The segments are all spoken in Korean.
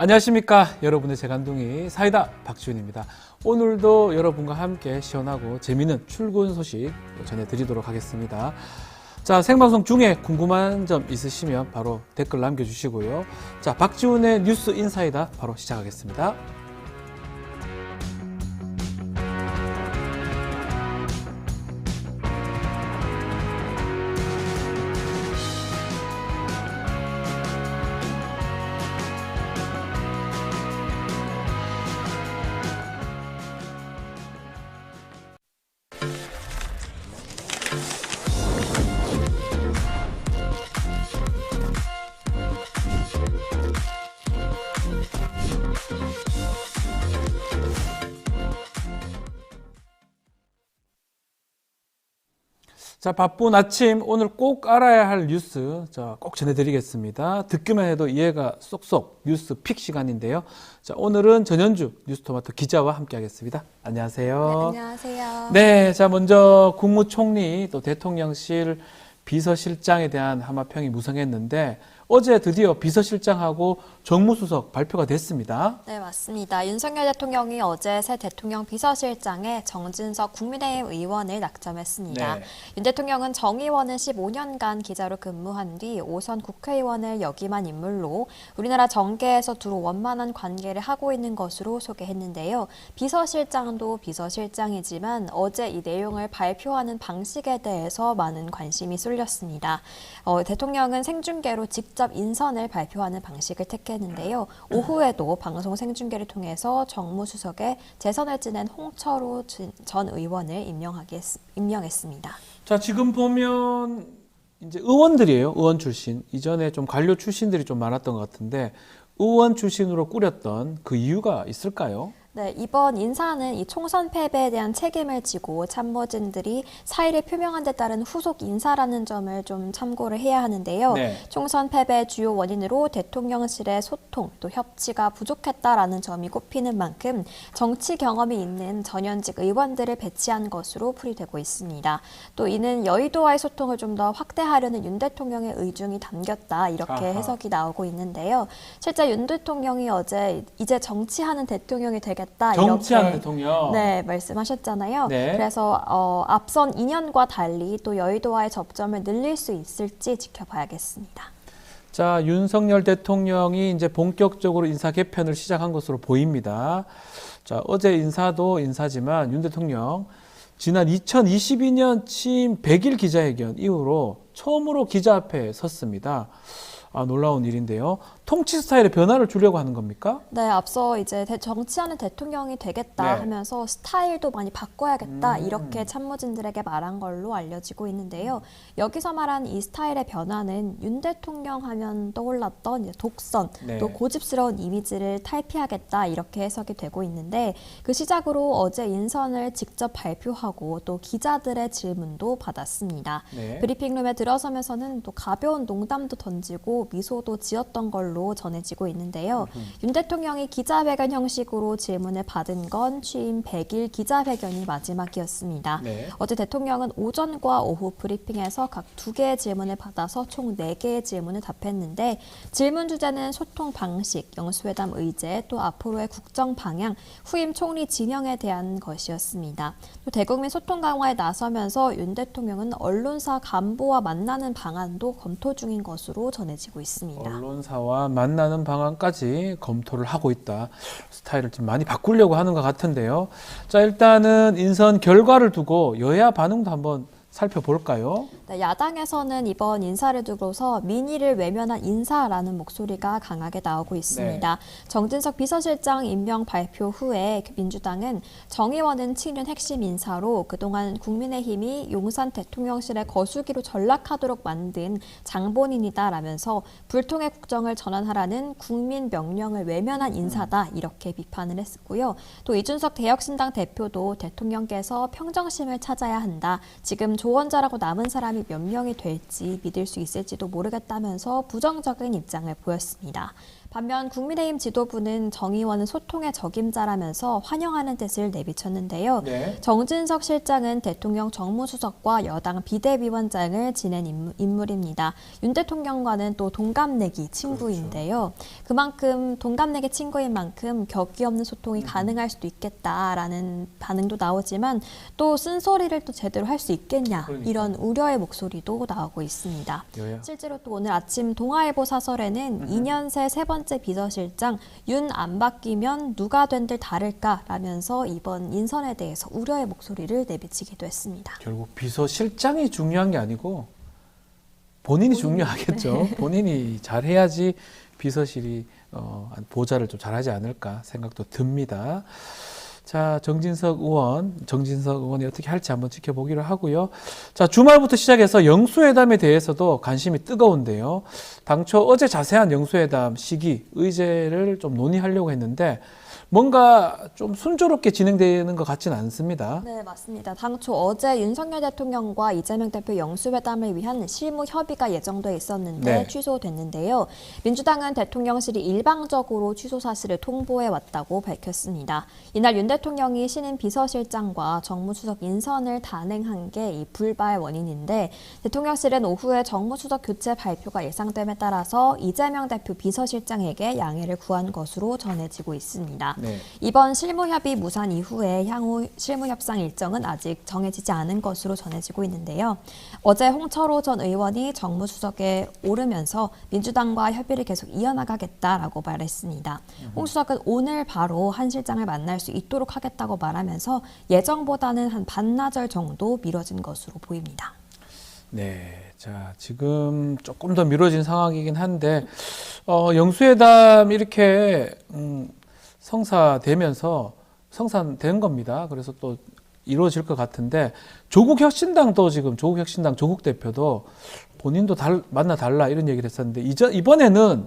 안녕하십니까. 여러분의 재간둥이 사이다 박지훈입니다. 오늘도 여러분과 함께 시원하고 재미있는 출근 소식 전해드리도록 하겠습니다. 자, 생방송 중에 궁금한 점 있으시면 바로 댓글 남겨주시고요. 자, 박지훈의 뉴스 인사이다 바로 시작하겠습니다. 자, 바쁜 아침 오늘 꼭 알아야 할 뉴스 꼭 전해드리겠습니다. 듣기만 해도 이해가 쏙쏙 뉴스 픽 시간인데요. 자, 오늘은 전현주 뉴스토마토 기자와 함께하겠습니다. 안녕하세요. 네, 안녕하세요. 네, 자 먼저 국무총리 또 대통령실 비서실장에 대한 하마평이 무성했는데 어제 드디어 비서실장하고 정무수석 발표가 됐습니다. 네, 맞습니다. 윤석열 대통령이 어제 새 대통령 비서실장에 정진석 국민의힘 의원을 낙점했습니다. 네. 윤 대통령은 정 의원은 15년간 기자로 근무한 뒤 5선 국회의원을 역임한 인물로 우리나라 정계에서 두루 원만한 관계를 하고 있는 것으로 소개했는데요. 비서실장도 비서실장이지만 어제 이 내용을 발표하는 방식에 대해서 많은 관심이 쏠렸습니다. 대통령은 생중계로 직접 인선을 발표하는 방식을 택했는데요. 오후에도 방송 생중계를 통해서 정무수석에 재선을 지낸 홍철호 전 의원을 임명했습니다. 자, 지금 보면 이제 의원들이에요. 의원 출신. 이전에 좀 관료 출신들이 좀 많았던 것 같은데 의원 출신으로 꾸렸던 그 이유가 있을까요? 네, 이번 인사는 이 총선 패배에 대한 책임을 지고 참모진들이 사의를 표명한 데 따른 후속 인사라는 점을 좀 참고를 해야 하는데요. 네. 총선 패배의 주요 원인으로 대통령실의 소통 또 협치가 부족했다라는 점이 꼽히는 만큼 정치 경험이 있는 전현직 의원들을 배치한 것으로 풀이되고 있습니다. 또 이는 여의도와의 소통을 좀 더 확대하려는 윤 대통령의 의중이 담겼다 이렇게 아하. 해석이 나오고 있는데요. 실제 윤 대통령이 어제 이제 정치하는 대통령이 되겠다. 정치한 이렇게 대통령. 네, 말씀하셨잖아요. 네. 그래서 앞선 2년과 달리 또 여의도와의 접점을 늘릴 수 있을지 지켜봐야겠습니다. 자, 윤석열 대통령이 이제 본격적으로 인사 개편을 시작한 것으로 보입니다. 자, 어제 인사도 인사지만 윤 대통령 지난 2022년 취임 100일 기자회견 이후로 처음으로 기자 앞에 섰습니다. 놀라운 일인데요. 통치 스타일의 변화를 주려고 하는 겁니까? 네, 앞서 이제 정치하는 대통령이 되겠다 네. 하면서 스타일도 많이 바꿔야겠다 이렇게 참모진들에게 말한 걸로 알려지고 있는데요. 여기서 말한 이 스타일의 변화는 윤 대통령 하면 떠올랐던 이제 독선 네. 또 고집스러운 이미지를 탈피하겠다 이렇게 해석이 되고 있는데 그 시작으로 어제 인선을 직접 발표하고 또 기자들의 질문도 받았습니다. 네. 브리핑룸에 들어서면서는 또 가벼운 농담도 던지고 미소도 지었던 걸로 전해지고 있는데요. 윤 대통령이 기자회견 형식으로 질문을 받은 건 취임 100일 기자회견이 마지막이었습니다. 네. 어제 대통령은 오전과 오후 브리핑에서 각 2개의 질문을 받아서 총 4개의 질문을 답했는데 질문 주제는 소통 방식, 영수회담 의제, 또 앞으로의 국정 방향, 후임 총리 진영에 대한 것이었습니다. 또 대국민 소통 강화에 나서면서 윤 대통령은 언론사 간부와 만나는 방안도 검토 중인 것으로 전해지고 있습니다. 언론사와 만나는 방안까지 검토를 하고 있다. 스타일을 좀 많이 바꾸려고 하는 것 같은데요. 자, 일단은 인선 결과를 두고 여야 반응도 한번 살펴볼까요? 네, 야당에서는 이번 인사를 두고서 민의를 외면한 인사라는 목소리가 강하게 나오고 있습니다. 정진석 비서실장 임명 발표 후에 민주당은 정 의원은 친윤 핵심 인사로 그동안 국민의힘이 용산 대통령실의 거수기로 전락하도록 만든 장본인이다라면서 불통의 국정을 전환하라는 국민 명령을 외면한 인사다 이렇게 비판을 했고요. 또 이준석 대혁신당 대표도 대통령께서 평정심을 찾아야 한다. 지금 조언자라고 남은 사람이 몇 명이 될지 믿을 수 있을지도 모르겠다면서 부정적인 입장을 보였습니다. 반면 국민의힘 지도부는 정 의원은 소통의 적임자라면서 환영하는 뜻을 내비쳤는데요. 네. 정진석 실장은 대통령 정무수석과 여당 비대위원장을 지낸 인물입니다. 윤 대통령과는 또 동갑내기 친구인데요. 그만큼 동갑내기 친구인 만큼 격이 없는 소통이 가능할 수도 있겠다라는 반응도 나오지만 또 쓴소리를 또 제대로 할 수 있겠냐 이런 우려의 목소리도 나오고 있습니다. 실제로 또 오늘 아침 동아일보 사설에는 2년 새 세 번째 비서실장 윤 안 바뀌면 누가 된들 다를까라면서 이번 인선에 대해서 우려의 목소리를 내비치기도 했습니다. 결국 비서실장이 중요한 게 아니고 본인이 중요하겠죠. 본인이 잘해야지 비서실이 보좌를 좀 잘하지 않을까 생각도 듭니다. 자, 정진석 의원이 어떻게 할지 한번 지켜보기로 하고요. 자, 주말부터 시작해서 영수회담에 대해서도 관심이 뜨거운데요. 당초 어제 자세한 영수회담 시기, 의제를 좀 논의하려고 했는데 뭔가 좀 순조롭게 진행되는 것 같지는 않습니다. 네, 맞습니다. 당초 어제 윤석열 대통령과 이재명 대표 영수회담을 위한 실무 협의가 예정돼 있었는데 네. 취소됐는데요. 민주당은 대통령실이 일방적으로 취소 사실을 통보해 왔다고 밝혔습니다. 이날 윤 대통령이 신임 비서실장과 정무수석 인선을 단행한 게 이 불발 원인인데 대통령실은 오후에 정무수석 교체 발표가 예상됨에 따라서 이재명 대표 비서실장에게 양해를 구한 것으로 전해지고 있습니다. 네. 이번 실무협의 무산 이후에 향후 실무협상 일정은 아직 정해지지 않은 것으로 전해지고 있는데요. 어제 홍철호 전 의원이 정무수석에 오르면서 민주당과 협의를 계속 이어나가겠다라고 말했습니다. 홍 수석은 오늘 바로 한 실장을 만날 수 있도록 하겠다고 말하면서 예정보다는 한 반나절 정도 미뤄진 것으로 보입니다. 네, 자 지금 조금 더 미뤄진 상황이긴 한데 영수회담 이렇게 성사된 겁니다. 그래서 또 이루어질 것 같은데 조국혁신당도 지금 조국 대표도 본인도 만나 달라 이런 얘기를 했었는데 이번에는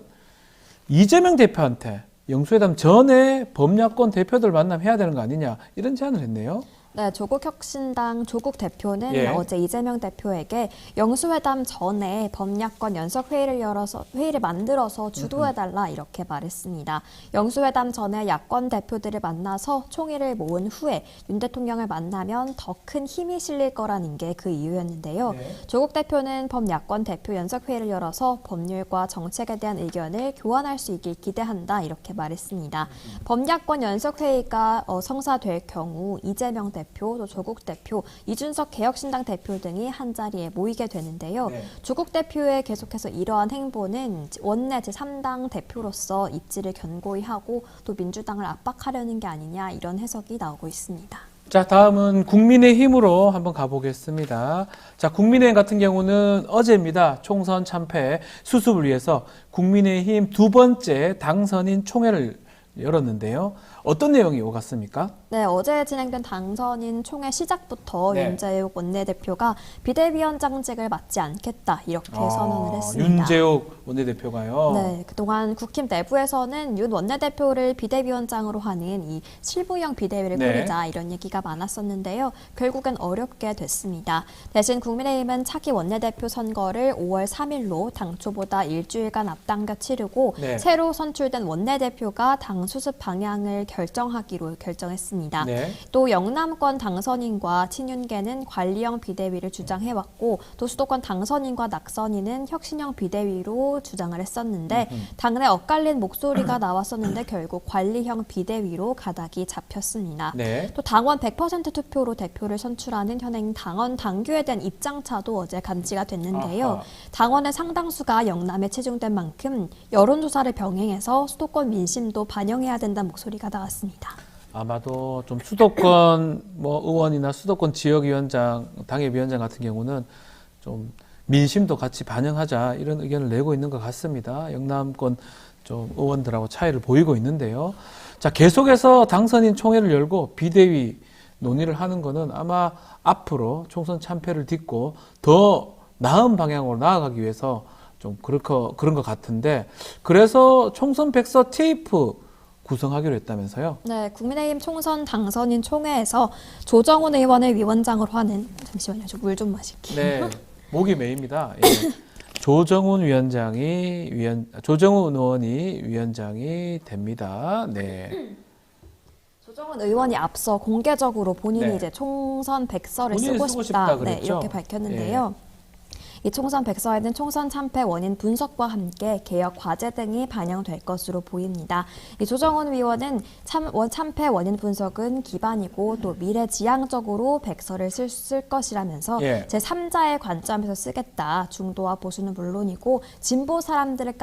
이재명 대표한테 영수회담 전에 범야권 대표들 만나면 해야 되는 거 아니냐 이런 제안을 했네요. 네, 조국혁신당 조국 대표는 예. 어제 이재명 대표에게 영수회담 전에 범야권 연석회의를 만들어서 주도해달라 이렇게 말했습니다. 영수회담 전에 야권 대표들을 만나서 총의를 모은 후에 윤 대통령을 만나면 더 큰 힘이 실릴 거라는 게 그 이유였는데요. 네. 조국 대표는 범야권 대표 연석회의를 열어서 법률과 정책에 대한 의견을 교환할 수 있길 기대한다 이렇게 말했습니다. 범야권 연석회의가 성사될 경우 이재명 대표, 또 조국 대표, 이준석 개혁신당 대표 등이 한자리에 모이게 되는데요. 네. 조국 대표의 계속해서 이러한 행보는 원내 제3당 대표로서 입지를 견고히 하고 또 민주당을 압박하려는 게 아니냐 이런 해석이 나오고 있습니다. 자, 다음은 국민의힘으로 한번 가보겠습니다. 자, 국민의힘 같은 경우는 어제입니다. 총선 참패 수습을 위해서 국민의힘 두 번째 당선인 총회를 열었는데요. 어떤 내용이 오갔습니까? 네, 어제 진행된 당선인 총회 시작부터 네. 윤재욱 원내대표가 비대위원장직을 맡지 않겠다 이렇게 선언을 했습니다. 윤재욱 원내대표가요. 네, 그동안 국힘 내부에서는 윤 원내대표를 비대위원장으로 하는 이 실무형 비대위를 네. 꾸리자 이런 얘기가 많았었는데요. 결국엔 어렵게 됐습니다. 대신 국민의힘은 차기 원내대표 선거를 5월 3일로 당초보다 일주일간 앞당겨 치르고 네. 새로 선출된 원내대표가 당 수습 방향을 결정하기로 결정했습니다. 네. 또 영남권 당선인과 친윤계는 관리형 비대위를 주장해왔고 또 수도권 당선인과 낙선인은 혁신형 비대위로 주장을 했었는데 당내 엇갈린 목소리가 나왔었는데 결국 관리형 비대위로 가닥이 잡혔습니다. 네. 또 당원 100% 투표로 대표를 선출하는 현행 당원 당규에 대한 입장차도 어제 감지가 됐는데요. 아하. 당원의 상당수가 영남에 체중된 만큼 여론조사를 병행해서 수도권 민심도 반영해야 된다는 목소리가 나왔습니다. 아마도 좀 수도권 의원이나 수도권 지역위원장, 당협위원장 같은 경우는 좀 민심도 같이 반영하자 이런 의견을 내고 있는 것 같습니다. 영남권 좀 의원들하고 차이를 보이고 있는데요. 자, 계속해서 당선인 총회를 열고 비대위 논의를 하는 거는 아마 앞으로 총선 참패를 딛고 더 나은 방향으로 나아가기 위해서 좀 그런 것 같은데, 그래서 총선 백서 테이프 구성하기로 했다면서요? 네, 국민의힘 총선 당선인 총회에서 조정훈 의원을 위원장으로 하는, 잠시만요, 저 물 좀 마실게요. 네, 목이 메입니다. 예. 조정훈 의원이 위원장이 됩니다. 네. 조정훈 의원이 앞서 공개적으로 본인이 네. 이제 총선 백서를 본인이 쓰고 쓰고 싶다, 싶다 그랬죠? 이렇게 밝혔는데요. 이 총선 백서에는 총선 참패 원인 분석과 함께 개혁 과제 등이 반영될 것으로 보입니다. 이 조정훈 의원은 참패 원인 분석은 기반이고 또 미래지향적으로 백서를 쓸 것이라면서 예. 제3자의 관점에서 쓰겠다. 중도와 보수는 물론이고 진보 사람들의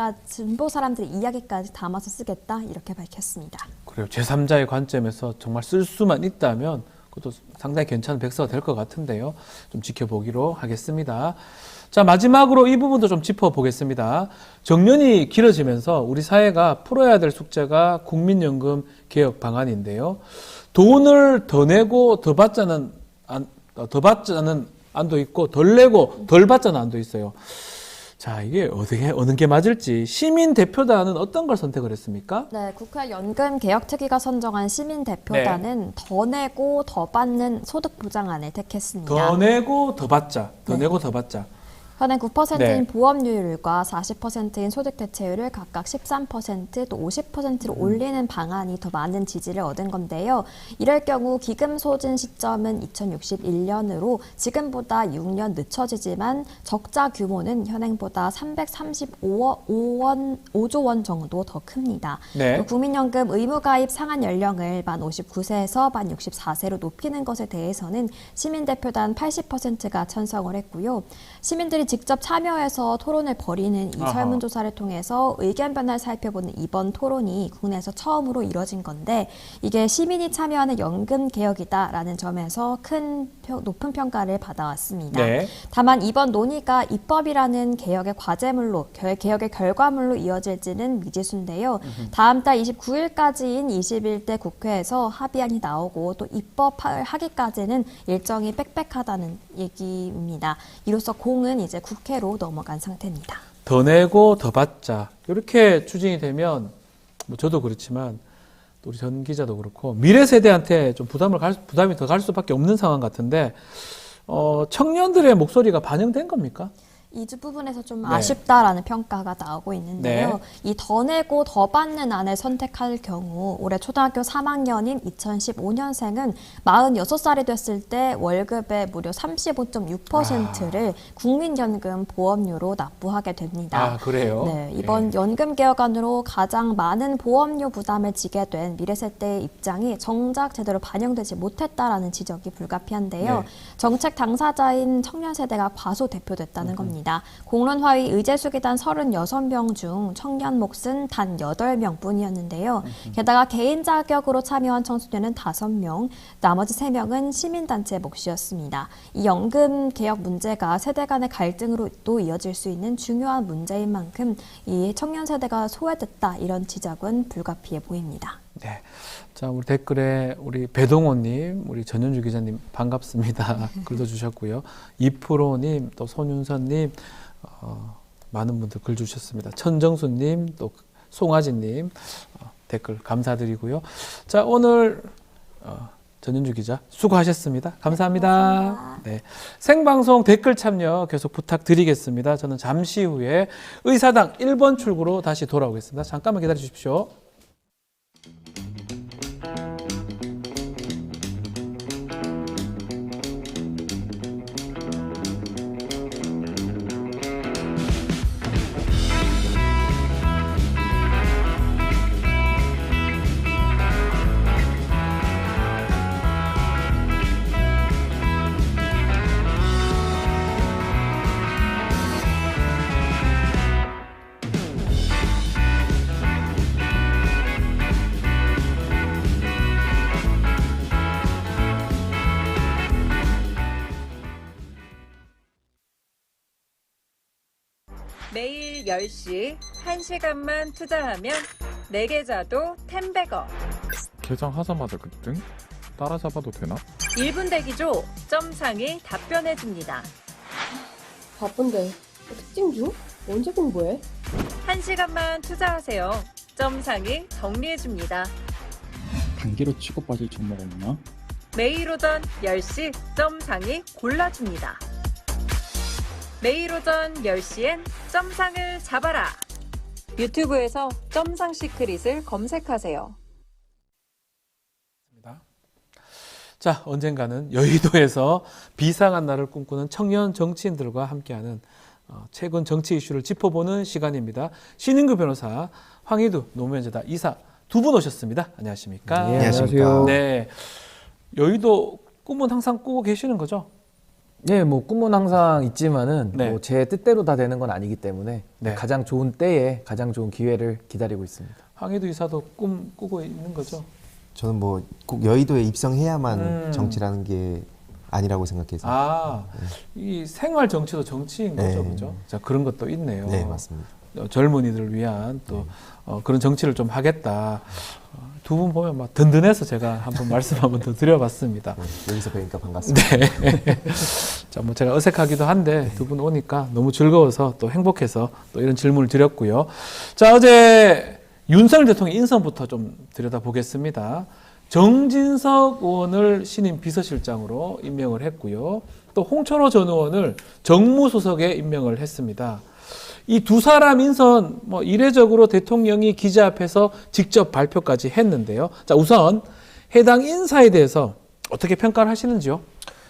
이야기까지 담아서 쓰겠다. 이렇게 밝혔습니다. 그래요. 제3자의 관점에서 정말 쓸 수만 있다면 그것도 상당히 괜찮은 백서가 될 것 같은데요. 좀 지켜보기로 하겠습니다. 자, 마지막으로 이 부분도 좀 짚어보겠습니다. 정년이 길어지면서 우리 사회가 풀어야 될 숙제가 국민연금 개혁 방안인데요. 돈을 더 내고 더 받자는 안도 있고 덜 내고 덜 받자는 안도 있어요. 자, 이게 어느 게 맞을지 시민 대표단은 어떤 걸 선택을 했습니까? 네, 국회 연금개혁특위가 선정한 시민대표단은 더 내고 더 받는 소득 보장안을 택했습니다. 더 내고 더 받자. 더 네. 내고 더 받자. 현행 9%인 네. 보험료율과 40%인 소득 대체율을 각각 13%, 또 50%로 올리는 방안이 더 많은 지지를 얻은 건데요. 이럴 경우 기금 소진 시점은 2061년으로 지금보다 6년 늦춰지지만 적자 규모는 현행보다 335조 원 정도 더 큽니다. 네. 또 국민연금 의무가입 상한 연령을 만 59세에서 만 64세로 높이는 것에 대해서는 시민대표단 80%가 찬성을 했고요. 시민들이 직접 참여해서 토론을 벌이는 이 아하. 설문조사를 통해서 의견 변화를 살펴보는 이번 토론이 국내에서 처음으로 이뤄진 건데 이게 시민이 참여하는 연금 개혁이다라는 점에서 높은 평가를 받아왔습니다. 네. 다만 이번 논의가 입법이라는 개혁의 결과물로 이어질지는 미지수인데요. 다음 달 29일까지인 21대 국회에서 합의안이 나오고 또 입법을 하기까지는 일정이 빽빽하다는 얘기입니다. 이로써 공은 이제 국회로 넘어간 상태입니다. 더 내고 더 받자. 이렇게 추진이 되면 뭐 저도 그렇지만 또 우리 전 기자도 그렇고 미래 세대한테 좀 부담이 더 갈 수밖에 없는 상황 같은데 청년들의 목소리가 반영된 겁니까? 이 부분에서 좀 네. 아쉽다라는 평가가 나오고 있는데요. 네. 이 더 내고 더 받는 안을 선택할 경우 올해 초등학교 3학년인 2015년생은 46살이 됐을 때 월급의 무려 35.6%를 국민연금 보험료로 납부하게 됩니다. 아, 그래요? 네, 이번 연금 개혁안으로 가장 많은 보험료 부담을 지게 된 미래세대의 입장이 정작 제대로 반영되지 못했다라는 지적이 불가피한데요. 네. 정책 당사자인 청년 세대가 과소 대표됐다는 겁니다. 공론화의 의제수기단 36명 중 청년 몫은 단 8명 뿐이었는데요. 게다가 개인 자격으로 참여한 청소년은 5명, 나머지 3명은 시민단체 몫이었습니다. 이 연금 개혁 문제가 세대 간의 갈등으로 또 이어질 수 있는 중요한 문제인 만큼 이 청년 세대가 소외됐다 이런 지적은 불가피해 보입니다. 네. 자, 우리 댓글에 우리 배동호님, 우리 전현주 기자님 반갑습니다. 글도 주셨고요. 이프로님, 또 손윤선님, 많은 분들 글 주셨습니다. 천정수님, 또 송아지님 댓글 감사드리고요. 자, 오늘 전현주 기자 수고하셨습니다. 감사합니다. 고맙습니다. 네. 생방송 댓글 참여 계속 부탁드리겠습니다. 저는 잠시 후에 의사당 1번 출구로 다시 돌아오겠습니다. 잠깐만 기다려 주십시오. 매일 10시 1시간만 투자하면 내 계좌도 10배거. 개장하자마자 급등? 따라잡아도 되나? 1분 대기조 점상이 답변해줍니다. 바쁜데 특징 중? 언제 공부해? 1시간만 투자하세요. 점상이 정리해줍니다. 단기로 치고 빠질 종목 없나? 매일 오전 10시 점상이 골라줍니다. 매일 오전 10시엔 점상을 잡아라. 유튜브에서 점상 시크릿을 검색하세요. 자, 언젠가는 여의도에서 비상한 날을 꿈꾸는 청년 정치인들과 함께하는 최근 정치 이슈를 짚어보는 시간입니다. 신인규 변호사, 황희두 노무현재단 이사 두 분 오셨습니다. 안녕하십니까? 네, 안녕하십니까. 네, 여의도 꿈은 항상 꾸고 계시는 거죠? 네, 뭐 꿈은 항상 있지만은 네. 뭐 제 뜻대로 다 되는 건 아니기 때문에 네. 가장 좋은 때에 가장 좋은 기회를 기다리고 있습니다. 황희두 이사도 꿈 꾸고 있는 거죠? 저는 뭐 꼭 여의도에 입성해야만 정치라는 게 아니라고 생각해서. 아, 이 생활 정치도 정치인 거죠, 네. 그죠? 자, 그런 것도 있네요. 네, 맞습니다. 젊은이들을 위한 또 그런 정치를 좀 하겠다. 두 분 보면 막 든든해서 제가 한번 말씀 한번 더 드려봤습니다. 여기서 뵈니까 반갑습니다. 네. 자, 뭐 제가 어색하기도 한데 두 분 오니까 너무 즐거워서 또 행복해서 또 이런 질문을 드렸고요. 자, 어제 윤석열 대통령 인선부터 좀 들여다보겠습니다. 정진석 의원을 신임 비서실장으로 임명을 했고요. 또 홍철호 전 의원을 정무수석에 임명을 했습니다. 이 두 사람 인선 뭐 이례적으로 대통령이 기자 앞에서 직접 발표까지 했는데요. 자, 우선 해당 인사에 대해서 어떻게 평가를 하시는지요?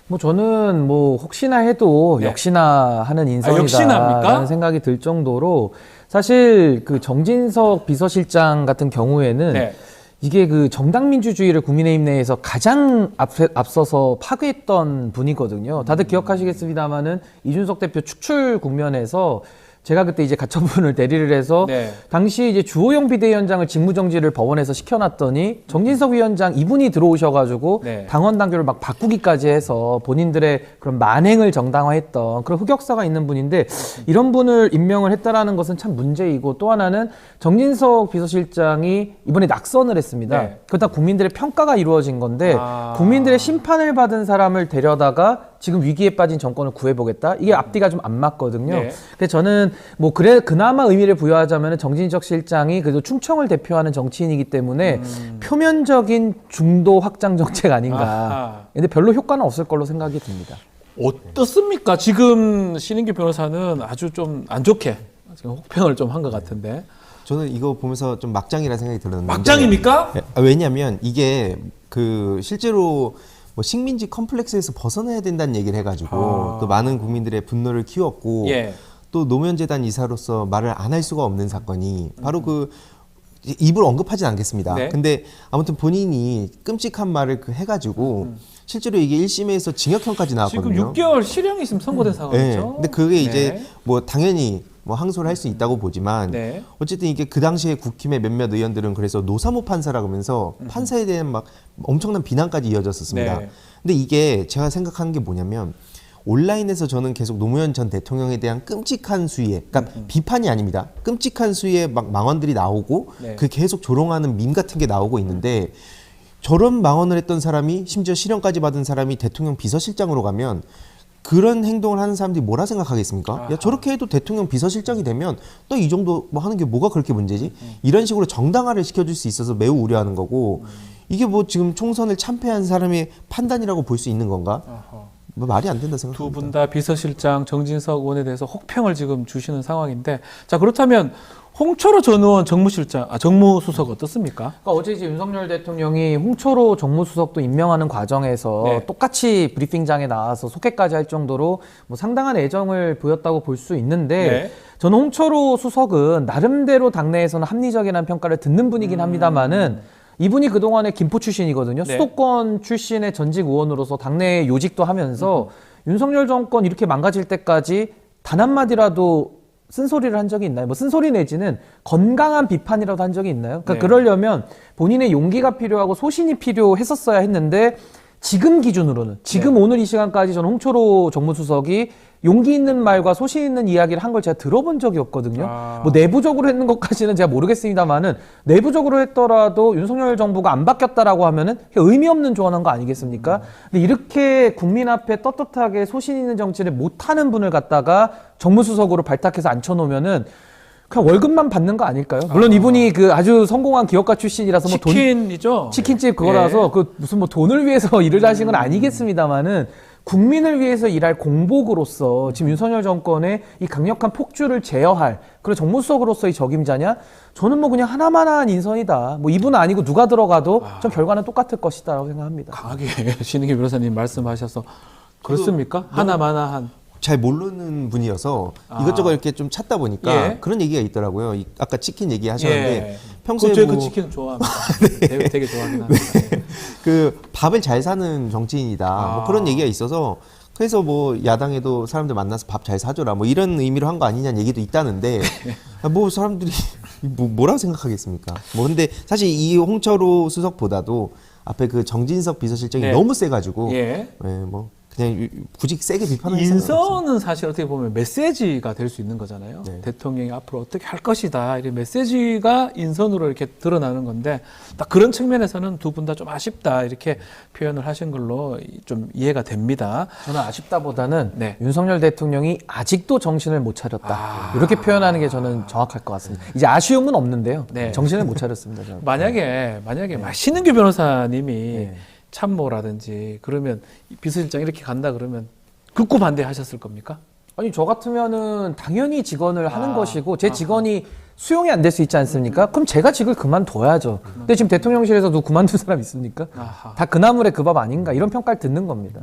뭐 저는 뭐 혹시나 해도 네. 역시나 하는 역시나입니까? 인선이다라는 생각이 들 정도로 사실 그 정진석 비서실장 같은 경우에는 네. 이게 그 정당 민주주의를 국민의힘 내에서 가장 앞서서 파괴했던 분이거든요. 다들 기억하시겠습니다마는 이준석 대표 축출 국면에서 제가 그때 이제 가처분을 대리를 해서 네. 당시 이제 주호영 비대위원장을 직무정지를 법원에서 시켜놨더니 정진석 위원장 이분이 들어오셔가지고 네. 당원 당규를 막 바꾸기까지 해서 본인들의 그런 만행을 정당화했던 그런 흑역사가 있는 분인데 이런 분을 임명을 했다라는 것은 참 문제이고 또 하나는 정진석 비서실장이 이번에 낙선을 했습니다. 네. 그다 국민들의 평가가 이루어진 건데 아. 국민들의 심판을 받은 사람을 데려다가 지금 위기에 빠진 정권을 구해보겠다. 이게 앞뒤가 좀 안 맞거든요. 네. 근데 저는 뭐 그나마 의미를 부여하자면 정진석 실장이 그래도 충청을 대표하는 정치인이기 때문에 표면적인 중도 확장 정책 아닌가. 아하. 근데 별로 효과는 없을 걸로 생각이 듭니다. 어떻습니까? 지금 신인규 변호사는 아주 좀 안 좋게 지금 혹평을 좀 한 것 같은데. 저는 이거 보면서 좀 막장이라 생각이 들었는데. 막장입니까? 왜냐하면 이게 그 실제로 뭐 식민지 컴플렉스에서 벗어나야 된다는 얘기를 해가지고 또 많은 국민들의 분노를 키웠고 예. 또 노무현재단 이사로서 말을 안 할 수가 없는 사건이 바로 그 입을 언급하진 않겠습니다. 네. 근데 아무튼 본인이 끔찍한 말을 해가지고 실제로 이게 1심에서 징역형까지 나왔거든요. 지금 6개월 실형이 있으면 선고된 네. 상황이죠. 근데 그게 이제 네. 뭐 당연히 뭐 항소를 할 수 있다고 보지만 네. 어쨌든 이게 그 당시에 국힘의 몇몇 의원들은 그래서 노사모 판사라고 하면서 판사에 대한 막 엄청난 비난까지 이어졌었습니다. 네. 근데 이게 제가 생각하는 게 뭐냐면 온라인에서 저는 계속 노무현 전 대통령에 대한 끔찍한 수위에, 그러니까 비판이 아닙니다. 끔찍한 수위에 막 망언들이 나오고 네. 그 계속 조롱하는 밈 같은 게 나오고 있는데 저런 망언을 했던 사람이 심지어 실형까지 받은 사람이 대통령 비서실장으로 가면 그런 행동을 하는 사람들이 뭐라 생각하겠습니까? 아하. 야, 저렇게 해도 대통령 비서실장이 되면 또 이 정도 뭐 하는 게 뭐가 그렇게 문제지? 이런 식으로 정당화를 시켜줄 수 있어서 매우 우려하는 거고 이게 뭐 지금 총선을 참패한 사람의 판단이라고 볼 수 있는 건가? 뭐 말이 안 된다 두 생각합니다. 분 다 비서실장 정진석 의원에 대해서 혹평을 지금 주시는 상황인데, 자, 그렇다면 홍철호 전 의원 정무수석 어떻습니까? 그러니까 어제 이제 윤석열 대통령이 홍철호 정무수석도 임명하는 과정에서 네. 똑같이 브리핑장에 나와서 소개까지 할 정도로 뭐 상당한 애정을 보였다고 볼 수 있는데 네. 저는 홍철호 수석은 나름대로 당내에서는 합리적이라는 평가를 듣는 분이긴 합니다만은 이분이 그동안에 김포 출신이거든요. 네. 수도권 출신의 전직 의원으로서 당내 요직도 하면서 윤석열 정권 이렇게 망가질 때까지 단 한마디라도 쓴소리를 한 적이 있나요? 뭐 쓴소리 내지는 건강한 비판이라도 한 적이 있나요? 그러니까 네. 그러려면 본인의 용기가 필요하고 소신이 필요했었어야 했는데 지금 기준으로는 지금 네. 오늘 이 시간까지 저는 홍철호 정무수석이 용기 있는 말과 소신 있는 이야기를 한 걸 제가 들어본 적이 없거든요. 아. 뭐 내부적으로 했는 것까지는 제가 모르겠습니다만은 내부적으로 했더라도 윤석열 정부가 안 바뀌었다라고 하면은 의미 없는 조언한 거 아니겠습니까? 근데 이렇게 국민 앞에 떳떳하게 소신 있는 정치를 못하는 분을 갖다가 정무수석으로 발탁해서 앉혀놓으면은 그냥 월급만 받는 거 아닐까요? 물론 이분이 그 아주 성공한 기업가 출신이라서 뭐 치킨이죠. 치킨집 그거라서 네. 그 무슨 뭐 돈을 위해서 일을 하신 건 아니겠습니다만은 국민을 위해서 일할 공복으로서 지금 윤석열 정권의 이 강력한 폭주를 제어할 그런 정무수석으로서의 적임자냐? 저는 뭐 그냥 하나만한 인선이다. 뭐 이분 아니고 누가 들어가도 전 결과는 똑같을 것이다라고 생각합니다. 강하게 신은기 변호사님 말씀하셔서 그렇습니까? 하나만한. 잘 모르는 분이어서 이것저것 이렇게 좀 찾다 보니까 예. 그런 얘기가 있더라고요. 아까 치킨 얘기 하셨는데 예. 평소에 저희 그 뭐 치킨 좋아합니다. 되게 좋아하긴 합니다. 그 밥을 잘 사는 정치인이다. 뭐 그런 얘기가 있어서 그래서 뭐 야당에도 사람들 만나서 밥 잘 사줘라. 뭐 이런 의미로 한 거 아니냐는 얘기도 있다는데 뭐 사람들이 뭐라고 생각하겠습니까? 뭐 근데 사실 이 홍철호 수석보다도 앞에 그 정진석 비서실장이 네. 너무 세가지고 예. 뭐 그냥 굳이 세게 비판할 생각은 없어요. 인선은 사실 어떻게 보면 메시지가 될 수 있는 거잖아요. 네. 대통령이 앞으로 어떻게 할 것이다. 이런 메시지가 인선으로 이렇게 드러나는 건데 딱 그런 측면에서는 두 분 다 좀 아쉽다. 이렇게 표현을 하신 걸로 좀 이해가 됩니다. 저는 아쉽다보다는 네. 윤석열 대통령이 아직도 정신을 못 차렸다. 이렇게 표현하는 게 저는 정확할 것 같습니다. 이제 아쉬움은 없는데요. 네. 정신을 못 차렸습니다. 저는. 만약에 신은규 변호사님이 네. 참모라든지 그러면 비서실장 이렇게 간다 그러면 극구 반대하셨을 겁니까? 아니 저 같으면은 당연히 직원을 하는 것이고 제 직원이 수용이 안 될 수 있지 않습니까? 그럼 제가 직을 그만둬야죠. 근데 지금 대통령실에서도 그만둔 사람 있습니까? 아하. 다 그나물의 그 밥 아닌가 이런 평가를 듣는 겁니다.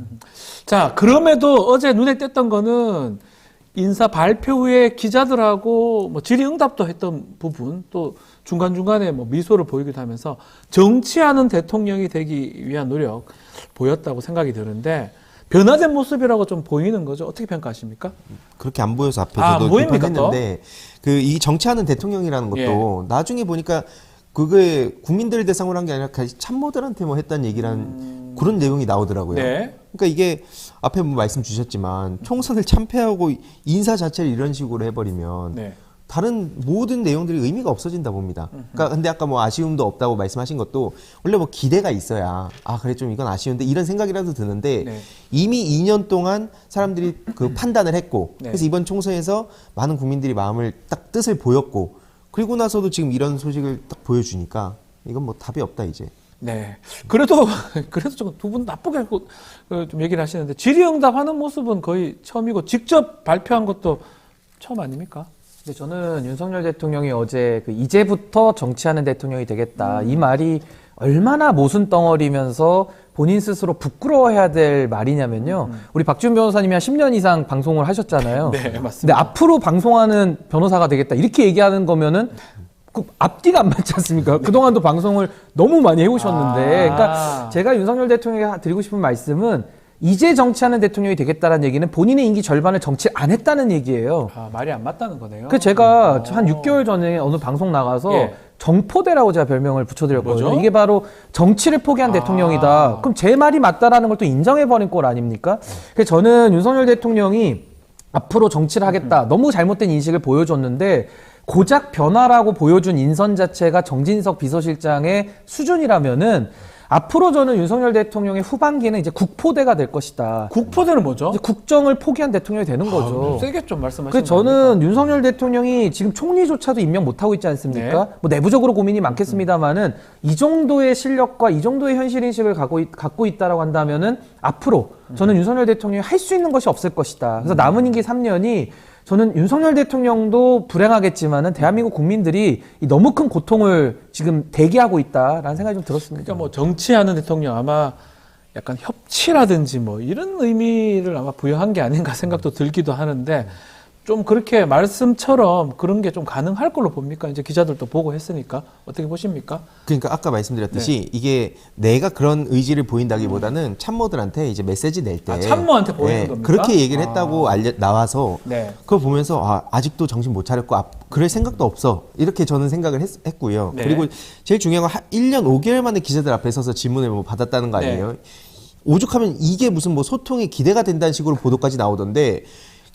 자, 그럼에도 어제 눈에 띄었던 거는 인사 발표 후에 기자들하고 뭐 질의응답도 했던 부분, 또 중간중간에 뭐 미소를 보이기도 하면서 정치하는 대통령이 되기 위한 노력 보였다고 생각이 드는데 변화된 모습이라고 좀 보이는 거죠. 어떻게 평가하십니까? 그렇게 안 보여서 앞에 아, 저도 보입니까, 비판했는데 그 이 정치하는 대통령이라는 것도 나중에 보니까 그게 국민들을 대상으로 한 게 아니라 참모들한테 뭐 했다는 얘기란 그런 내용이 나오더라고요. 네. 그러니까 이게 앞에 뭐 말씀 주셨지만 총선을 참패하고 인사 자체를 이런 식으로 해버리면 네. 다른 모든 내용들이 의미가 없어진다 봅니다. 그러니까 근데 아까 뭐 아쉬움도 없다고 말씀하신 것도 원래 뭐 기대가 있어야 그래 좀 이건 아쉬운데 이런 생각이라도 드는데 네. 이미 2년 동안 사람들이 그 판단을 했고 네. 그래서 이번 총선에서 많은 국민들이 마음을 딱 뜻을 보였고 그리고 나서도 지금 이런 소식을 딱 보여주니까 이건 뭐 답이 없다 이제. 네. 그래도 좀 두 분 나쁘게 좀 얘기를 하시는데 질의응답하는 모습은 거의 처음이고 직접 발표한 것도 처음 아닙니까? 근데 저는 윤석열 대통령이 어제 그 이제부터 정치하는 대통령이 되겠다 이 말이 얼마나 모순 덩어리면서 본인 스스로 부끄러워해야 될 말이냐면요. 우리 박지훈 변호사님이 한 10년 이상 방송을 하셨잖아요. 네, 맞습니다. 근데 앞으로 방송하는 변호사가 되겠다 이렇게 얘기하는 거면은 그 앞뒤가 안 맞지 않습니까? 그동안도 방송을 너무 많이 해오셨는데, 그러니까 제가 윤석열 대통령에게 드리고 싶은 말씀은 이제 정치하는 대통령이 되겠다라는 얘기는 본인의 임기 절반을 정치 안 했다는 얘기예요. 말이 안 맞다는 거네요. 그 제가 한 6개월 전에 어느 방송 나가서 예. 정포대라고 제가 별명을 붙여드렸거든요. 뭐죠? 이게 바로 정치를 포기한 대통령이다. 그럼 제 말이 맞다라는 걸 또 인정해버린 꼴 아닙니까? 그래서 저는 윤석열 대통령이 앞으로 정치를 하겠다. 너무 잘못된 인식을 보여줬는데 고작 변화라고 보여준 인선 자체가 정진석 비서실장의 수준이라면은 앞으로 저는 윤석열 대통령의 후반기는 이제 국포대가 될 것이다. 국포대는 뭐죠? 이제 국정을 포기한 대통령이 되는 거죠. 세게 좀 말씀하시면 그래서 저는 윤석열 대통령이 지금 총리조차도 임명 못하고 있지 않습니까? 네. 뭐 내부적으로 고민이 많겠습니다만은 이 정도의 실력과 이 정도의 현실인식을 갖고 있다라고 한다면은 앞으로 저는 윤석열 대통령이 할 수 있는 것이 없을 것이다. 그래서 남은 임기 3년이 저는 윤석열 대통령도 불행하겠지만은 대한민국 국민들이 이 너무 큰 고통을 지금 대기하고 있다라는 생각이 좀 들었습니다. 그러니까 뭐 정치하는 대통령 아마 약간 협치라든지 뭐 이런 의미를 아마 부여한 게 아닌가 생각도 들기도 하는데 좀 그렇게 말씀처럼 그런 게 좀 가능할 걸로 봅니까? 이제 기자들도 보고 했으니까 어떻게 보십니까? 그러니까 아까 말씀드렸듯이 이게 내가 그런 의지를 보인다기보다는 참모들한테 이제 메시지 낼 때 참모한테 보이는 겁니까? 그렇게 얘기를 했다고 나와서 네. 그걸 보면서 아직도 정신 못 차렸고 그럴 생각도 없어 이렇게 저는 생각을 했고요. 네. 그리고 제일 중요한 건 1년 5개월 만에 기자들 앞에 서서 질문을 뭐 받았다는 거 아니에요. 네. 오죽하면 이게 무슨 뭐 소통이 기대가 된다는 식으로 보도까지 나오던데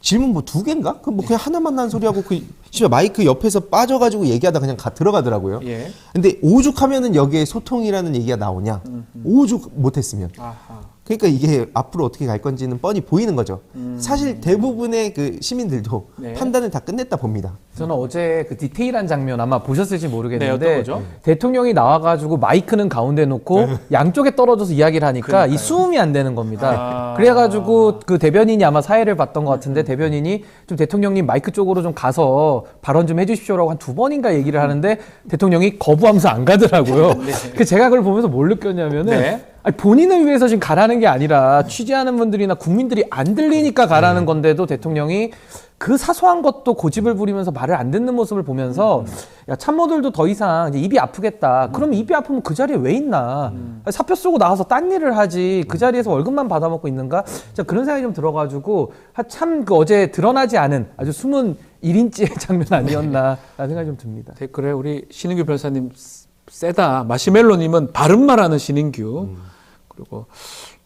질문 뭐 2개인가? 그 뭐 그냥 하나만 난 소리하고 그 심지어 마이크 옆에서 빠져가지고 얘기하다 그냥 들어가더라고요. 예. 근데 오죽하면은 여기에 소통이라는 얘기가 나오냐? 오죽 못했으면. 아하. 그러니까 이게 앞으로 어떻게 갈 건지는 뻔히 보이는 거죠. 사실 대부분의 그 시민들도 네. 판단을 다 끝냈다 봅니다. 저는 어제 그 디테일한 장면 아마 보셨을지 네, 모르겠는데 어떤 거죠? 대통령이 나와가지고 마이크는 가운데 놓고 양쪽에 떨어져서 이야기를 하니까 그러니까요. 이 수음이 안 되는 겁니다. 아. 그래가지고 그 대변인이 아마 사회를 봤던 것 같은데 대변인이 좀 대통령님 마이크 쪽으로 좀 가서 발언 좀 해주십시오라고 한 2번인가 얘기를 하는데 대통령이 거부하면서 안 가더라고요. 그 제가 그걸 보면서 뭘 느꼈냐면은 네. 아니, 본인을 위해서 지금 가라는 게 아니라 취재하는 분들이나 국민들이 안 들리니까 가라는 건데도 대통령이 그 사소한 것도 고집을 부리면서 말을 안 듣는 모습을 보면서 야 참모들도 더 이상 이제 입이 아프겠다. 그러면 입이 아프면 그 자리에 왜 있나? 사표 쓰고 나와서 딴 일을 하지 그 자리에서 월급만 받아먹고 있는가? 진짜 그런 생각이 좀 들어가지고 참 그 어제 드러나지 않은 아주 숨은 1인치의 장면 아니었나라는 생각이 좀 듭니다. 댓글에 우리 신인규 변호사님 세다. 마시멜로님은 발음만 하는 신인규. 그리고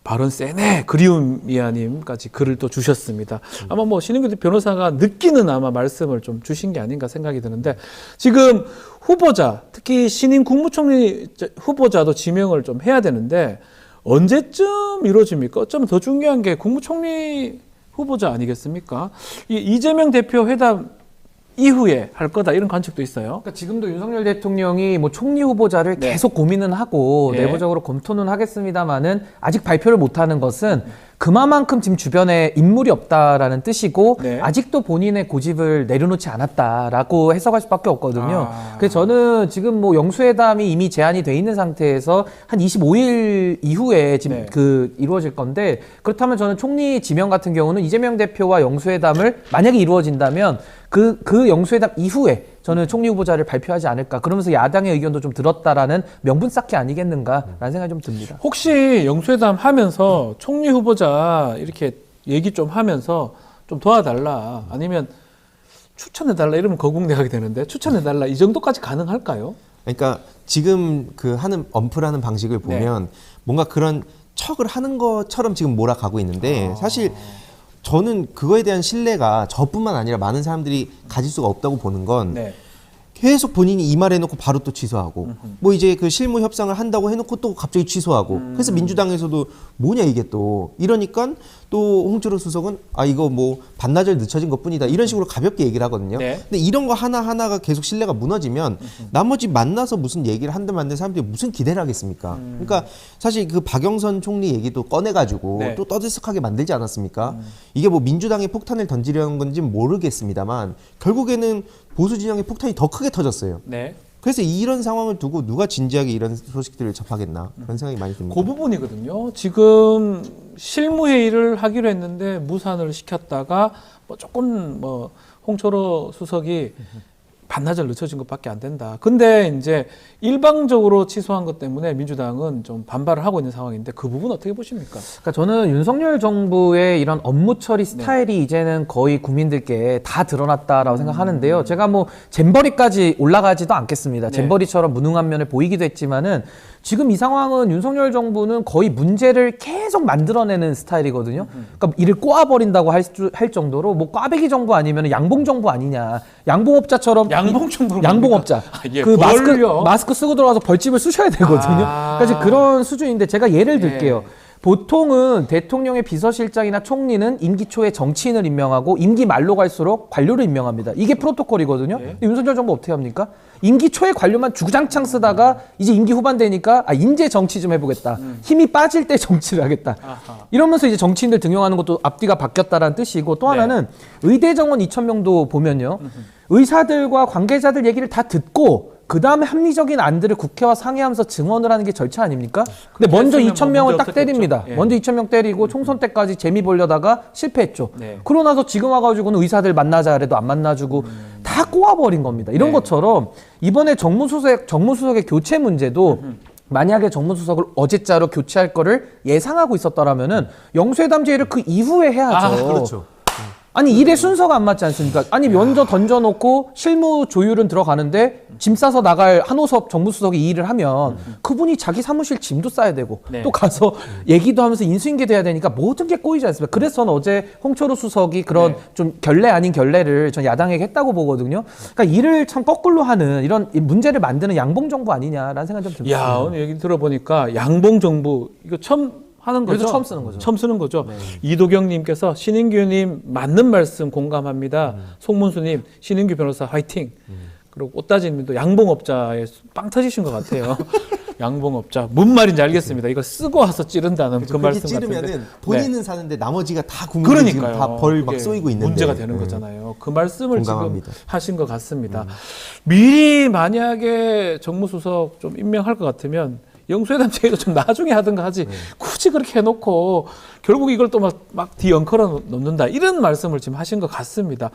발언 세네. 그리움 미아님까지 글을 또 주셨습니다. 아마 뭐 신인규 변호사가 느끼는 아마 말씀을 좀 주신 게 아닌가 생각이 드는데 지금 후보자, 특히 신임 국무총리 후보자도 지명을 좀 해야 되는데 언제쯤 이루어집니까? 어쩌면 더 중요한 게 국무총리 후보자 아니겠습니까? 이 이재명 대표 회담 이후에 할 거다 이런 관측도 있어요. 그러니까 지금도 윤석열 대통령이 뭐 총리 후보자를 네. 계속 고민은 하고 예. 내부적으로 검토는 하겠습니다만은 아직 발표를 못하는 것은 그만큼 지금 주변에 인물이 없다라는 뜻이고 네. 아직도 본인의 고집을 내려놓지 않았다라고 해석할 수밖에 없거든요. 아. 그래서 저는 지금 뭐 영수회담이 이미 제한이 돼 있는 상태에서 한 25일 이후에 지금 네. 그 이루어질 건데 그렇다면 저는 총리 지명 같은 경우는 이재명 대표와 영수회담을 만약에 이루어진다면 그 영수회담 이후에 저는 총리 후보자를 발표하지 않을까. 그러면서 야당의 의견도 좀 들었다라는 명분 쌓기 아니겠는가라는 생각이 좀 듭니다. 혹시 영수회담 하면서 총리 후보자 이렇게 얘기 좀 하면서 좀 도와달라 아니면 추천해달라 이러면 거국내가게 되는데 추천해달라 이 정도까지 가능할까요? 그러니까 지금 그 하는 언플하는 방식을 보면 뭔가 그런 척을 하는 것처럼 지금 몰아가고 있는데 사실 저는 그거에 대한 신뢰가 저뿐만 아니라 많은 사람들이 가질 수가 없다고 보는 건 네. 계속 본인이 이 말 해놓고 바로 또 취소하고 뭐 이제 그 실무 협상을 한다고 해놓고 또 갑자기 취소하고 그래서 민주당에서도 뭐냐 이게 또 이러니까 또 홍준표 수석은 아 이거 뭐 반나절 늦춰진 것뿐이다 이런 식으로 가볍게 얘기를 하거든요. 네. 근데 이런 거 하나하나가 계속 신뢰가 무너지면 나머지 만나서 무슨 얘기를 한들 만든 사람들이 무슨 기대를 하겠습니까? 그러니까 사실 그 박영선 총리 얘기도 꺼내가지고 네. 또 떠들썩하게 만들지 않았습니까? 이게 뭐 민주당에 폭탄을 던지려는 건지는 모르겠습니다만 결국에는 보수 진영의 폭탄이 더 크게 터졌어요. 네. 그래서 이런 상황을 두고 누가 진지하게 이런 소식들을 접하겠나 그런 생각이 많이 듭니다. 그 부분이거든요. 지금 실무회의를 하기로 했는데 무산을 시켰다가 뭐 조금 뭐 홍철호 수석이 반나절 늦춰진 것밖에 안 된다. 근데 이제 일방적으로 취소한 것 때문에 민주당은 좀 반발을 하고 있는 상황인데 그 부분 어떻게 보십니까? 그러니까 저는 윤석열 정부의 이런 업무 처리 스타일이 이제는 거의 국민들께 다 드러났다라고 생각하는데요. 제가 뭐 잼버리까지 올라가지도 않겠습니다. 네. 잼버리처럼 무능한 면을 보이기도 했지만은 지금 이 상황은 윤석열 정부는 거의 문제를 계속 만들어내는 스타일이거든요. 그러니까 이를 꼬아버린다고 할 정도로 뭐 꽈배기 정부 아니면 양봉 정부 아니냐. 양봉업자처럼 양봉 정부로 양봉업자. 예, 그 뭘요? 마스크 쓰고 들어가서 벌집을 쑤셔야 되거든요. 아. 그러니까 이제 그런 수준인데 제가 예를 들게요. 예. 보통은 대통령의 비서실장이나 총리는 임기 초에 정치인을 임명하고 임기 말로 갈수록 관료를 임명합니다. 이게 프로토콜이거든요. 예. 근데 윤석열 정부 어떻게 합니까? 임기 초에 관료만 주구장창 쓰다가 이제 임기 후반 되니까 아 인재 정치 좀 해보겠다. 힘이 빠질 때 정치를 하겠다. 아하. 이러면서 이제 정치인들 등용하는 것도 앞뒤가 바뀌었다라는 뜻이고 또 하나는 의대 정원 2,000명도 보면요. 의사들과 관계자들 얘기를 다 듣고 그 다음에 합리적인 안들을 국회와 상의하면서 증언을 하는 게 절차 아닙니까? 근데 먼저 했으면 2,000명을 문제 딱 때립니다. 없었겠죠. 예. 먼저 2,000명 때리고 총선 때까지 재미 보려다가 실패했죠. 네. 그러고 나서 지금 와가지고는 의사들 만나자 그래도 안 만나주고 다 꼬아버린 겁니다. 이런 네. 것처럼 이번에 정무수석의 교체 문제도 만약에 정무수석을 어제자로 교체할 거를 예상하고 있었더라면은 영수회담 제의를 그 이후에 해야죠. 아, 그렇죠. 아니 일의 순서가 안 맞지 않습니까? 아니 먼저 던져놓고 실무 조율은 들어가는데 짐 싸서 나갈 한호섭 정무수석이 이 일을 하면 그분이 자기 사무실 짐도 싸야 되고 네. 또 가서 얘기도 하면서 인수인계 돼야 되니까 모든 게 꼬이지 않습니까? 그래서 저는 어제 홍철호 수석이 그런 네. 좀 결례 아닌 결례를 전 야당에게 했다고 보거든요. 그러니까 일을 참 거꾸로 하는 이런 문제를 만드는 양봉 정부 아니냐라는 생각이 좀 듭니다. 야, 오늘 얘기 들어보니까 양봉 정부 이거 처음 하는 거죠? 그래도 처음 쓰는 거죠. 처음 쓰는 거죠. 이도경님께서 신인규님 맞는 말씀 공감합니다. 송문수님 신인규 변호사 화이팅. 그리고 꽃다지님도 양봉업자에 빵 터지신 것 같아요. 양봉업자 뭔 말인지 알겠습니다. 이거 쓰고 와서 찌른다는 그 그렇게 말씀 찌르면은 같은데. 본인은 사는데 나머지가 다 국민이 지금 그러니까요. 다 벌 막 이게 쏘이고 있는데 문제가 되는 거잖아요. 그 말씀을 공감합니다. 지금 하신 것 같습니다. 미리 만약에 정무수석 좀 임명할 것 같으면 영수회담 제의도 좀 나중에 하든가 하지 굳이 그렇게 해놓고 결국 이걸 또 막 뒤엉컬어 놓는다 이런 말씀을 지금 하신 것 같습니다.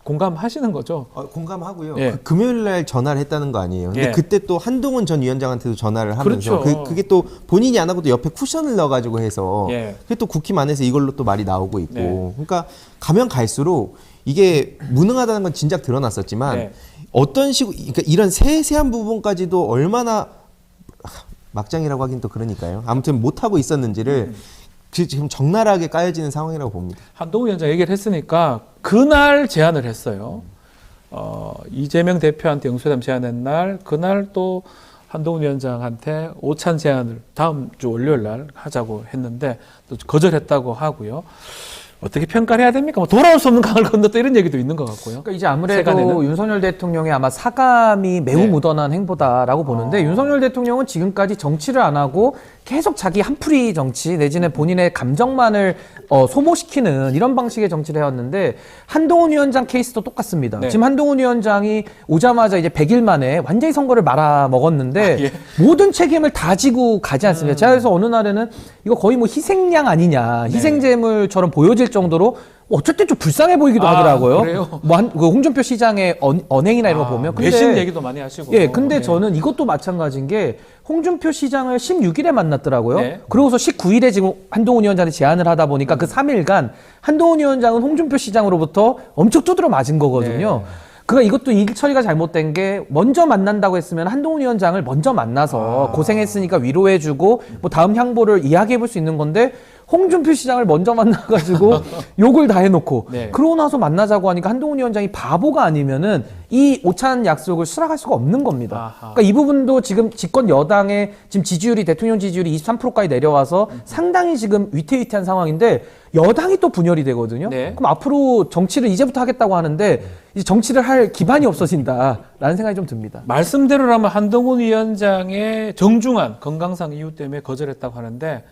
공감하시는 거죠? 공감하고요. 예. 그 금요일 날 전화를 했다는 거 아니에요. 근데 예. 그때 또 한동훈 전 위원장한테도 전화를 하면서 그렇죠. 그게 또 본인이 안 하고도 옆에 쿠션을 넣어가지고 해서 예. 그게 또 국힘 안에서 이걸로 또 말이 나오고 있고 네. 그러니까 가면 갈수록 이게 무능하다는 건 진작 드러났었지만 네. 어떤 식으로 그러니까 이런 세세한 부분까지도 얼마나 막장이라고 하긴 또 그러니까요. 아무튼 못하고 있었는지를 지금 적나라하게 까여지는 상황이라고 봅니다. 한동훈 위원장 얘기를 했으니까 그날 제안을 했어요. 이재명 대표한테 영수회담 제안한 날 그날 또 한동훈 위원장한테 오찬 제안을 다음 주 월요일 날 하자고 했는데 또 거절했다고 하고요. 어떻게 평가를 해야 됩니까? 뭐 돌아올 수 없는 강을 건넜다 이런 얘기도 있는 것 같고요. 그러니까 이제 아무래도 세간에는? 윤석열 대통령의 아마 사감이 매우 네. 묻어난 행보다라고 보는데 윤석열 대통령은 지금까지 정치를 안 하고 계속 자기 한풀이 정치 내지는 본인의 감정만을 소모시키는 이런 방식의 정치를 해왔는데 한동훈 위원장 케이스도 똑같습니다. 네. 지금 한동훈 위원장이 오자마자 이제 100일 만에 완전히 선거를 말아먹었는데 예. 모든 책임을 다 지고 가지 않습니다. 제가 그래서 어느 날에는 이거 거의 뭐 희생양 아니냐, 희생제물처럼 보여질 정도로 어쨌든 좀 불쌍해 보이기도 하더라고요. 그래요? 뭐 그 홍준표 시장의 언행이나 이런 거 보면. 근데 외신 얘기도 많이 하시고. 예, 근데 네. 저는 이것도 마찬가지인 게 홍준표 시장을 16일에 만났더라고요. 네. 그러고서 19일에 지금 한동훈 위원장이 제안을 하다 보니까 그 3일간 한동훈 위원장은 홍준표 시장으로부터 엄청 두드려 맞은 거거든요. 네. 그러니까 이것도 일 처리가 잘못된 게 먼저 만난다고 했으면 한동훈 위원장을 먼저 만나서 고생했으니까 위로해주고 뭐 다음 향보를 이야기해볼 수 있는 건데 홍준표 시장을 먼저 만나가지고 욕을 다 해놓고 네. 그러고 나서 만나자고 하니까 한동훈 위원장이 바보가 아니면은 이 오찬 약속을 수락할 수가 없는 겁니다. 아하. 그러니까 이 부분도 지금 집권 여당의 지금 지지율이 대통령 지지율이 23%까지 내려와서 상당히 지금 위태위태한 상황인데 여당이 또 분열이 되거든요. 네. 그럼 앞으로 정치를 이제부터 하겠다고 하는데 이제 정치를 할 기반이 없어진다라는 생각이 좀 듭니다. 말씀대로라면 한동훈 위원장의 정중한 건강상 이유 때문에 거절했다고 하는데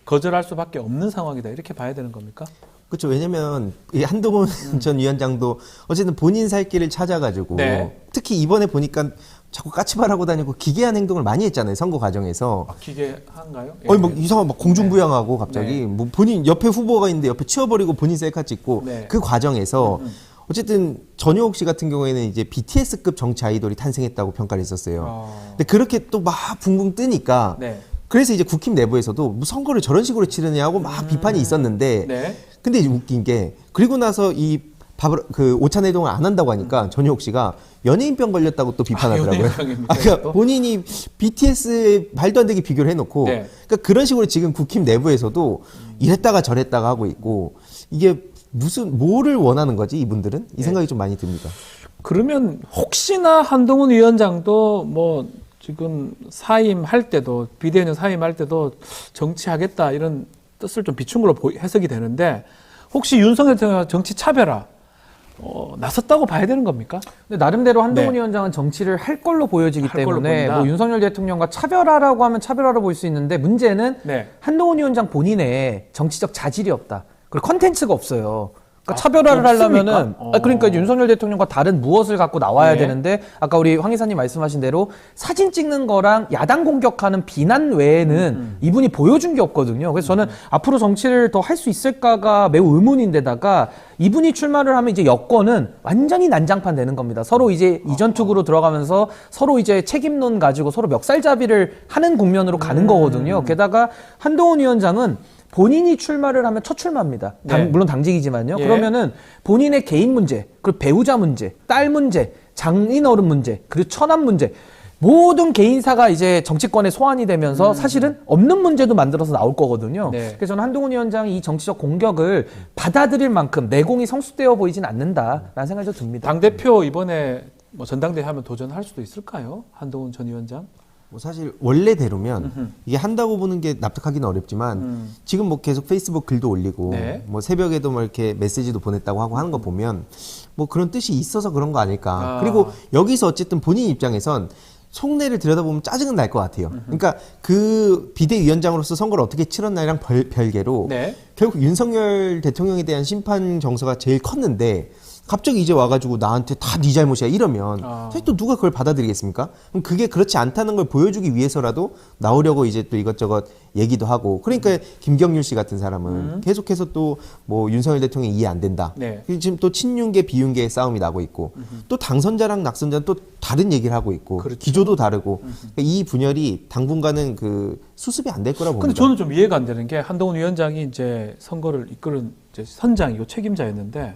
거절할 수밖에 없는 상황이다 이렇게 봐야 되는 겁니까? 그렇죠. 왜냐면 이 한동훈 전 위원장도 어쨌든 본인 살 길을 찾아가지고 네. 특히 이번에 보니까 자꾸 까치발하고 다니고 기괴한 행동을 많이 했잖아요. 선거 과정에서. 기괴한가요? 예. 아니 뭐 이상한 막 공중부양하고 갑자기 네. 뭐 본인 옆에 후보가 있는데 옆에 치워버리고 본인 셀카 찍고 네. 그 과정에서 어쨌든 전효옥 씨 같은 경우에는 이제 BTS급 정치 아이돌이 탄생했다고 평가를 했었어요. 근데 그렇게 또 막 붕붕 뜨니까 네. 그래서 이제 국힘 내부에서도 뭐 선거를 저런 식으로 치르냐고 막 비판이 있었는데 네. 근데 이제 웃긴 게 그리고 나서 이 그 오찬 회동을 안 한다고 하니까 전효옥 씨가 연예인병 걸렸다고 또 비판하더라고요. 연예인병입니까, 그러니까 이것도? 본인이 BTS에 말도 안 되게 비교를 해놓고 네. 그러니까 그런 식으로 지금 국힘 내부에서도 이랬다가 저랬다가 하고 있고 이게 뭐를 원하는 거지 이분들은 이 생각이 좀 많이 듭니다. 그러면 혹시나 한동훈 위원장도 뭐 지금 사임할 때도 비대위원 사임할 때도 정치하겠다 이런 뜻을 좀 비춘 걸로 해석이 되는데 혹시 윤석열 대통령 정치 차별화 나섰다고 봐야 되는 겁니까? 근데 나름대로 한동훈 네. 위원장은 정치를 할 걸로 보여지기 할 걸로 때문에 보인다. 뭐 윤석열 대통령과 차별화라고 하면 차별화로 볼 수 있는데 문제는 네. 한동훈 위원장 본인의 정치적 자질이 없다. 그리고 컨텐츠가 없어요. 그러니까 아, 차별화를 없습니까? 하려면은 그러니까 이제 윤석열 대통령과 다른 무엇을 갖고 나와야 네. 되는데 아까 우리 황 이사님 말씀하신 대로 사진 찍는 거랑 야당 공격하는 비난 외에는 이분이 보여준 게 없거든요. 그래서 저는 앞으로 정치를 더 할 수 있을까가 매우 의문인데다가 이분이 출마를 하면 이제 여권은 완전히 난장판 되는 겁니다. 서로 이제 이전 투구로 들어가면서 서로 이제 책임론 가지고 서로 멱살잡이를 하는 국면으로 가는 거거든요. 게다가 한동훈 위원장은 본인이 출마를 하면 첫 출마입니다. 네. 물론 당직이지만요. 예. 그러면은 본인의 개인 문제, 그리고 배우자 문제, 딸 문제, 장인어른 문제, 그리고 천안 문제, 모든 개인사가 이제 정치권의 소환이 되면서 사실은 없는 문제도 만들어서 나올 거거든요. 네. 그래서 저는 한동훈 위원장이 이 정치적 공격을 받아들일 만큼 내공이 성숙되어 보이진 않는다라는 생각이 좀 듭니다. 당대표 이번에 뭐 전당대회 하면 도전할 수도 있을까요? 한동훈 전 위원장? 뭐 사실 원래대로면 이게 한다고 보는 게 납득하기는 어렵지만 지금 뭐 계속 페이스북 글도 올리고 네. 뭐 새벽에도 뭐 이렇게 메시지도 보냈다고 하고 하는 거 보면 뭐 그런 뜻이 있어서 그런 거 아닐까. 그리고 여기서 어쨌든 본인 입장에선 속내를 들여다보면 짜증은 날 것 같아요. 그러니까 그 비대위원장으로서 선거를 어떻게 치렀나랑 별개로 네. 결국 윤석열 대통령에 대한 심판 정서가 제일 컸는데 갑자기 이제 와가지고 나한테 다 네 잘못이야 이러면 사실 또 누가 그걸 받아들이겠습니까? 그럼 그게 그렇지 않다는 걸 보여주기 위해서라도 나오려고 이제 또 이것저것 얘기도 하고 그러니까 김경률 씨 같은 사람은 계속해서 또 뭐 윤석열 대통령이 이해 안 된다. 네. 지금 또 친윤계 비윤계의 싸움이 나고 있고 또 당선자랑 낙선자는 또 다른 얘기를 하고 있고 그렇죠. 기조도 다르고 그러니까 이 분열이 당분간은 그 수습이 안 될 거라고 근데 봅니다. 저는 좀 이해가 안 되는 게 한동훈 위원장이 이제 선거를 이끌은 이제 선장이고 책임자였는데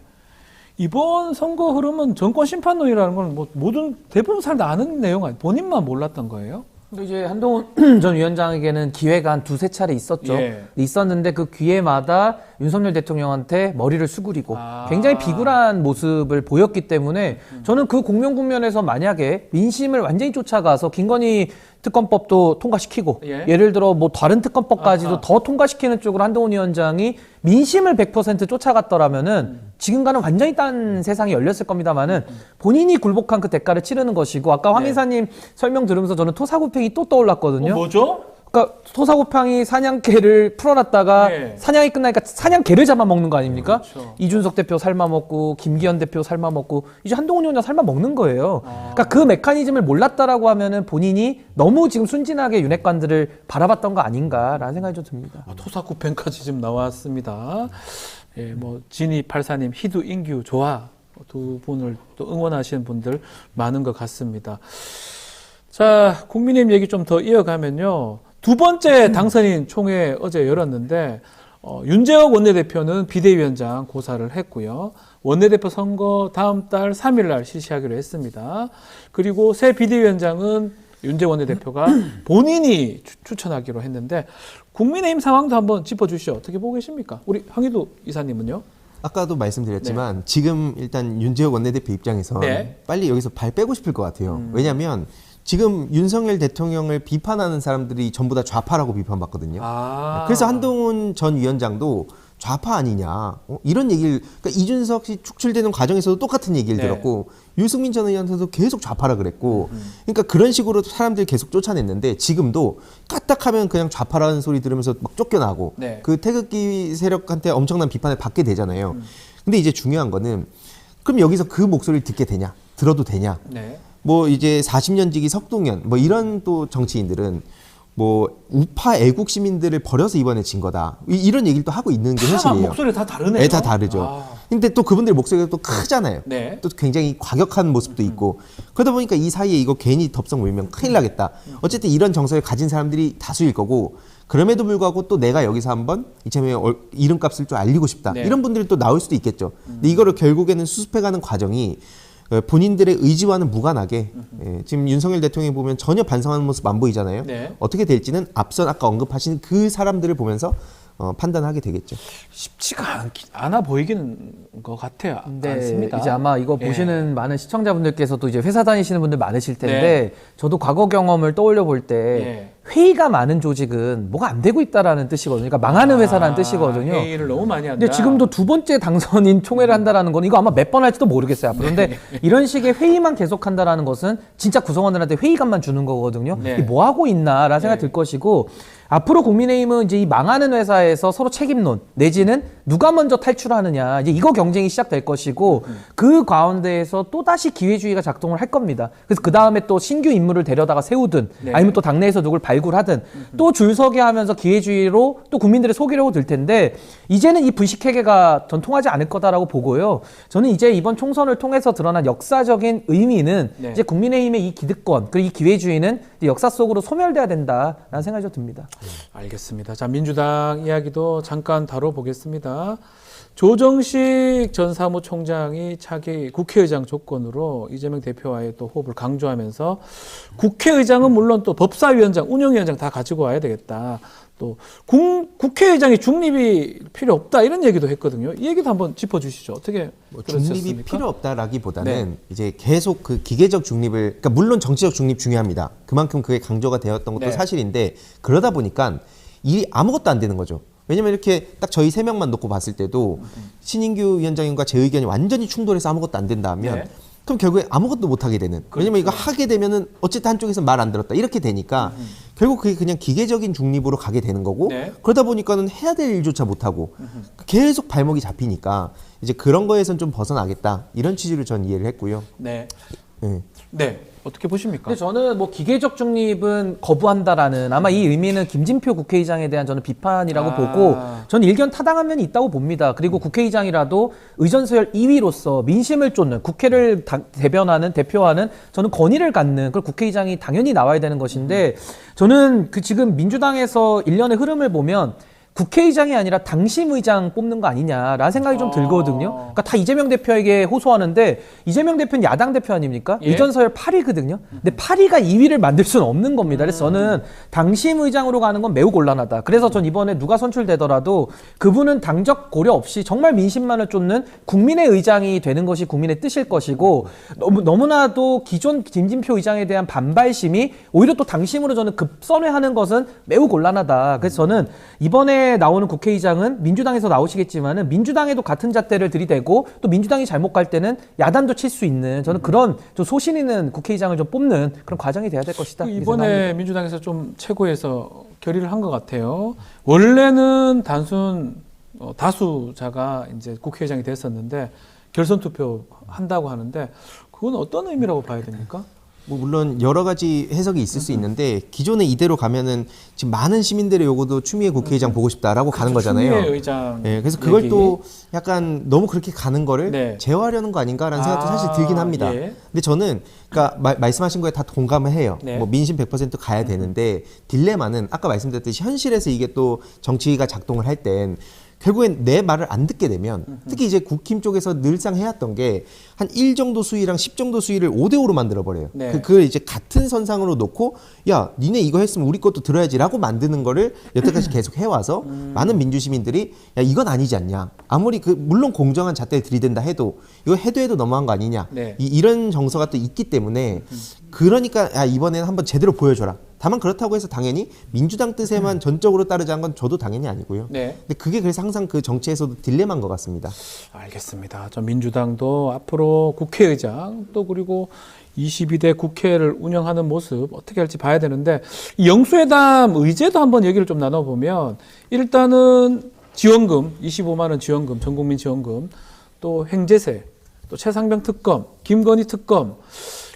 이번 선거 흐름은 정권 심판론이라는 건 뭐 모든 대부분 사람들 아는 내용 아니에요? 본인만 몰랐던 거예요? 근데 이제 한동훈 전 위원장에게는 기회가 한 두세 차례 있었죠. 예. 있었는데 그 기회마다 윤석열 대통령한테 머리를 수그리고 굉장히 비굴한 모습을 보였기 때문에 저는 그 국면 국면에서 만약에 민심을 완전히 쫓아가서 김건희 특검법도 통과시키고 예. 예를 들어 뭐 다른 특검법까지도 아하. 더 통과시키는 쪽으로 한동훈 위원장이 민심을 100% 쫓아갔더라면은 지금과는 완전히 딴 세상이 열렸을 겁니다만은 본인이 굴복한 그 대가를 치르는 것이고 아까 황 네. 이사님 설명 들으면서 저는 토사구팽이 또 떠올랐거든요. 뭐죠? 그러니까 토사구팽이 사냥개를 풀어놨다가 네. 사냥이 끝나니까 사냥개를 잡아먹는 거 아닙니까? 그렇죠. 이준석 대표 삶아먹고 김기현 대표 삶아먹고 이제 한동훈 위원장 삶아먹는 거예요. 그러니까 그 메커니즘을 몰랐다라고 하면은 본인이 너무 지금 순진하게 윤핵관들을 바라봤던 거 아닌가라는 생각이 좀 듭니다. 토사구팽까지 지금 나왔습니다. 예, 뭐 진이 84님 희두 인규 좋아 두 분을 또 응원하시는 분들 많은 것 같습니다. 자, 국민의힘 얘기 좀 더 이어가면요. 두 번째 당선인 총회 어제 열었는데 윤재욱 원내대표는 비대위원장 고사를 했고요. 원내대표 선거 다음 달 3일 날 실시하기로 했습니다. 그리고 새 비대위원장은 윤재욱 원내대표가 본인이 추천하기로 했는데 국민의힘 상황도 한번 짚어주시죠. 어떻게 보고 계십니까? 우리 황희도 이사님은요? 아까도 말씀드렸지만 지금 일단 윤재욱 원내대표 입장에서 네. 빨리 여기서 발 빼고 싶을 것 같아요. 왜냐하면 지금 윤석열 대통령을 비판하는 사람들이 전부 다 좌파라고 비판받거든요. 그래서 한동훈 전 위원장도 좌파 아니냐 이런 얘기를 그러니까 이준석이 축출되는 과정에서도 똑같은 얘기를 네. 들었고 유승민 전 의원도 계속 좌파라 그랬고 그러니까 그런 식으로 사람들 계속 쫓아냈는데 지금도 까딱하면 그냥 좌파라는 소리 들으면서 막 쫓겨나고 네. 그 태극기 세력한테 엄청난 비판을 받게 되잖아요. 근데 이제 중요한 거는 그럼 여기서 그 목소리를 듣게 되냐 들어도 되냐 네. 뭐 이제 40년 지기 석동현 뭐 이런 또 정치인들은 뭐 우파 애국 시민들을 버려서 이번에 진 거다 이런 얘기를 또 하고 있는 게 현실이에요. 목소리 다 다르네요. 네, 다 다르죠. 근데 또 그분들 목소리가 또 크잖아요. 네. 또 굉장히 과격한 모습도 있고 그러다 보니까 이 사이에 이거 괜히 덥석 물면 큰일 나겠다. 어쨌든 이런 정서를 가진 사람들이 다수일 거고 그럼에도 불구하고 또 내가 여기서 한번 이참에 이름값을 좀 알리고 싶다. 네. 이런 분들이 또 나올 수도 있겠죠. 근데 이거를 결국에는 수습해가는 과정이 본인들의 의지와는 무관하게 지금 윤석열 대통령이 보면 전혀 반성하는 모습 안 보이잖아요. 네. 어떻게 될지는 앞선 아까 언급하신 그 사람들을 보면서 판단하게 되겠죠. 쉽지가 않아 보이기는 것 같아요. 근데 않습니다. 이제 아마 이거 예. 보시는 많은 시청자분들께서도 이제 회사 다니시는 분들 많으실 텐데 네. 저도 과거 경험을 떠올려 볼 때 예. 회의가 많은 조직은 뭐가 안 되고 있다라는 뜻이거든요. 그러니까 망하는 회사라는 뜻이거든요. 회의를 너무 많이 한다. 근데 지금도 두 번째 당선인 총회를 한다라는 건 이거 아마 몇 번 할지도 모르겠어요. 앞으로. 네. 근데 이런 식의 회의만 계속한다라는 것은 진짜 구성원들한테 회의감만 주는 거거든요. 네. 이게 뭐 하고 있나라는 생각이 들 것이고 앞으로 국민의힘은 이제 이 망하는 회사에서 서로 책임론 내지는 누가 먼저 탈출하느냐 이제 이거 경쟁이 시작될 것이고 그 가운데에서 또 다시 기회주의가 작동을 할 겁니다. 그래서 그 다음에 또 신규 인물을 데려다가 세우든 네. 아니면 또 당내에서 누굴 발굴하든 또 줄서게 하면서 기회주의로 또 국민들을 속이려고 들 텐데 이제는 이 분식회계가 전 통하지 않을 거다라고 보고요. 저는 이제 이번 총선을 통해서 드러난 역사적인 의미는 네. 이제 국민의힘의 이 기득권 그리고 이 기회주의는 이제 역사 속으로 소멸돼야 된다라는 생각이 좀 듭니다. 알겠습니다. 자, 민주당 이야기도 잠깐 다뤄보겠습니다. 조정식 전 사무총장이 차기 국회의장 조건으로 이재명 대표와의 또 호흡을 강조하면서 국회의장은 물론 또 법사위원장, 운영위원장 다 가지고 와야 되겠다. 또 국회의장이 중립이 필요 없다 이런 얘기도 했거든요. 이 얘기도 한번 짚어주시죠. 어떻게 중립이 그러셨습니까? 필요 없다라기보다는 네. 이제 계속 그 기계적 중립을, 그러니까 물론 정치적 중립 중요합니다. 그만큼 그게 강조가 되었던 것도 네. 사실인데, 그러다 보니까 일이 아무것도 안 되는 거죠. 왜냐면 이렇게 딱 저희 세 명만 놓고 봤을 때도 신인규 위원장님과 제 의견이 완전히 충돌해서 아무것도 안 된다 하면 네. 그럼 결국에 아무것도 못 하게 되는. 왜냐면 이거 그렇죠. 하게 되면은 어쨌든 한쪽에서 말 안 들었다 이렇게 되니까 결국 그게 그냥 기계적인 중립으로 가게 되는 거고, 네. 그러다 보니까는 해야 될 일조차 못 하고 계속 발목이 잡히니까 이제 그런 거에선 좀 벗어나겠다 이런 취지로 전 이해를 했고요. 네. 네. 네. 어떻게 보십니까? 근데 저는 뭐 기계적 중립은 거부한다라는 아마 이 의미는 김진표 국회의장에 대한 저는 비판이라고 보고 저는 일견 타당한 면이 있다고 봅니다. 그리고 국회의장이라도 의전서열 2위로서 민심을 쫓는 국회를 대변하는 대표하는 저는 권위를 갖는 그런 국회의장이 당연히 나와야 되는 것인데 저는 그 지금 민주당에서 일련의 흐름을 보면 국회의장이 아니라 당심의장 뽑는 거 아니냐라는 생각이 좀 들거든요. 그러니까 다 이재명 대표에게 호소하는데 이재명 대표는 야당 대표 아닙니까? 예. 의전서열 8위거든요. 근데 8위가 2위를 만들 수는 없는 겁니다. 그래서 저는 당심의장으로 가는 건 매우 곤란하다. 그래서 전 이번에 누가 선출되더라도 그분은 당적 고려 없이 정말 민심만을 쫓는 국민의 의장이 되는 것이 국민의 뜻일 것이고 너무나도 기존 김진표 의장에 대한 반발심이 오히려 또 당심으로 저는 급선회하는 것은 매우 곤란하다. 그래서 저는 이번에 나오는 국회의장은 민주당에서 나오시겠지만은 민주당에도 같은 잣대를 들이대고 또 민주당이 잘못 갈 때는 야단도 칠 수 있는 저는 그런 좀 소신 있는 국회의장을 좀 뽑는 그런 과정이 돼야 될 것이다. 이렇게 이번에 생각합니다. 민주당에서 좀 최고에서 결의를 한 것 같아요. 원래는 단순 다수자가 이제 국회의장이 됐었는데 결선 투표 한다고 하는데 그건 어떤 의미라고 봐야 됩니까? 뭐 물론 여러 가지 해석이 있을 수 있는데 기존에 이대로 가면은 지금 많은 시민들의 요구도 추미애 국회의장 보고 싶다라고 가는 거잖아요. 추미애 의장. 예, 그래서 그걸 얘기. 또 약간 너무 그렇게 가는 거를 네. 제어하려는 거 아닌가라는 생각도 사실 들긴 합니다. 예. 근데 저는 그러니까 말씀하신 거에 다 공감을 해요. 네. 뭐 민심 100% 가야 되는데 딜레마는 아까 말씀드렸듯이 현실에서 이게 또 정치가 작동을 할 땐 결국엔 내 말을 안 듣게 되면 특히 이제 국힘 쪽에서 늘상 해왔던 게 한 1 정도 수위랑 10 정도 수위를 5대5로 만들어버려요. 네. 그걸 이제 같은 선상으로 놓고 야 니네 이거 했으면 우리 것도 들어야지라고 만드는 거를 여태까지 계속 해와서 많은 민주시민들이 야 이건 아니지 않냐. 아무리 그 물론 공정한 잣대를 들이댄다 해도 이거 해도 너무한 거 아니냐. 네. 이런 정서가 또 있기 때문에 그러니까 야 이번에는 한번 제대로 보여줘라. 다만 그렇다고 해서 당연히 민주당 뜻에만 전적으로 따르자는 건 저도 당연히 아니고요. 네. 근데 그게 그래서 항상 그 정치에서도 딜레마인 것 같습니다. 알겠습니다. 저 민주당도 앞으로 국회의장 또 그리고 22대 국회를 운영하는 모습 어떻게 할지 봐야 되는데 이 영수회담 의제도 한번 얘기를 좀 나눠보면 일단은 지원금 25만 원 지원금 전국민 지원금 또 행제세 또 최상병 특검 김건희 특검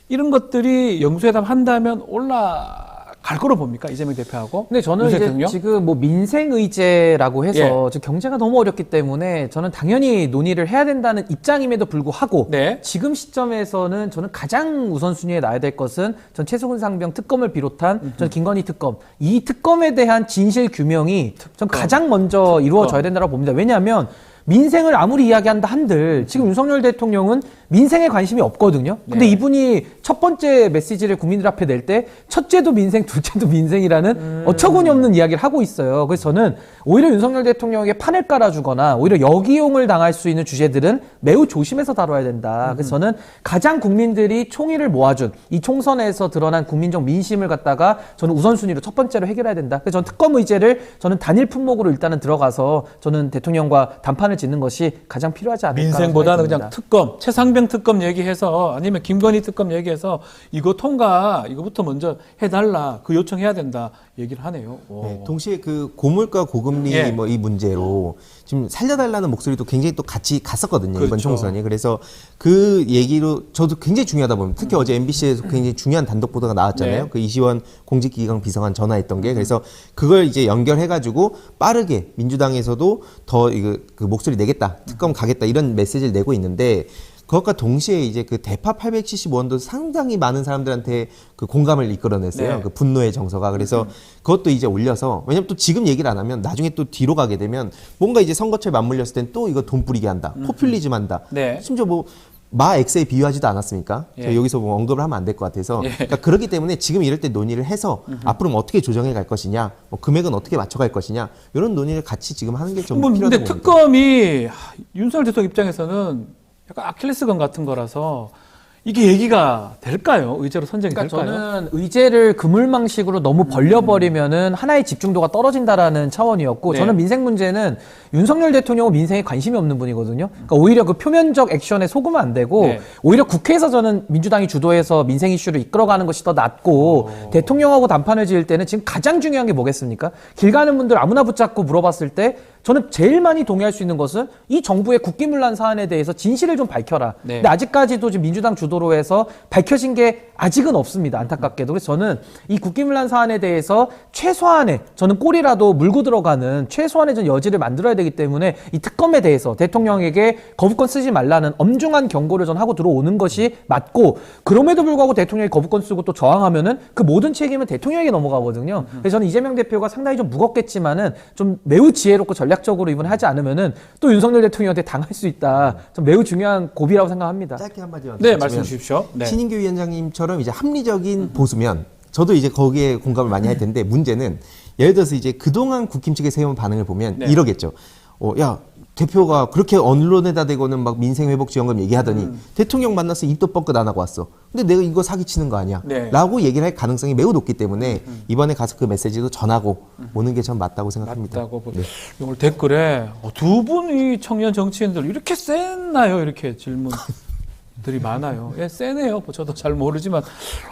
이런 것들이 영수회담 한다면 올라갈 거로 봅니까? 이재명 대표하고. 근데 저는 이제 윤석열은요? 지금 뭐 민생의제라고 해서 지금 경제가 너무 어렵기 때문에 저는 당연히 논의를 해야 된다는 입장임에도 불구하고 네. 지금 시점에서는 저는 가장 우선순위에 놔야 될 것은 전 최소근 상병 특검을 비롯한 전 김건희 특검 이 특검에 대한 진실 규명이 전 가장 먼저 이루어져야 된다고 봅니다. 왜냐하면 민생을 아무리 이야기한다 한들 지금 윤석열 대통령은 민생에 관심이 없거든요. 근데 네. 이분이 첫 번째 메시지를 국민들 앞에 낼 때 첫째도 민생, 둘째도 민생이라는 어처구니 없는 이야기를 하고 있어요. 그래서 저는 오히려 윤석열 대통령에게 판을 깔아주거나 오히려 역이용을 당할 수 있는 주제들은 매우 조심해서 다뤄야 된다. 그래서 저는 가장 국민들이 총의를 모아준 이 총선에서 드러난 국민적 민심을 갖다가 저는 우선순위로 첫 번째로 해결해야 된다. 그래서 저는 특검 의제를 저는 단일 품목으로 일단은 들어가서 저는 대통령과 단판을 짓는 것이 가장 필요하지 않을까. 민생보다는 그냥 특검, 최상병 특검 얘기해서 아니면 김건희 특검 얘기해서 이거 통과, 이거부터 먼저 해달라, 그 요청해야 된다 얘기를 하네요. 네, 동시에 그 고물가 고금리 예. 뭐 이 문제로 지금 살려달라는 목소리도 굉장히 또 같이 갔었거든요. 이번 그렇죠. 총선이. 그래서 그 얘기로 저도 굉장히 중요하다 보면 특히 어제 MBC에서 굉장히 중요한 단독 보도가 나왔잖아요. 네. 그 이시원 공직기강 비서관 전화했던 게 그래서 그걸 이제 연결해가지고 빠르게 민주당에서도 더 이거 그 목소리 내겠다, 특검 가겠다 이런 메시지를 내고 있는데. 그것과 동시에 이제 그 대파 875원도 상당히 많은 사람들한테 그 공감을 이끌어냈어요. 네. 그 분노의 정서가. 그래서 그것도 이제 올려서, 왜냐면 또 지금 얘기를 안 하면 나중에 또 뒤로 가게 되면 뭔가 이제 선거철 맞물렸을 땐 또 이거 돈 뿌리게 한다. 포퓰리즘 한다. 네. 심지어 뭐 마 X에 비유하지도 않았습니까? 예. 제가 여기서 뭐 언급을 하면 안 될 것 같아서. 예. 그러니까 그렇기 때문에 지금 이럴 때 논의를 해서 앞으로 뭐 어떻게 조정해 갈 것이냐, 뭐 금액은 어떻게 맞춰갈 것이냐, 이런 논의를 같이 지금 하는 게 좀 뭐, 필요하다고 근데 봅니다. 특검이 윤석열 대통령 입장에서는 약간 아킬레스건 같은 거라서 이게 얘기가 될까요? 의제로 선정이 그러니까 될까요? 저는 의제를 그물망식으로 너무 벌려버리면은 하나의 집중도가 떨어진다라는 차원이었고 네. 저는 민생 문제는 윤석열 대통령은 민생에 관심이 없는 분이거든요. 그러니까 오히려 그 표면적 액션에 속으면 안 되고 네. 오히려 국회에서 저는 민주당이 주도해서 민생 이슈를 이끌어가는 것이 더 낫고 대통령하고 담판을 지을 때는 지금 가장 중요한 게 뭐겠습니까? 길 가는 분들 아무나 붙잡고 물어봤을 때 저는 제일 많이 동의할 수 있는 것은 이 정부의 국기문란 사안에 대해서 진실을 좀 밝혀라. 네. 근데 아직까지도 지금 민주당 주도로 해서 밝혀진 게 아직은 없습니다. 안타깝게도. 그래서 저는 이 국기문란 사안에 대해서 최소한의 저는 꼬리라도 물고 들어가는 최소한의 전 여지를 만들어야 되기 때문에 이 특검에 대해서 대통령에게 거부권 쓰지 말라는 엄중한 경고를 전 하고 들어오는 것이 맞고 그럼에도 불구하고 대통령이 거부권 쓰고 또 저항하면은 그 모든 책임은 대통령에게 넘어가거든요. 그래서 저는 이재명 대표가 상당히 좀 무겁겠지만은 좀 매우 지혜롭고 전략적으로 이번에 하지 않으면은 또 윤석열 대통령한테 당할 수 있다. 좀 매우 중요한 고비라고 생각합니다. 짧게 한마디만 네, 더 말씀 드리면 주십시오. 네. 신인규 위원장님처럼 이제 합리적인 보수면 저도 이제 거기에 공감을 많이 할 텐데 문제는 예를 들어서 이제 그동안 국힘 측의 세운 반응을 보면 네. 이러겠죠. 야 대표가 그렇게 언론에다 대고는 막 민생회복지원금 얘기하더니 대통령 만나서 입도 뻥끗 안 하고 왔어. 근데 내가 이거 사기치는 거 아니야? 네. 라고 얘기를 할 가능성이 매우 높기 때문에 이번에 가서 그 메시지도 전하고 오는 게 전 맞다고 생각합니다. 맞다고 오늘 댓글에 두 분이 청년 정치인들 이렇게 셌나요? 이렇게 질문들이 많아요. 예, 세네요. 뭐 저도 잘 모르지만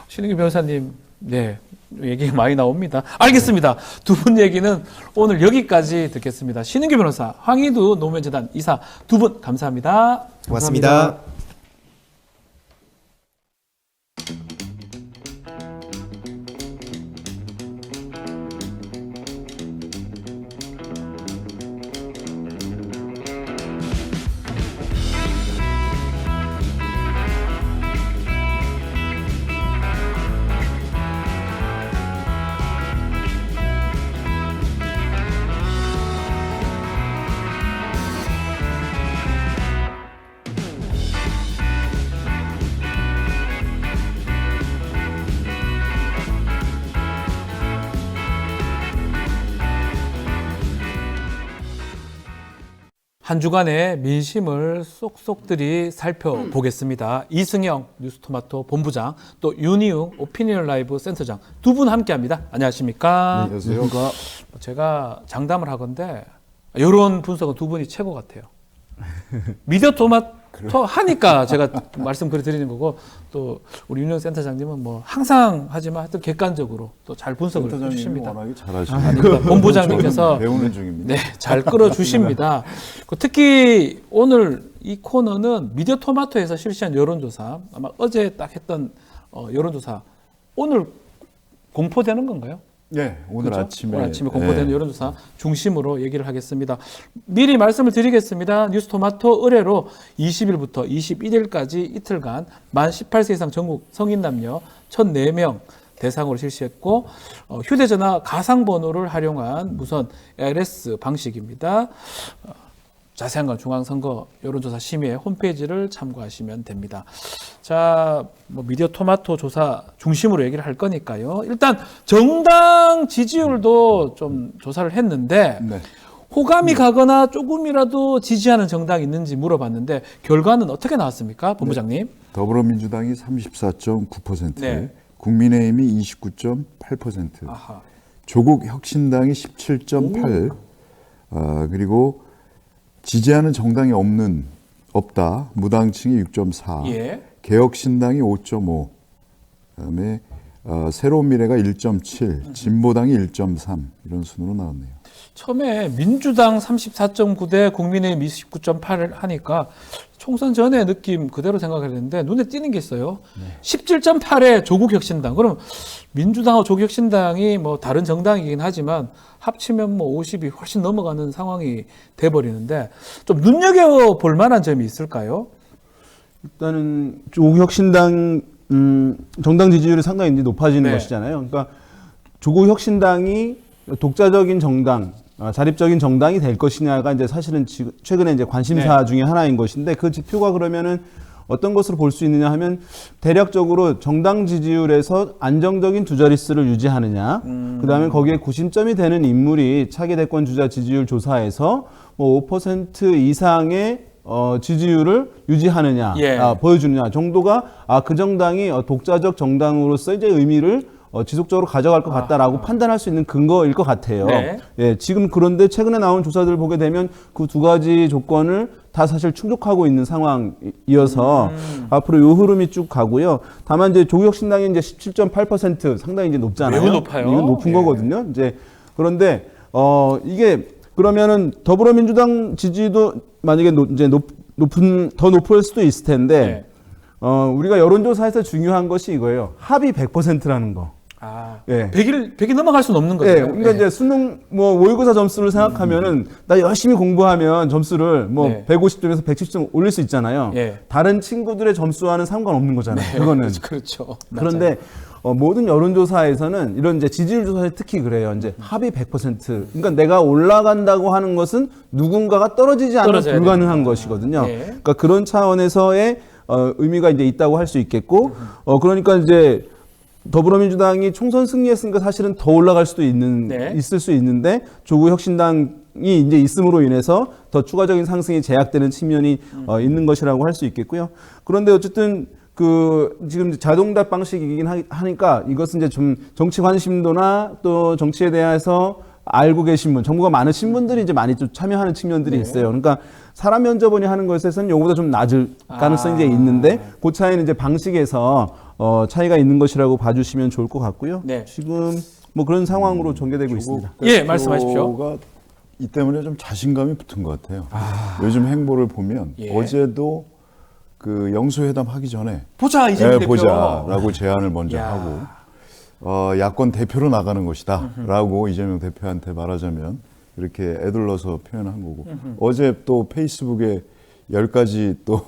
신인규 변호사님, 네, 얘기가 많이 나옵니다. 알겠습니다. 두 분 얘기는 오늘 여기까지 듣겠습니다. 신인규 변호사, 황희두 노무현재단 이사 두 분 감사합니다. 고맙습니다. 감사합니다. 한 주간의 민심을 쏙쏙들이 살펴보겠습니다. 이승영 뉴스토마토 본부장, 또 윤희웅 오피니언 라이브 센터장 두 분 함께합니다. 안녕하십니까? 안녕하세요. 제가 장담을 하건데 이런 분석은 두 분이 최고 같아요. 미디어 토마토 하니까 제가 말씀 드리는 거고 또 우리 윤희웅 센터장님은 뭐 항상 하지만 하여튼 객관적으로 또 잘 분석을 센터장님이 해주십니다. 워낙에 잘하시니까 본부장님께서 배우는 중입니다. 네, 잘 끌어주십니다. 특히 오늘 이 코너는 미디어 토마토에서 실시한 여론조사, 아마 어제 딱 했던 여론조사, 오늘 공포되는 건가요? 네, 오늘 그렇죠? 아침에 오늘 아침에 공포되는 여론조사 중심으로 얘기를 하겠습니다. 미리 말씀을 드리겠습니다. 뉴스토마토 의뢰로 20일부터 21일까지 이틀간 만 18세 이상 전국 성인 남녀 1,004명 대상으로 실시했고 휴대전화 가상번호를 활용한 무선 ARS 방식입니다. 자세한 건 중앙선거 여론조사 심의회 홈페이지를 참고하시면 됩니다. 자, 뭐 미디어 토마토 조사 중심으로 얘기를 할 거니까요. 일단 정당 지지율도 좀 조사를 했는데 네. 호감이 가거나 조금이라도 지지하는 정당이 있는지 물어봤는데 결과는 어떻게 나왔습니까, 본부장님? 더불어민주당이 34.9%, 네. 국민의힘이 29.8%, 아하. 조국 혁신당이 17.8%, 그리고 지지하는 정당이 없다. 무당층이 6.4%, 예. 개혁신당이 5.5%, 그다음에 새로운 미래가 1.7%, 진보당이 1.3% 이런 순으로 나왔네요. 처음에 민주당 34.9대 국민의힘 29.8을 하니까 총선 전에 느낌 그대로 생각을 했는데 눈에 띄는 게 있어요. 17.8의 조국혁신당. 그럼 민주당하고 조국혁신당이 뭐 다른 정당이긴 하지만 합치면 뭐 50이 훨씬 넘어가는 상황이 돼버리는데 좀 눈여겨볼 만한 점이 있을까요? 일단은 조국 혁신당 정당 지지율이 상당히 이제 높아지는 네. 것이잖아요. 그러니까 조국 혁신당이 독자적인 정당, 자립적인 정당이 될 것이냐가 이제 사실은 최근에 이제 관심사 네. 중에 하나인 것인데 그 지표가 그러면은 어떤 것으로 볼 수 있느냐 하면 대략적으로 정당 지지율에서 안정적인 두 자릿수를 유지하느냐, 그다음에 거기에 구심점이 되는 인물이 차기 대권 주자 지지율 조사에서 뭐 5% 이상의 지지율을 유지하느냐, 예. 보여주느냐 정도가 그 정당이 독자적 정당으로서 이제 의미를 지속적으로 가져갈 것 같다라고 판단할 수 있는 근거일 것 같아요. 네. 예, 지금 그런데 최근에 나온 조사들을 보게 되면 그 두 가지 조건을 다 사실 충족하고 있는 상황이어서 앞으로 요 흐름이 쭉 가고요. 다만 이제 조국혁신당이 이제 17.8% 상당히 이제 높잖아요. 매우 높아요. 이건 높은 예. 거거든요. 이제 그런데 이게 그러면은 더불어민주당 지지도 만약에 더 높을 수도 있을 텐데 우리가 여론조사에서 중요한 것이 이거예요. 합의 100%라는 거. 예. 100이 넘어갈 수는 없는 거죠. 예, 그러니까 이제 수능 모의고사 점수를 생각하면은 나 열심히 공부하면 점수를 150점에서 110점 올릴 수 있잖아요. 예. 다른 친구들의 점수와는 상관없는 거잖아요. 그거는. 그렇죠. 그런데 모든 여론조사에서는 이런 이제 지지율 조사에 특히 그래요. 이제 합의 100%. 그러니까 내가 올라간다고 하는 것은 누군가가 떨어지지 않으면 불가능한 것이거든요. 예. 그러니까 그런 차원에서의 의미가 이제 있다고 할 수 있겠고, 그러니까 이제 더불어민주당이 총선 승리했으니까 사실은 더 올라갈 수도 있을 수 있는데 조국 혁신당이 이제 있음으로 인해서 더 추가적인 상승이 제약되는 측면이 있는 것이라고 할 수 있겠고요. 그런데 어쨌든 지금 자동답 방식이긴 하니까 이것은 이제 좀 정치 관심도나 또 정치에 대해서 알고 계신 분, 정보가 많으신 분들이 이제 많이 좀 참여하는 측면들이 있어요. 그러니까 사람 면접원이 하는 것에서는 요거보다 좀 낮을 가능성이 이제 있는데 그 차이는 이제 방식에서 차이가 있는 것이라고 봐주시면 좋을 것 같고요. 네. 지금 뭐 그런 상황으로 전개되고 있습니다. 예, 말씀하십시오. 이 때문에 좀 자신감이 붙은 것 같아요. 요즘 행보를 보면 어제도 그 영수회담 하기 전에 보자 이재명 대표. 보자라고 제안을 먼저 하고 야권 대표로 나가는 것이다라고 이재명 대표한테 말하자면 이렇게 애둘러서 표현한 거고 어제 또 페이스북에 10가지 또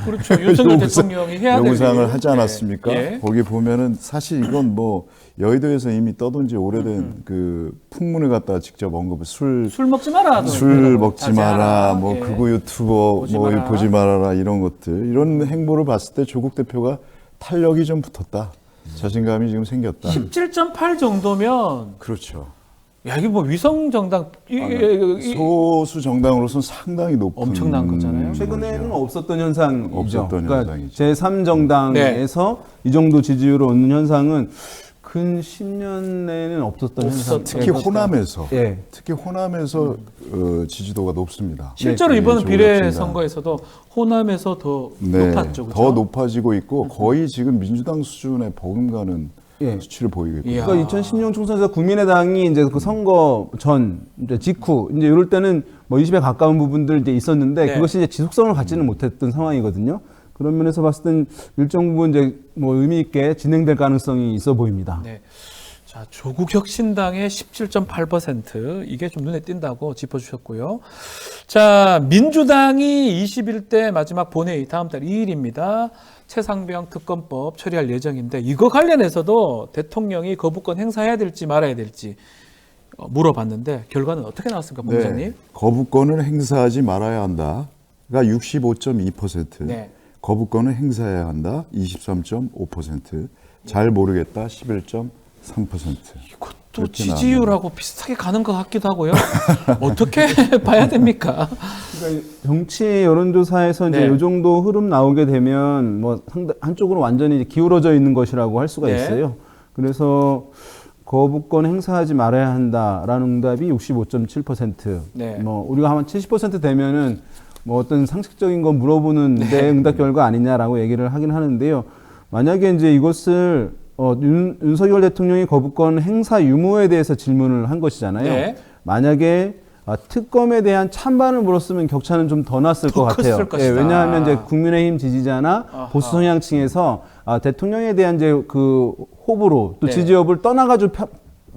그렇죠. 윤석열 대통령이 해야 될 영상을 일. 하지 않았습니까? 예. 거기 보면은 사실 이건 뭐 여의도에서 이미 떠돈 지 오래된 그 풍문을 갖다 직접 언급을 술 먹지 마라. 술 먹지 마라, 뭐 예. 극우 유튜버 보지 뭐 마라. 보지 말아라 이런 것들 이런 행보를 봤을 때 조국 대표가 탄력이 좀 붙었다. 자신감이 지금 생겼다. 17.8 정도면 그렇죠. 야 이게 뭐 위성 정당 소수 정당으로서는 상당히 높은 엄청난 거잖아요. 최근에는 없었던 현상이죠. 없었던 그러니까 현상이죠. 제3정당에서 이 정도 지지율을 얻는 현상은 근 10년 내에는 없었던 현상. 특히 호남에서 예. 특히 호남에서 지지도가 높습니다. 실제로 네, 이번 조국 비례 혁신당. 선거에서도 호남에서 더 네, 높았죠. 그렇죠? 더 높아지고 있고 거의 지금 민주당 수준의 버금가는 예. 수치를 보이고 있고. 이야. 그러니까 2010년 총선에서 국민의당이 이제 그 선거 전, 이제 직후, 이제 이럴 때는 뭐 20에 가까운 부분들 이제 있었는데 네. 그것이 이제 지속성을 갖지는 못했던 상황이거든요. 그런 면에서 봤을 땐 일정 부분 이제 뭐 의미 있게 진행될 가능성이 있어 보입니다. 네. 자, 조국 혁신당의 17.8% 이게 좀 눈에 띈다고 짚어주셨고요. 자, 민주당이 21대 마지막 본회의 다음 달 2일입니다. 최상병 특검법 처리할 예정인데 이거 관련해서도 대통령이 거부권 행사해야 될지 말아야 될지 물어봤는데 결과는 어떻게 나왔습니까, 본부장님? 네, 거부권을 행사하지 말아야 한다가 65.2%. 네. 거부권을 행사해야 한다 23.5%. 잘 모르겠다 11.3%. 이것도 지지율하고 비슷하게 가는 것 같기도 하고요. 어떻게 봐야 됩니까? 그러니까 정치 여론조사에서 이제 네. 이 정도 흐름 나오게 되면 뭐 한쪽으로 완전히 기울어져 있는 것이라고 할 수가 네. 있어요. 그래서 거부권 행사하지 말아야 한다라는 응답이 65.7%. 네. 뭐 우리가 한 70% 되면은 뭐 어떤 상식적인 거 물어보는 데 응답 결과 아니냐라고 얘기를 하긴 하는데요. 만약에 이제 이것을 윤석열 대통령이 거부권 행사 유무에 대해서 질문을 한 것이잖아요. 네. 만약에 특검에 대한 찬반을 물었으면 격차는 좀 더 났을 것 같아요. 컸을 것이다. 왜냐하면 이제 국민의힘 지지자나 아하. 보수 성향층에서 대통령에 대한 이제 그 호불호 또 네. 지지 여부를 떠나가지고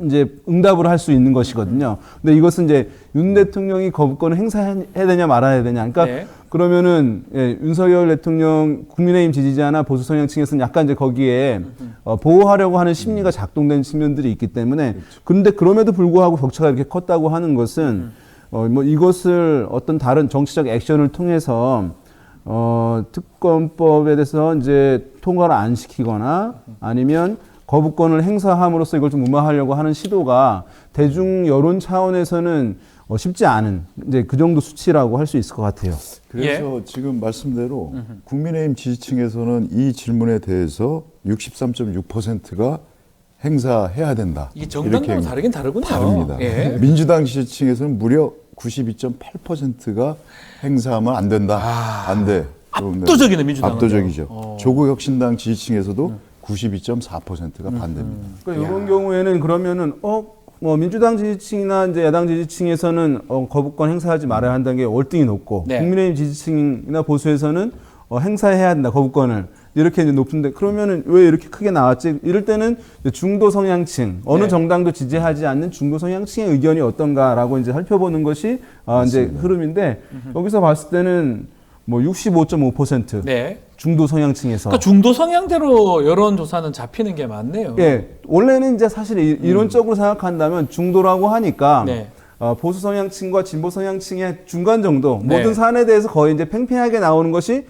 이제 응답을 할 수 있는 것이거든요. 근데 이것은 이제 윤 대통령이 거부권을 행사해야 되냐 말아야 되냐. 그러니까 네. 그러면은 윤석열 대통령 국민의힘 지지자나 보수 성향층에서는 약간 이제 거기에 보호하려고 하는 심리가 작동된 측면들이 있기 때문에 근데 그럼에도 불구하고 격차가 이렇게 컸다고 하는 것은 뭐 이것을 어떤 다른 정치적 액션을 통해서 특검법에 대해서 이제 통과를 안 시키거나 아니면 거부권을 행사함으로써 이걸 좀 무마하려고 하는 시도가 대중 여론 차원에서는 쉽지 않은 이제 그 정도 수치라고 할 수 있을 것 같아요. 그래서 지금 말씀대로 국민의힘 지지층에서는 이 질문에 대해서 63.6%가 행사해야 된다. 이게 정당마다 다르긴 다르군요. 다릅니다. 예. 민주당 지지층에서는 무려 92.8%가 행사하면 안 된다. 안 돼. 압도적이네, 민주당은. 압도적이죠. 조국혁신당 지지층에서도 92.4%가 반대입니다. 그러니까 이런 경우에는 그러면은 뭐 민주당 지지층이나 이제 야당 지지층에서는 거부권 행사하지 말아야 한다는 게 월등히 높고 네. 국민의힘 지지층이나 보수에서는 행사해야 한다 거부권을 이렇게 이제 높은데 그러면은 왜 이렇게 크게 나왔지? 이럴 때는 이제 중도 성향층 어느 네. 정당도 지지하지 않는 중도 성향층의 의견이 어떤가라고 이제 살펴보는 것이 이제 흐름인데 여기서 봤을 때는 뭐 65.5% 네. 중도 성향층에서 그러니까 중도 성향대로 여론조사는 잡히는 게 많네요. 예, 원래는 이제 사실 이론적으로 생각한다면 중도라고 하니까 네. 보수 성향층과 진보 성향층의 중간 정도 네. 모든 사안에 대해서 거의 이제 팽팽하게 나오는 것이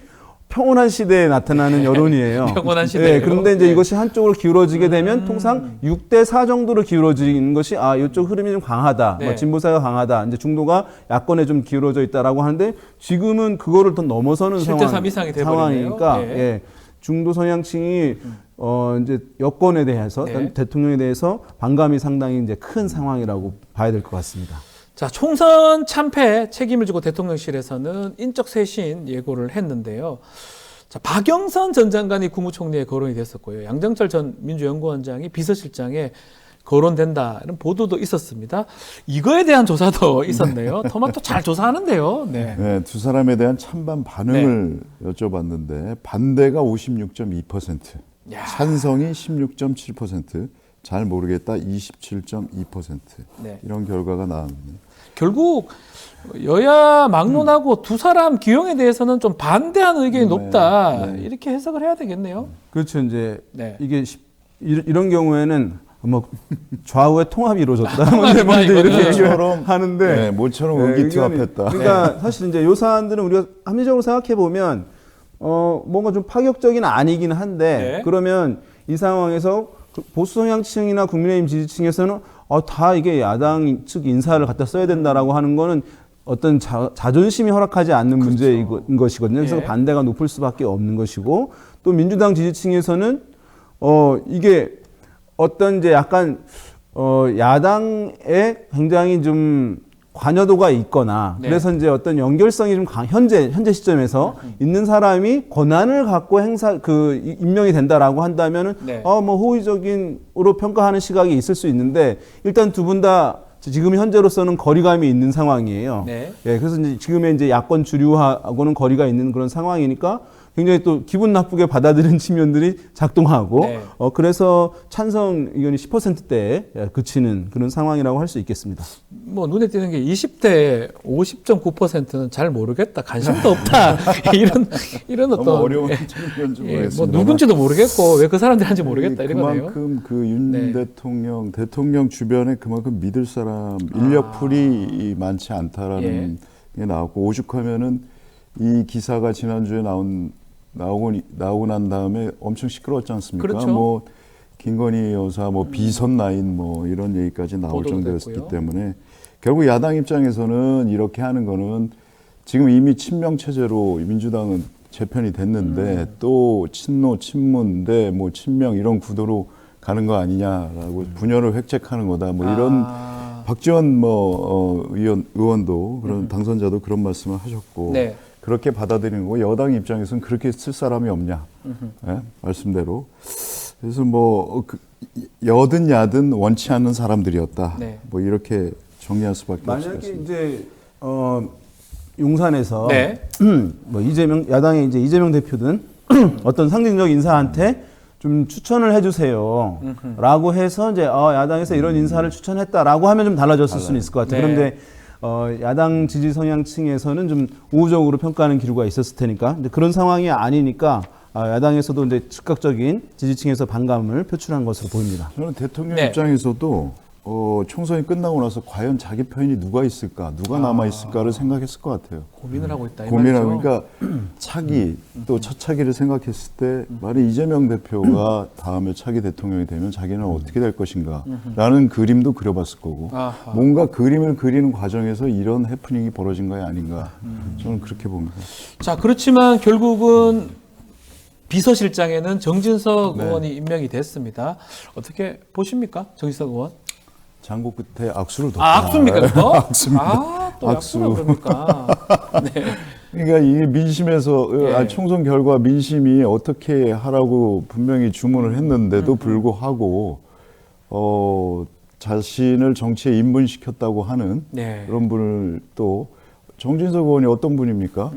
평온한 시대에 나타나는 여론이에요. 평온한 시대예요. 예, 그런데 이제 네. 이것이 한쪽으로 기울어지게 되면 통상 6대4 정도로 기울어지는 것이 이쪽 흐름이 좀 강하다. 네. 뭐 진보사가 강하다. 이제 중도가 야권에 좀 기울어져 있다라고 하는데 지금은 그거를 더 넘어서는 7대3 이상이 돼버리네요. 상황이니까 네. 예, 중도 성향층이 이제 여권에 대해서 네. 대통령에 대해서 반감이 상당히 이제 큰 상황이라고 봐야 될 것 같습니다. 자, 총선 참패 책임을 지고 대통령실에서는 인적 쇄신 예고를 했는데요. 자, 박영선 전 장관이 국무총리에 거론이 됐었고요. 양정철 전 민주연구원장이 비서실장에 거론된다 이런 보도도 있었습니다. 이거에 대한 조사도 있었네요. 토마토 잘 조사하는데요. 네. 네, 두 사람에 대한 찬반 반응을 여쭤봤는데 반대가 56.2%, 야. 찬성이 16.7%, 잘 모르겠다 27.2% 네. 이런 결과가 나왔네요. 결국 여야 막론하고 두 사람 기용에 대해서는 좀 반대하는 의견이 높다. 네. 이렇게 해석을 해야 되겠네요. 그렇죠. 이제 네. 이게 이런 경우에는 뭐 좌우의 통합이 이루어졌다. 통합이다, 이렇게 이거는. 얘기를 하는데 네, 모처럼 의기투합했다. 그러니까 사실 이제 요 사안들은 우리가 합리적으로 생각해 보면 뭔가 좀 파격적인 아니긴 한데 네. 그러면 이 상황에서 보수 성향층이나 국민의힘 지지층에서는 다 이게 야당 측 인사를 갖다 써야 된다라고 하는 거는 어떤 자존심이 허락하지 않는 문제인 것이거든요. 그래서 예. 반대가 높을 수밖에 없는 것이고 또 민주당 지지층에서는 이게 어떤 이제 약간 야당에 굉장히 좀 관여도가 있거나 네. 그래서 이제 어떤 연결성이 좀 현재 시점에서 있는 사람이 권한을 갖고 임명이 된다라고 한다면은 네. 뭐 호의적인으로 평가하는 시각이 있을 수 있는데 일단 두 분 다 지금 현재로서는 거리감이 있는 상황이에요. 네. 예, 그래서 이제 지금의 이제 야권 주류하고는 거리가 있는 그런 상황이니까 굉장히 또 기분 나쁘게 받아들이는 측면들이 작동하고 네. 그래서 찬성 의견이 10%대에 그치는 그런 상황이라고 할 수 있겠습니다. 뭐 눈에 띄는 게 20대 50.9%는 잘 모르겠다, 관심도 없다 이런 너무 어떤 어려운 측면인지 뭐 모르겠습니다. 누군지도 모르겠고 왜 그 사람들이 하는지 모르겠다 이거네요. 그만큼 그 윤 네. 대통령 주변에 그만큼 믿을 사람 인력풀이 많지 않다라는 게 나왔고 오죽하면은 이 기사가 지난주에 나오고 난 다음에 엄청 시끄러웠지 않습니까? 그렇죠. 뭐 김건희 여사 뭐 비선 라인 뭐 이런 얘기까지 나올 보도도 정도였기 됐고요. 때문에 결국 야당 입장에서는 이렇게 하는 거는 지금 이미 친명 체제로 민주당은 재편이 됐는데 또 친노 친문대 뭐 친명 이런 구도로 가는 거 아니냐라고 분열을 획책하는 거다 뭐 이런 박지원 의원도 그런 당선자도 그런 말씀을 하셨고 네. 그렇게 받아들이는 거고 여당 입장에서는 그렇게 쓸 사람이 없냐 네? 말씀대로 그래서 여든 야든 원치 않는 사람들이었다 네. 뭐 이렇게 정리할 수밖에 없을 것 만약에 같습니다. 이제 용산에서 네. 뭐 야당의 이제 이재명 대표든 어떤 상징적 인사한테 좀 추천을 해주세요라고 해서 이제 야당에서 이런 인사를 추천했다라고 하면 좀 달라졌을 수는 있을 것 같아요. 네. 그런데 야당 지지 성향층에서는 좀 우호적으로 평가하는 기류가 있었을 테니까 근데 그런 상황이 아니니까 야당에서도 이제 즉각적인 지지층에서 반감을 표출한 것으로 보입니다. 저는 대통령 네. 입장에서도 총선이 끝나고 나서 과연 자기 편이 누가 있을까, 누가 남아 있을까를 생각했을 것 같아요. 고민을 하고 있다. 이 고민하고 말이죠. 그러니까 차기 또 첫 차기를 생각했을 때 만약 이재명 대표가 다음에 차기 대통령이 되면 자기는 어떻게 될 것인가라는 그림도 그려봤을 거고 아하. 뭔가 그림을 그리는 과정에서 이런 해프닝이 벌어진 거 아닌가 저는 그렇게 봅니다. 자, 그렇지만 결국은 비서실장에는 정진석 네. 의원이 임명이 됐습니다. 어떻게 보십니까, 정진석 의원? 장고 끝에 악수를 뒀다. 악수입니까, 그거? 악수입니다. 또 악수라 그럽니까? 네. 그러니까 이게 민심에서 예. 총선 결과 민심이 어떻게 하라고 분명히 주문을 했는데도 불구하고 자신을 정치에 입문시켰다고 하는 네. 그런 분을 또 정진석 의원이 어떤 분입니까?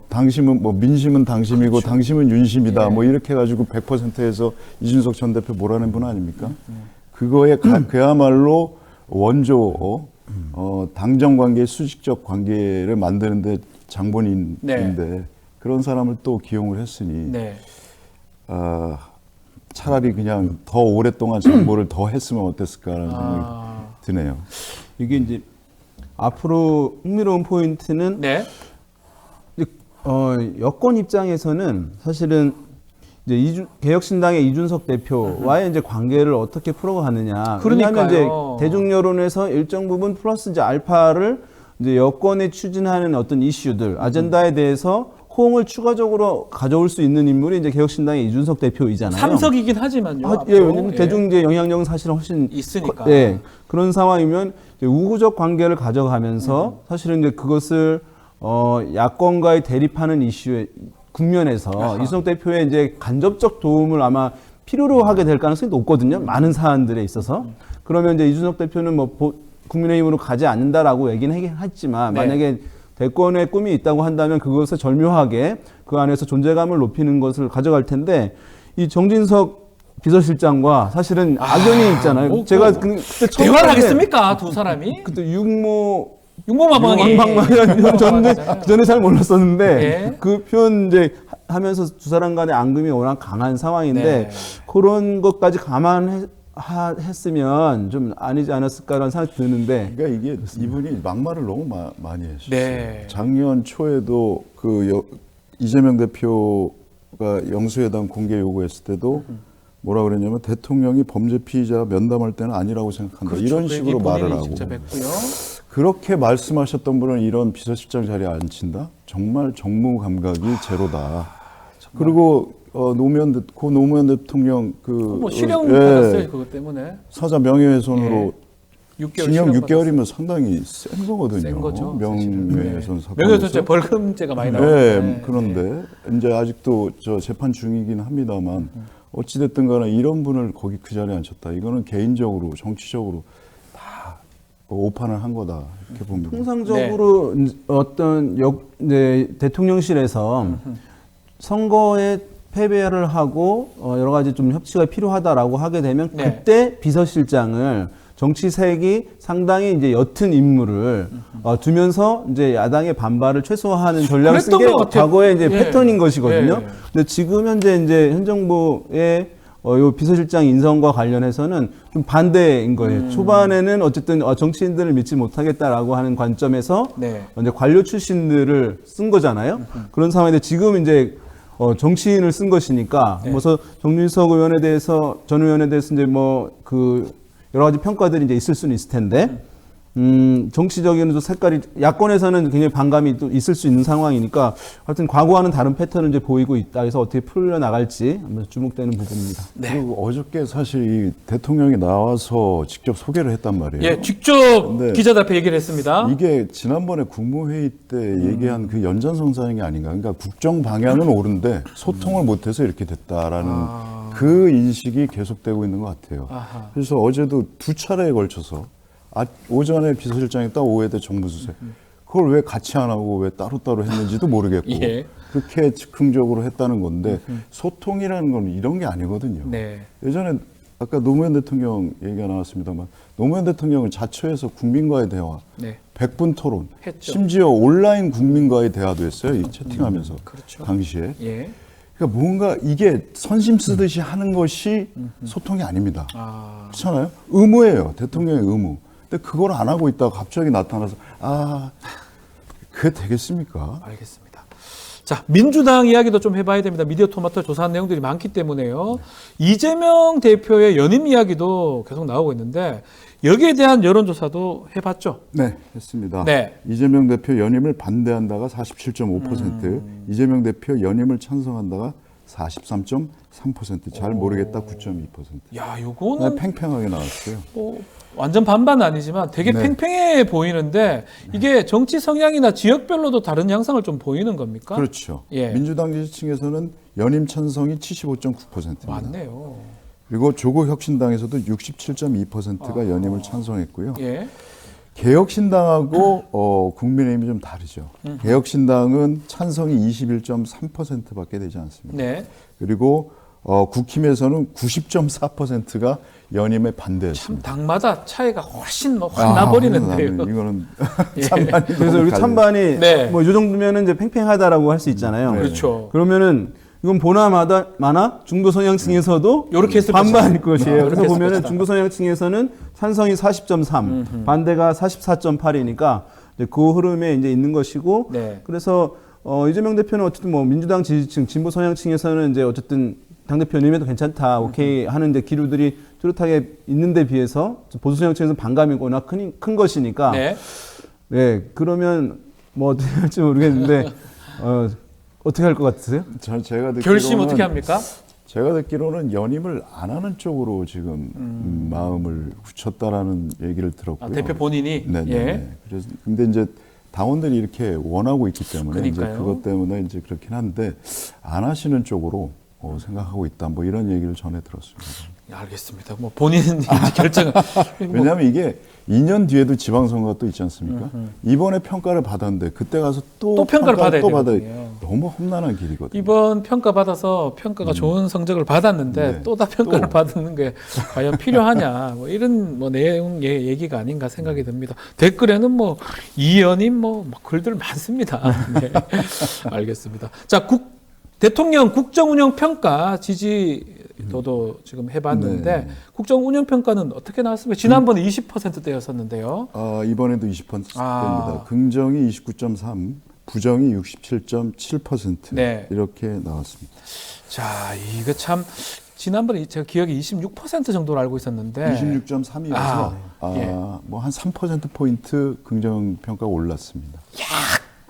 당심은 뭐 민심은 당심이고 그렇죠. 당심은 윤심이다. 예. 뭐 이렇게 해가지고 100%에서 이준석 전 대표 몰아낸 분 아닙니까? 그거에 그야말로 원조 당정 관계, 수직적 관계를 만드는데 장본인인데 네. 그런 사람을 또 기용을 했으니 네. 차라리 그냥 더 오랫동안 정보를 더 했으면 어땠을까라는 생각이 드네요. 이게 이제 앞으로 흥미로운 포인트는 네. 여권 입장에서는 사실은 이제 개혁신당의 이준석 대표와의 이제 관계를 어떻게 풀어가느냐. 왜냐하면 이제 그러니까요. 대중 여론에서 일정 부분 플러스 이제 알파를 이제 여권에 추진하는 어떤 이슈들, 아젠다에 대해서 호응을 추가적으로 가져올 수 있는 인물이 이제 개혁신당의 이준석 대표이잖아요. 삼석이긴 하지만요. 예, 왜냐면 대중 이제 영향력은 사실은 훨씬 있으니까. 예, 그런 상황이면 이제 우호적 관계를 가져가면서 사실은 이제 그것을 야권과의 대립하는 이슈의 국면에서 이준석 대표의 이제 간접적 도움을 아마 필요로 하게 될 가능성이 높거든요. 많은 사안들에 있어서. 그러면 이제 이준석 대표는 뭐 국민의힘으로 가지 않는다라고 얘기는 하긴 했지만 네. 만약에 대권의 꿈이 있다고 한다면 그것을 절묘하게 그 안에서 존재감을 높이는 것을 가져갈 텐데 이 정진석 비서실장과 사실은 악연이 있잖아요. 뭐, 제가 뭐, 그때 처음 대화를 봤는데 하겠습니까, 두 사람이? 그때 육모 육모마방이. 그 전에 잘 몰랐었는데 예. 그 표현 이제 하면서 두 사람 간의 앙금이 워낙 강한 상황인데 네. 그런 것까지 감안했으면 좀 아니지 않았을까라는 생각이 드는데 그러니까 이게 이분이 막말을 너무 많이 했어요. 네. 작년 초에도 이재명 대표가 영수회담 공개 요구했을 때도 뭐라 그랬냐면 대통령이 범죄 피의자 면담할 때는 아니라고 생각한다. 그렇죠. 이런 그 식으로 얘기 말을 본인이 하고 직접 했고요. 그렇게 말씀하셨던 분은 이런 비서실장 자리에 앉힌다? 정말 정무 감각이 제로다. 그리고 노무현 대통령 뭐 실형 받았어요, 그것 때문에. 사자 명예훼손으로 6개월 징역 실형 6개월이면 상당히 센 거거든요. 센 거죠, 명예훼손 사건. 명예훼손죄 벌금죄가 많이 나오는데. 네, 그런데 이제 아직도 재판 중이긴 합니다만 어찌됐든 간에 이런 분을 거기 그 자리에 앉혔다. 이거는 개인적으로 정치적으로 다 오판을 한 거다 이렇게 봅니다. 통상적으로 어떤 대통령실에서 선거에 패배를 하고 여러 가지 좀 협치가 필요하다라고 하게 되면 네. 그때 비서실장을 정치색이 상당히 이제 옅은 인물을 두면서 이제 야당의 반발을 최소화하는 전략을 쓴 게 그랬던 것 같아요. 과거의 이제 예. 패턴인 것이거든요. 예. 근데 지금 현재 이제 현 정부의 요 비서실장 인선과 관련해서는 좀 반대인 거예요. 초반에는 어쨌든 정치인들을 믿지 못하겠다라고 하는 관점에서 네. 이제 관료 출신들을 쓴 거잖아요. 그런 상황인데 지금 이제 정치인을 쓴 것이니까 네. 그래서 정진석 의원에 대해서 전 의원에 대해서 이제 뭐 여러 가지 평가들이 이제 있을 수는 있을 텐데 정치적인 또 색깔이 야권에서는 굉장히 반감이 또 있을 수 있는 상황이니까 하여튼 과거와는 다른 패턴을 이제 보이고 있다. 그래서 어떻게 풀려 나갈지 한번 주목되는 부분입니다. 그리고 어저께 사실 이 대통령이 나와서 직접 소개를 했단 말이에요. 예, 직접 네. 기자들 앞에 얘기를 했습니다. 이게 지난번에 국무회의 때 얘기한 그 연장선상이 아닌가. 그러니까 국정 방향은 옳은데 소통을 못해서 이렇게 됐다라는 그 인식이 계속되고 있는 것 같아요. 아하. 그래서 어제도 두 차례에 걸쳐서 오전에 비서실장이 있다 오후에 정무수석. 그걸 왜 같이 안 하고 왜 따로따로 했는지도 모르겠고 예. 그렇게 즉흥적으로 했다는 건데 소통이라는 건 이런 게 아니거든요. 네. 예전에 아까 노무현 대통령 얘기가 나왔습니다만 노무현 대통령은 자처에서 국민과의 대화, 네. 100분 토론, 했죠. 심지어 온라인 국민과의 대화도 했어요. 이 채팅하면서 그렇죠. 당시에. 예. 그러니까 뭔가 이게 선심 쓰듯이 하는 것이 소통이 아닙니다. 아, 그렇잖아요. 의무예요. 대통령의 의무. 근데 그걸 안 하고 있다가 갑자기 나타나서 그게 되겠습니까? 알겠습니다. 자, 민주당 이야기도 좀 해봐야 됩니다. 미디어 토마토 조사한 내용들이 많기 때문에요. 이재명 대표의 연임 이야기도 계속 나오고 있는데 여기에 대한 여론조사도 해봤죠? 네, 했습니다. 네. 이재명 대표 연임을 반대한다가 47.5%, 이재명 대표 연임을 찬성한다가 43.3%, 잘 모르겠다 9.2%. 야, 요거는 팽팽하게 나왔어요. 완전 반반은 아니지만 되게 네. 팽팽해 보이는데 이게 정치 성향이나 지역별로도 다른 양상을 좀 보이는 겁니까? 그렇죠. 예. 민주당 지지층에서는 연임 찬성이 75.9%입니다. 맞네요. 그리고 조국 혁신당에서도 67.2%가 연임을 찬성했고요. 예. 개혁신당하고 국민의힘이 좀 다르죠. 개혁신당은 찬성이 21.3%밖에 되지 않습니다. 네. 그리고 국힘에서는 90.4%가 연임에 참 반대했습니다. 당마다 차이가 훨씬 확 나버리는데요. 이거는 예. 찬반이 그래서 우리 찬반이 네. 뭐 이 정도면은 이제 팽팽하다라고 할 수 있잖아요. 네. 그렇죠. 그러면은 이건 보나마나 중도 성향층에서도 요렇게 했을 반반일 것이다. 것이에요. 요렇게 그래서 했을 보면은 것이다. 중도 성향층에서는 찬성이 40.3, 반대가 44.8이니까 그 흐름에 이제 있는 것이고, 네. 그래서 이재명 대표는 어쨌든 뭐 민주당 지지층, 진보 성향층에서는 이제 어쨌든 당대표 연임해도 괜찮다, 오케이 하는 이제 기류들이 뚜렷하게 있는데 비해서 보수 성향층에서는 반감이 워낙 큰 것이니까, 네. 네, 그러면 뭐 어떻게 할지 모르겠는데, 어떻게 할 것 같으세요? 제가 듣기로는 결심 어떻게 합니까? 제가 듣기로는 연임을 안 하는 쪽으로 지금 마음을 굳혔다라는 얘기를 들었고요. 대표 본인이? 네, 예. 네. 그래서 근데 이제 당원들이 이렇게 원하고 있기 때문에 이제 그러니까요. 그것 때문에 이제 그렇긴 한데 안 하시는 쪽으로 생각하고 있다. 뭐 이런 얘기를 전해 들었습니다. 알겠습니다. 뭐 본인 결정은 왜냐하면 이게 2년 뒤에도 지방선거가 또 있지 않습니까? 이번에 평가를 받았는데 그때 가서 또 평가를 받아야 또 되거든요. 너무 험난한 길이거든요. 이번 평가 받아서 평가가 좋은 성적을 받았는데 네. 또 다 평가를 또. 받는 게 과연 필요하냐 뭐 이런 뭐 내용의 얘기가 아닌가 생각이 듭니다. 댓글에는 뭐 이연임 뭐 글들 많습니다. 네. 알겠습니다. 자, 대통령 국정운영 평가 지지도도 지금 해봤는데 네. 국정운영 평가는 어떻게 나왔습니까? 지난번에 20%대였었는데요. 이번에도 20%대입니다. 긍정이 29.3, 부정이 67.7% 네. 이렇게 나왔습니다. 자, 이거 참 지난번에 제가 기억이 26% 정도로 알고 있었는데 26.3이어서 예. 뭐 한 3%포인트 긍정 평가가 올랐습니다.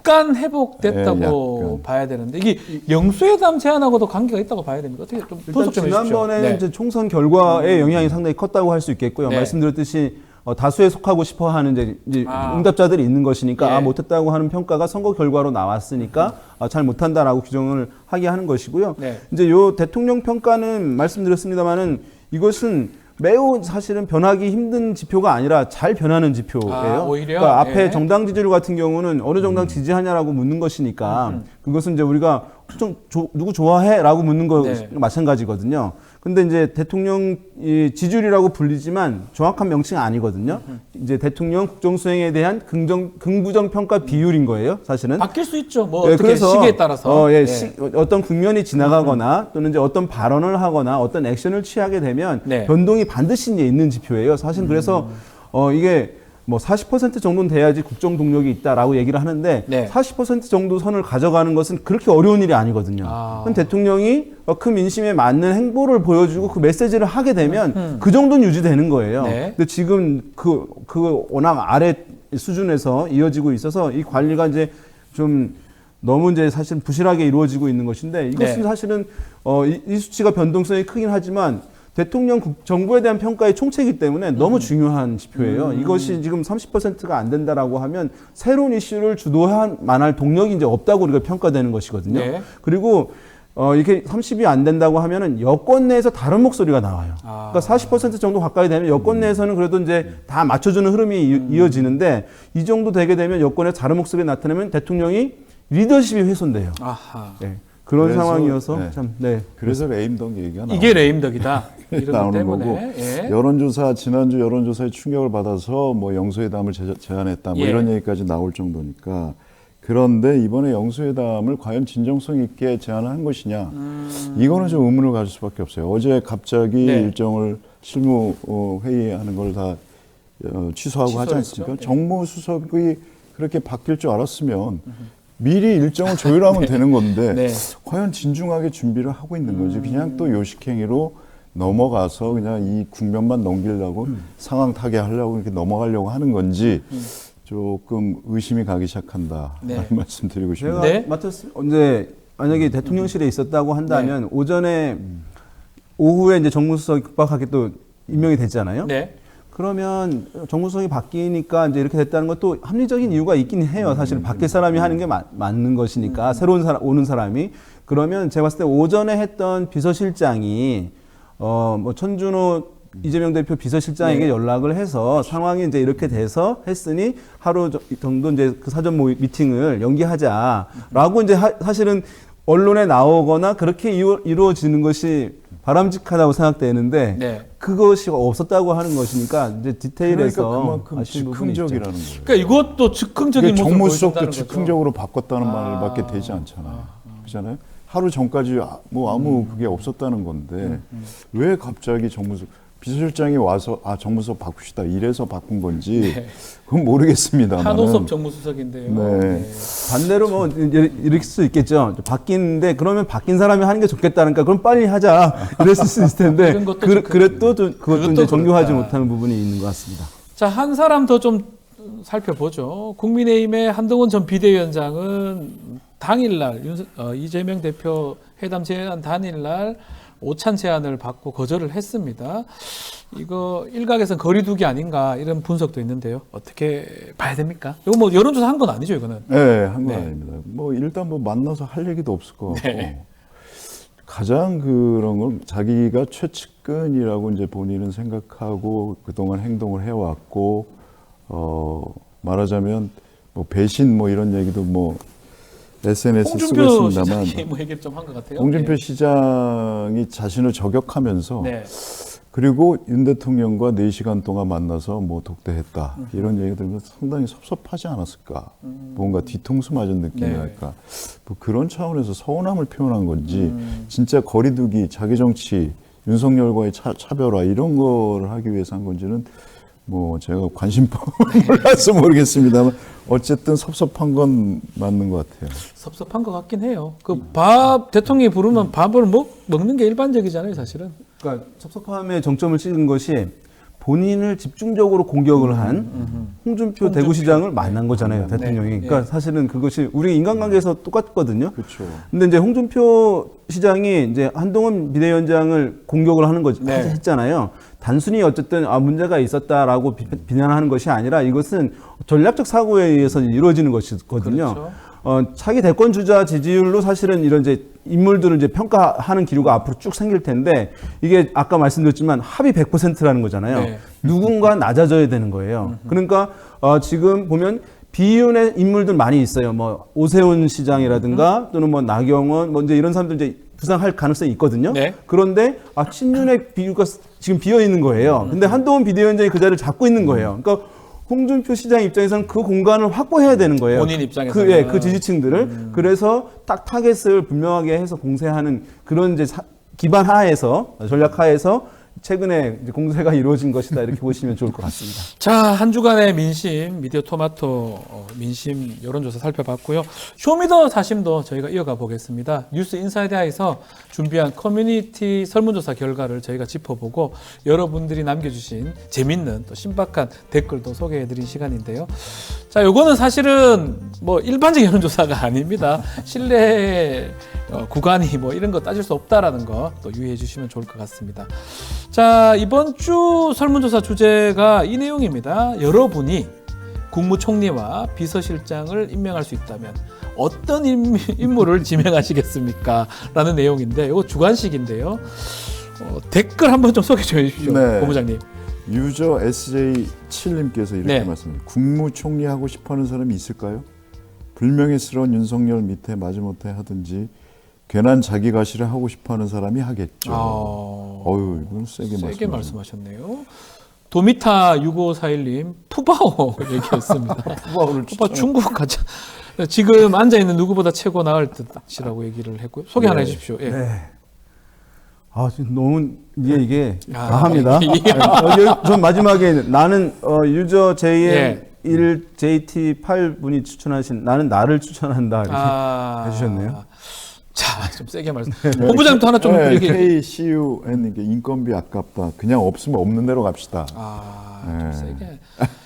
약간 회복됐다고 네, 약간. 봐야 되는데 이게 영수회담 제안하고도 관계가 있다고 봐야 됩니다. 어떻게 좀 일단 분석 좀 해주십시오. 지난번에는 네. 이제 총선 결과의 영향이 상당히 컸다고 할 수 있겠고요. 네. 말씀드렸듯이 다수에 속하고 싶어하는 이제 응답자들이 있는 것이니까 예. 못했다고 하는 평가가 선거 결과로 나왔으니까 잘 못한다라고 규정을 하게 하는 것이고요. 네. 이제 요 대통령 평가는 말씀드렸습니다만은 이것은 매우 사실은 변하기 힘든 지표가 아니라 잘 변하는 지표예요. 오히려? 그러니까 앞에 예. 정당 지지율 같은 경우는 어느 정당 지지하냐라고 묻는 것이니까 그것은 이제 우리가 누구 좋아해?라고 묻는 거 네. 마찬가지거든요. 근데 이제 대통령 지지율이라고 불리지만 정확한 명칭은 아니거든요. 이제 대통령 국정 수행에 대한 긍부정 평가 비율인 거예요, 사실은. 바뀔 수 있죠. 뭐 예, 어떻게 그래서 시기에 따라서. 네. 어떤 국면이 지나가거나 또는 이제 어떤 발언을 하거나 어떤 액션을 취하게 되면 네. 변동이 반드시 이제 있는 지표예요. 사실 그래서 이게 뭐 40% 정도는 돼야지 국정 동력이 있다라고 얘기를 하는데 네. 40% 정도 선을 가져가는 것은 그렇게 어려운 일이 아니거든요. 그럼 대통령이 그 민심에 맞는 행보를 보여주고 그 메시지를 하게 되면 그 정도는 유지되는 거예요. 네. 근데 지금 그 워낙 아래 수준에서 이어지고 있어서 이 관리가 이제 좀 너무 이제 사실 부실하게 이루어지고 있는 것인데 이것은 네. 사실은 이 수치가 변동성이 크긴 하지만 대통령 정부에 대한 평가의 총체이기 때문에 너무 중요한 지표예요. 이것이 지금 30%가 안 된다라고 하면 새로운 이슈를 주도할 만할 동력이 이제 없다고 우리가 평가되는 것이거든요. 네. 그리고 이렇게 30이 안 된다고 하면은 여권 내에서 다른 목소리가 나와요. 그러니까 40% 정도 가까이 되면 여권 내에서는 그래도 이제 다 맞춰주는 흐름이 이어지는데 이 정도 되게 되면 여권에 다른 목소리가 나타나면 대통령이 리더십이 훼손돼요. 아하. 네. 그런 그래서, 상황이어서 네. 참 네. 그래서 레임덕 얘기가 이게 레임덕이다. 이런 것 나오는 때문에. 거고 예. 여론조사 지난주 여론조사에 충격을 받아서 뭐 영수회담을 제안했다 뭐 예. 이런 얘기까지 나올 정도니까 그런데 이번에 영수회담을 과연 진정성 있게 제안한 것이냐 이거는 좀 의문을 가질 수밖에 없어요. 어제 갑자기 네. 일정을 실무 회의하는 걸 다 취소하고 하지 취소했죠. 않습니까? 네. 정무수석이 그렇게 바뀔 줄 알았으면 미리 일정을 조율하면 네. 되는 건데 네. 과연 진중하게 준비를 하고 있는 건지 그냥 또 요식행위로 넘어가서 그냥 이 국면만 넘기려고 상황 타개하려고 이렇게 넘어가려고 하는 건지 조금 의심이 가기 시작한다. 네. 라는 말씀 드리고 제가 싶습니다. 네. 언제 만약에 대통령실에 있었다고 한다면 오전에 오후에 이제 정무수석이 급박하게 또 임명이 됐잖아요. 네. 그러면 정무수석이 바뀌니까 이제 이렇게 됐다는 것도 합리적인 이유가 있긴 해요. 사실 바뀔 사람이 하는 게 맞는 것이니까 새로운 사람 오는 사람이 그러면 제가 봤을 때 오전에 했던 비서실장이 뭐 천준호 이재명 대표 비서실장에게 네. 연락을 해서 상황이 이제 이렇게 돼서 했으니 하루 정도 이제 그 사전 미팅을 연기하자라고 이제 사실은 언론에 나오거나 그렇게 이루어지는 것이 바람직하다고 생각되는데 네. 그것이 없었다고 하는 것이니까 이제 디테일에서 그러니까 그만큼 아쉬운 부분이 있죠. 즉흥적이라는 거예요. 그러니까 이것도 즉흥적인 모습을 정무수석도 보여준다는 거죠. 즉흥적으로 바꿨다는 말밖에 되지 않잖아요. 그렇잖아요. 하루 전까지 뭐 아무 그게 없었다는 건데 왜 갑자기 비서실장이 와서 정무수석 바꾸시다 이래서 바꾼 건지 그건 모르겠습니다만 한호섭 정무수석인데요. 네. 네. 반대로 뭐 이럴 수 있겠죠. 바뀌는데 그러면 바뀐 사람이 하는 게 좋겠다니까 그럼 빨리 하자 이랬을 수 있을 텐데 이런 것도 그것도 그것도 이제 정교하지 그렇다. 못하는 부분이 있는 것 같습니다. 자, 한 사람 더 좀 살펴보죠. 국민의힘의 한동훈 전 비대위원장은 당일날 이재명 대표 회담 제안 당일날 오찬 제안을 받고 거절을 했습니다. 이거 일각에서는 거리두기 아닌가 이런 분석도 있는데요. 어떻게 봐야 됩니까? 이거 뭐 여론조사 한 건 아니죠, 이거는? 네, 한 건 네. 아닙니다. 뭐 일단 뭐 만나서 할 얘기도 없을 것 같고 네. 가장 그런 건 자기가 최측근이라고 이제 본인은 생각하고 그동안 행동을 해왔고 말하자면 뭐 배신 뭐 이런 얘기도 뭐 SNS에 쓰고 홍준표 있습니다만 시장이 뭐 얘기를 좀 한 것 같아요. 홍준표 네. 시장이 자신을 저격하면서 네. 그리고 윤 대통령과 4시간 동안 만나서 뭐 독대했다 이런 얘기 들으면 상당히 섭섭하지 않았을까 뭔가 뒤통수 맞은 느낌이랄까 뭐 그런 차원에서 서운함을 표현한 건지 진짜 거리두기 자기 정치 윤석열과의 차별화 이런 거를 하기 위해서 한 건지는 뭐 제가 관심법을 몰라서 모르겠습니다만 어쨌든 섭섭한 건 맞는 것 같아요. 섭섭한 것 같긴 해요. 그 밥 대통령이 부르면 밥을 먹는 게 일반적이잖아요, 사실은. 그러니까 섭섭함의 정점을 찍은 것이 본인을 집중적으로 공격을 한 홍준표 대구시장을 만난 거잖아요, 대통령이. 네. 그러니까 사실은 그것이 우리 인간관계에서 똑같거든요. 그렇죠. 근데 이제 홍준표 시장이 이제 한동훈 비대위원장을 공격을 하는 거지 네. 했잖아요. 단순히 어쨌든 문제가 있었다라고 비난하는 것이 아니라 이것은 전략적 사고에 의해서 이루어지는 것이거든요. 그렇죠. 차기 대권 주자 지지율로 사실은 이런 이제 인물들을 이제 평가하는 기류가 앞으로 쭉 생길 텐데 이게 아까 말씀드렸지만 합의 100%라는 거잖아요. 네. 누군가 낮아져야 되는 거예요. 그러니까 지금 보면 비윤의 인물들 많이 있어요. 뭐 오세훈 시장이라든가 또는 뭐 나경원 뭐 이제 이런 사람들 이제 부상할 가능성이 있거든요. 네. 그런데 친윤의 비율가 지금 비어 있는 거예요. 근데 한동훈 비대위원장이 그 자리를 잡고 있는 거예요. 그러니까 홍준표 시장 입장에서는 그 공간을 확보해야 되는 거예요. 본인 입장에서는. 그 지지층들을. 그래서 딱 타겟을 분명하게 해서 공세하는 그런 이제 기반 하에서 전략 하에서 최근에 이제 공세가 이루어진 것이다 이렇게 보시면 좋을 것 같습니다. 자, 한 주간의 민심, 미디어 토마토 민심 여론조사 살펴봤고요. 쇼미더 사심도 저희가 이어가 보겠습니다. 뉴스 인사이드에서 준비한 커뮤니티 설문조사 결과를 저희가 짚어보고 여러분들이 남겨주신 재밌는 또 신박한 댓글도 소개해드린 시간인데요. 자, 요거는 사실은 뭐 일반적인 여론조사가 아닙니다. 신뢰 구간이 뭐 이런 거 따질 수 없다라는 거 또 유의해 주시면 좋을 것 같습니다. 자, 이번 주 설문조사 주제가 이 내용입니다. 여러분이 국무총리와 비서실장을 임명할 수 있다면 어떤 인물을 지명하시겠습니까? 라는 내용인데 이거 주관식인데요. 댓글 한번 좀 소개 좀 해주십시오. 네. 본부장님. 유저 SJ7님께서 이렇게 네. 말씀합니다. 국무총리 하고 싶어하는 사람이 있을까요? 불명예스러운 윤석열 밑에 마지못해 하든지 괜한 자기 가시를 하고 싶어하는 사람이 하겠죠. 어유 이건 세게 말씀하셨네요. 도미타 6541님 푸바오 얘기했습니다. 푸바 중국 가자. 지금 앉아 있는 누구보다 최고 나을 듯이라고 얘기를 했고요. 소개 하나 해주십시오. 예. 네. 지금 너무 이게 과합니다. 전 마지막에 나는 유저 JM1 JT8분이 추천하신 나는 나를 추천한다 이렇게 해주셨네요. 자, 좀 세게 말씀. 본부장도 하나 좀 얘기. KCUN 이게 인건비 아깝다. 그냥 없으면 없는 대로 갑시다. 좀 세게.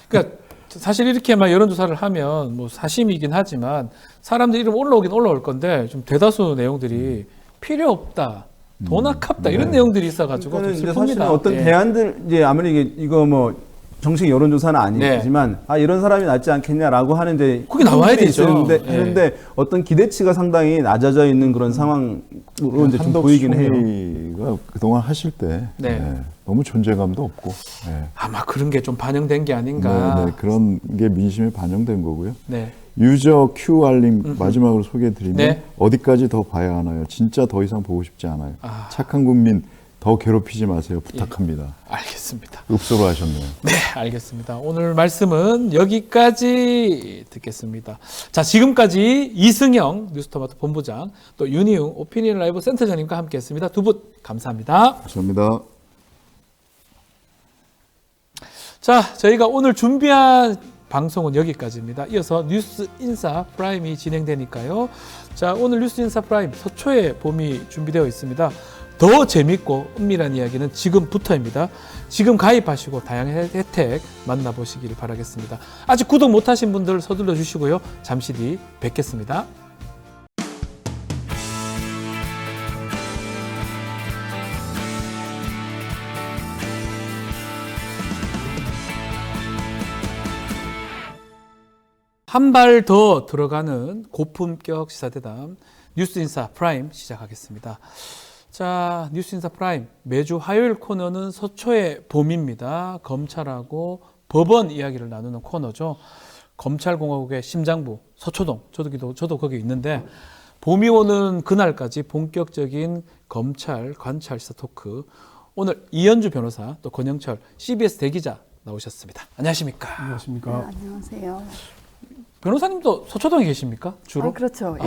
그러니까 사실 이렇게 막 여론조사를 하면 뭐 사심이긴 하지만 사람들이 이름 올라오긴 올라올 건데 좀 대다수 내용들이 필요 없다. 돈 아깝다 이런 내용들이 있어가지고 좀 슬픕니다. 사실은 어떤 대안들 이제 아무리 이거 뭐 정식 여론조사는 아니지만 이런 사람이 낫지 않겠냐라고 하는 이제 그게 나와야 되죠. 그런데 어떤 기대치가 상당히 낮아져 있는 그런 상황으로 이제 좀 보이긴 해요. 그동안 하실 때 너무 존재감도 없고 아마 그런 게 좀 반영된 게 아닌가. 그런 게 민심에 반영된 거고요. 유저 QR님 마지막으로 소개해드리면 어디까지 더 봐야 하나요? 진짜 더 이상 보고 싶지 않아요. 착한 국민 더 괴롭히지 마세요. 부탁합니다. 알겠습니다. 읍소로 하셨네요. 네, 알겠습니다. 오늘 말씀은 여기까지 듣겠습니다. 자, 지금까지 이승영 뉴스토마토 본부장 또 윤희웅 오피니언 라이브 센터장님과 함께했습니다. 두 분 감사합니다. 감사합니다. 자, 저희가 오늘 준비한 방송은 여기까지입니다. 이어서 뉴스 인사 프라임이 진행되니까요. 자, 오늘 뉴스 인사 프라임 서초의 봄이 준비되어 있습니다. 더 재밌고 은밀한 이야기는 지금부터입니다. 지금 가입하시고 다양한 혜택 만나보시길 바라겠습니다. 아직 구독 못하신 분들 서둘러 주시고요. 잠시 뒤 뵙겠습니다. 한 발 더 들어가는 고품격 시사대담 뉴스인사 프라임 시작하겠습니다. 자, 뉴스인사 프라임 매주 화요일 코너는 서초의 봄입니다. 검찰하고 법원 이야기를 나누는 코너죠. 검찰공화국의 심장부 서초동, 저도 거기 있는데 봄이 오는 그날까지 본격적인 검찰 관찰 시사 토크. 오늘 이현주 변호사 또 권영철 CBS 대기자 나오셨습니다. 안녕하십니까? 안녕하십니까? 네, 안녕하세요. 변호사님도 서초동에 계십니까? 주로? 그렇죠.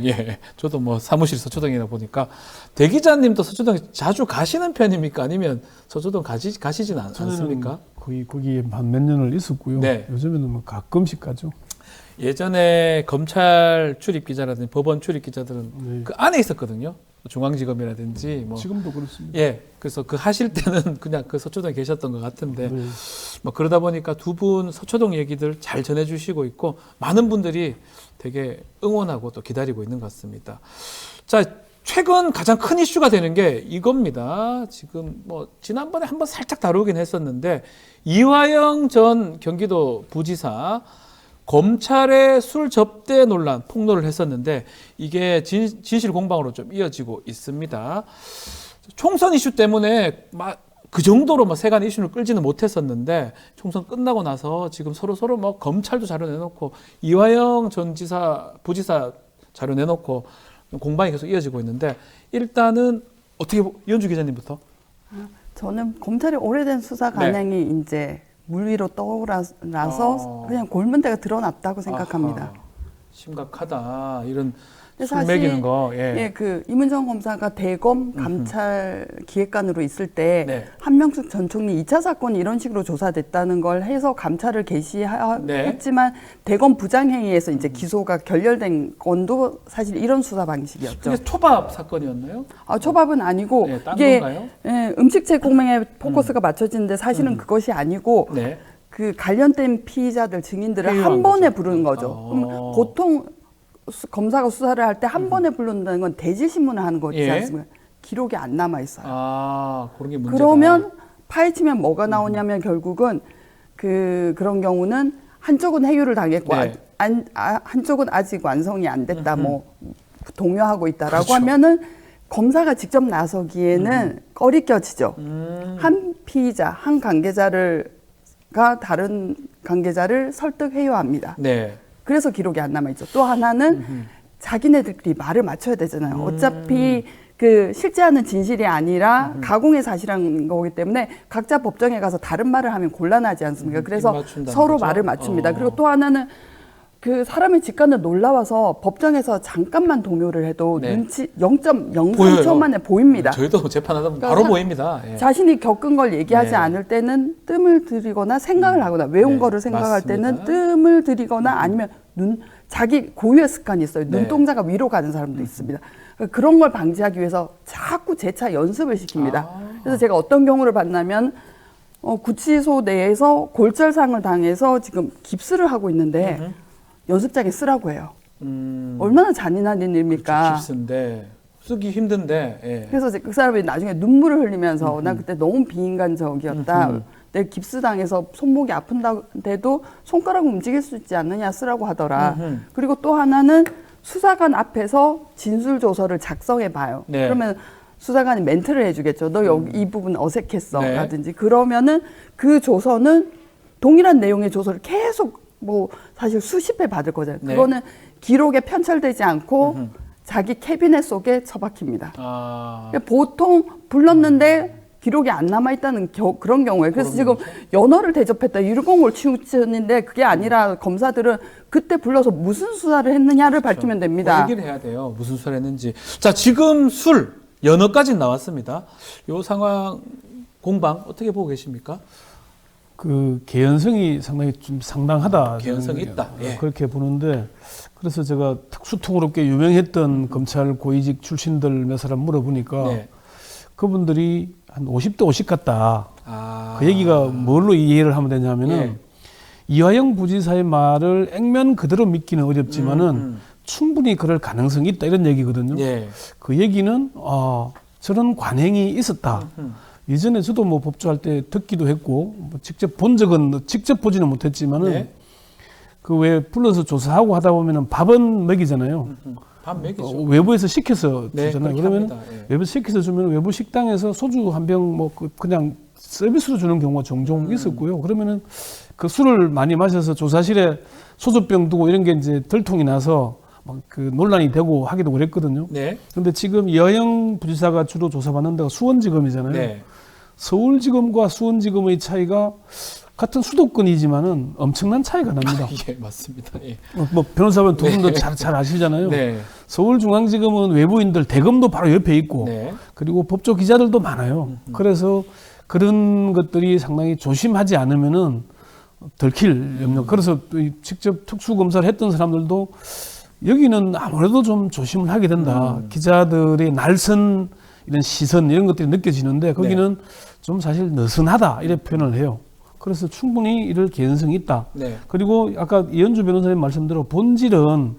예. 예. 저도 뭐 사무실 서초동이다 보니까 대기자님도 서초동에 자주 가시는 편입니까? 아니면 서초동 가시진 않습니까? 거의 거기에 한 몇 년을 있었고요. 요즘에는 뭐 가끔씩 가죠. 예전에 검찰 출입 기자라든지 법원 출입 기자들은 그 안에 있었거든요. 중앙지검이라든지 뭐 지금도 그렇습니다. 예, 그래서 그 하실 때는 그냥 그 서초동에 계셨던 것 같은데 뭐 그러다 보니까 두 분 서초동 얘기들 잘 전해주시고 있고 많은 분들이 되게 응원하고 또 기다리고 있는 것 같습니다. 자, 최근 가장 큰 이슈가 되는 게 이겁니다. 지금 뭐 지난번에 한번 살짝 다루긴 했었는데 이화영 전 경기도 부지사 검찰의 술 접대 논란 폭로를 했었는데 이게 진실 공방으로 좀 이어지고 있습니다. 총선 이슈 때문에 그 정도로 세간 이슈를 끌지는 못했었는데 총선 끝나고 나서 지금 서로 뭐 검찰도 자료 내놓고 이화영 전 부지사 자료 내놓고 공방이 계속 이어지고 있는데 일단은 어떻게 이현주 기자님부터? 저는 검찰의 오래된 수사 관행이 이제 물 위로 떠올라서 그냥 골문 데가 드러났다고 생각합니다. 심각하다. 이런 술 먹이는 거. 그 이문정 검사가 대검 감찰 기획관으로 있을 때 한명숙 전 총리 2차 사건이 이런 식으로 조사됐다는 걸 해서 감찰을 개시했지만 대검 부장회의에서 이제 기소가 결렬된 건도 사실 이런 수사 방식이었죠. 그게 초밥 사건이었나요? 초밥은 아니고 딴 이게 건가요? 음식 제공에 포커스가 맞춰지는데 사실은 그것이 아니고 그 관련된 피의자들 증인들을 한 번에 부르는 거죠. 그럼 보통 검사가 수사를 할 때 한 번에 부른다는 건 대질신문을 하는 거지 않습니까? 기록이 안 남아 있어요. 그런 게 문제다. 그러면 파헤치면 뭐가 나오냐면 결국은 그런 경우는 한쪽은 해유를 당했고 한쪽은 아직 완성이 안 됐다, 뭐 동요하고 있다라고 하면은 검사가 직접 나서기에는 꺼리 껴지죠. 한 피의자, 한 관계자가 다른 관계자를 설득해야 합니다. 그래서 기록이 안 남아있죠. 또 하나는 자기네들끼리 말을 맞춰야 되잖아요. 어차피 그 실제하는 진실이 아니라 가공의 사실한 거기 때문에 각자 법정에 가서 다른 말을 하면 곤란하지 않습니까? 그래서 서로 거죠? 말을 맞춥니다. 그리고 또 하나는 그 사람의 직관은 놀라워서 법정에서 잠깐만 동요를 해도 네. 눈치 0.03초 만에 보입니다. 저희도 재판하다 보면 그러니까 바로 보입니다. 예. 자신이 겪은 걸 얘기하지 네. 않을 때는 뜸을 들이거나 생각을 하거나 외운 네, 거를 생각할 맞습니다. 때는 뜸을 들이거나 아니면 자기 고유의 습관이 있어요. 네. 눈동자가 위로 가는 사람도 있습니다. 그런 걸 방지하기 위해서 자꾸 재차 연습을 시킵니다. 그래서 제가 어떤 경우를 봤냐면 구치소 내에서 골절상을 당해서 지금 깁스를 하고 있는데 연습장에 쓰라고 해요. 얼마나 잔인한 일입니까? 그렇죠, 깁스인데 쓰기 힘든데. 예. 그래서 그 사람이 나중에 눈물을 흘리면서 나 그때 너무 비인간적이었다. 내 깁스 당해서 손목이 아픈데도 손가락 움직일 수 있지 않느냐 쓰라고 하더라. 그리고 또 하나는 수사관 앞에서 진술 조서를 작성해 봐요. 네. 그러면 수사관이 멘트를 해주겠죠. 너 여기 이 부분 어색했어. 네. 라든지 그러면은 그 조서는 동일한 내용의 조서를 계속 뭐 사실 수십 회 받을 거잖아요. 네. 그거는 기록에 편철되지 않고 자기 캐비넷 속에 처박힙니다. 그러니까 보통 불렀는데 기록이 안 남아있다는 그런 경우에 그래서 지금 연어를 대접했다 이런 걸 치우쳤는데 그게 아니라 검사들은 그때 불러서 무슨 수사를 했느냐를 밝히면 됩니다. 얘기를 해야 돼요. 무슨 수사를 했는지. 자, 지금 연어까지 나왔습니다. 이 상황 공방 어떻게 보고 계십니까? 그 개연성이 상당히 좀 상당하다. 개연성이 있다. 예. 그렇게 보는데 그래서 제가 특수통으롭게 유명했던 검찰 고위직 출신들 몇 사람 물어보니까 네. 그분들이 한 50대 50 같다. 아. 그 얘기가 뭘로 이해를 하면 되냐면은 예. 이화영 부지사의 말을 액면 그대로 믿기는 어렵지만은 충분히 그럴 가능성이 있다 이런 얘기거든요. 예. 그 얘기는 저런 관행이 있었다. 예전에 저도 뭐 법조할 때 듣기도 했고 뭐 직접 본 적은 직접 보지는 못했지만은 네. 그 왜 불러서 조사하고 하다 보면은 밥은 먹이잖아요. 밥 먹이죠. 외부에서 시켜서 네, 주잖아요. 그렇게 그러면 합니다. 예. 외부에서 시켜서 주면 외부 식당에서 소주 한 병 뭐 그냥 서비스로 주는 경우가 종종 있었고요. 그러면은 그 술을 많이 마셔서 조사실에 소주병 두고 이런 게 이제 들통이 나서 막 그 논란이 되고 하기도 그랬거든요. 네. 근데 지금 이화영 부지사가 주로 조사받는 데가 수원지검이잖아요. 네. 서울지검과 수원지검의 차이가 같은 수도권이지만은 엄청난 차이가 납니다. 예, 맞습니다. 예. 뭐 변호사분 두 분도 네. 잘 아시잖아요. 네. 서울중앙지검은 외부인들 대검도 바로 옆에 있고 네. 그리고 법조 기자들도 많아요. 그래서 그런 것들이 상당히 조심하지 않으면은 들킬 염려. 그래서 직접 특수검사를 했던 사람들도 여기는 아무래도 좀 조심을 하게 된다. 기자들의 날선 이런 시선 이런 것들이 느껴지는데 거기는 좀 사실 느슨하다 이렇게 표현을 해요. 그래서 충분히 이럴 개연성이 있다. 네. 그리고 아까 이현주 변호사님 말씀대로 본질은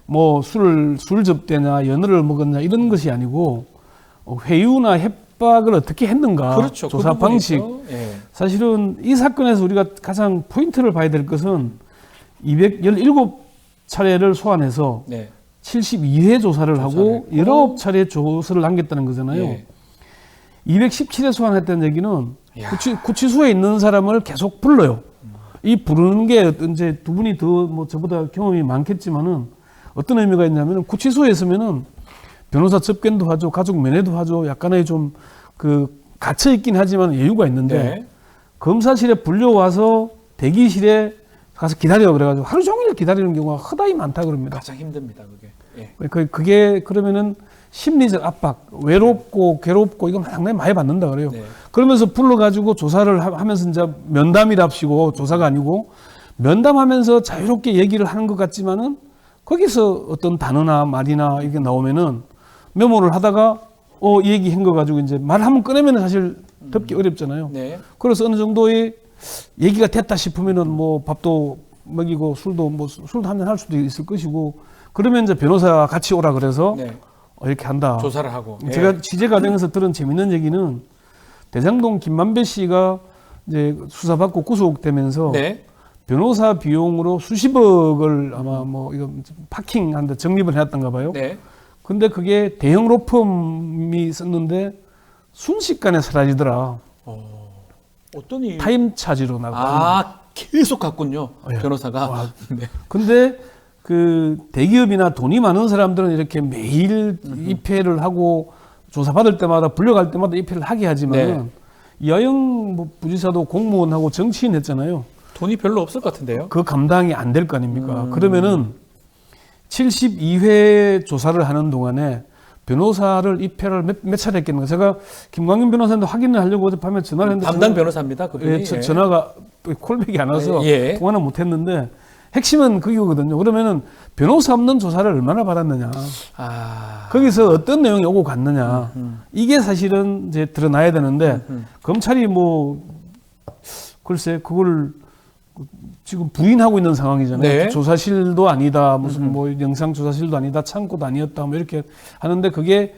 뭐 술 접대냐 연어를 먹었냐 이런 것이 아니고 회유나 협박을 어떻게 했는가 그렇죠. 조사 그 방식. 예. 사실은 이 사건에서 우리가 가장 포인트를 봐야 될 것은 217차례를 소환해서 네. 72회 조사를 하고 했고. 19차례 조서를 남겼다는 거잖아요. 예. 217회 소환했다는 얘기는 구치소에 있는 사람을 계속 불러요. 이 부르는 게 이제 두 분이 더 뭐 저보다 경험이 많겠지만은 어떤 의미가 있냐면은 구치소에 있으면은 변호사 접견도 하죠, 가족 면회도 하죠, 약간의 좀 그 갇혀 있긴 하지만 여유가 있는데 네. 검사실에 불려와서 대기실에 가서 기다려 그래가지고 하루 종일 기다리는 경우가 허다히 많다 그럽니다. 가장 힘듭니다, 그게. 예. 그게 그러면은 심리적 압박, 외롭고 괴롭고 이건 상당히 많이 받는다 그래요. 네. 그러면서 불러가지고 조사를 하면서 이제 면담이랍시고 조사가 아니고 면담하면서 자유롭게 얘기를 하는 것 같지만은 거기서 어떤 단어나 말이나 이게 나오면은 메모를 하다가 얘기한 거 가지고 이제 말 한번 꺼내면 사실 듣기 어렵잖아요. 네. 그래서 어느 정도의 얘기가 됐다 싶으면은 뭐 밥도 먹이고 술도 한잔 할 수도 있을 것이고 그러면 이제 변호사 같이 오라 그래서 네. 이렇게 한다. 조사를 하고. 제가 취재 과정에서 들은 재밌는 얘기는 대장동 김만배 씨가 이제 수사받고 구속되면서 네. 변호사 비용으로 수십억을 아마 뭐 이거 파킹하는데 적립을 해놨던가 봐요. 네. 근데 그게 대형 로펌이 썼는데 순식간에 사라지더라. 어떤 이유? 타임 차지로 나가. 계속 갔군요. 변호사가. 근데 그 대기업이나 돈이 많은 사람들은 이렇게 매일 입회를 하고 조사받을 때마다 불려갈 때마다 입회를 하게 하지만 이하영 뭐 부지사도 공무원하고 정치인 했잖아요. 돈이 별로 없을 것 같은데요. 그 감당이 안 될 거 아닙니까? 그러면은 72회 조사를 하는 동안에 변호사를 입회를 몇 차례 했겠는가. 제가 김광현 변호사님도 확인을 하려고 어젯밤에 전화를 했는데 담당 변호사입니다. 그분이. 전화가 콜백이 안 와서 예. 통화는 못 했는데 핵심은 그거거든요. 그러면은 변호사 없는 조사를 얼마나 받았느냐. 거기서 어떤 내용이 오고 갔느냐. 이게 사실은 이제 드러나야 되는데 검찰이 뭐 글쎄 그걸 지금 부인하고 있는 상황이잖아요. 네. 조사실도 아니다. 무슨 뭐 영상 조사실도 아니다. 창고도 아니었다. 뭐 이렇게 하는데 그게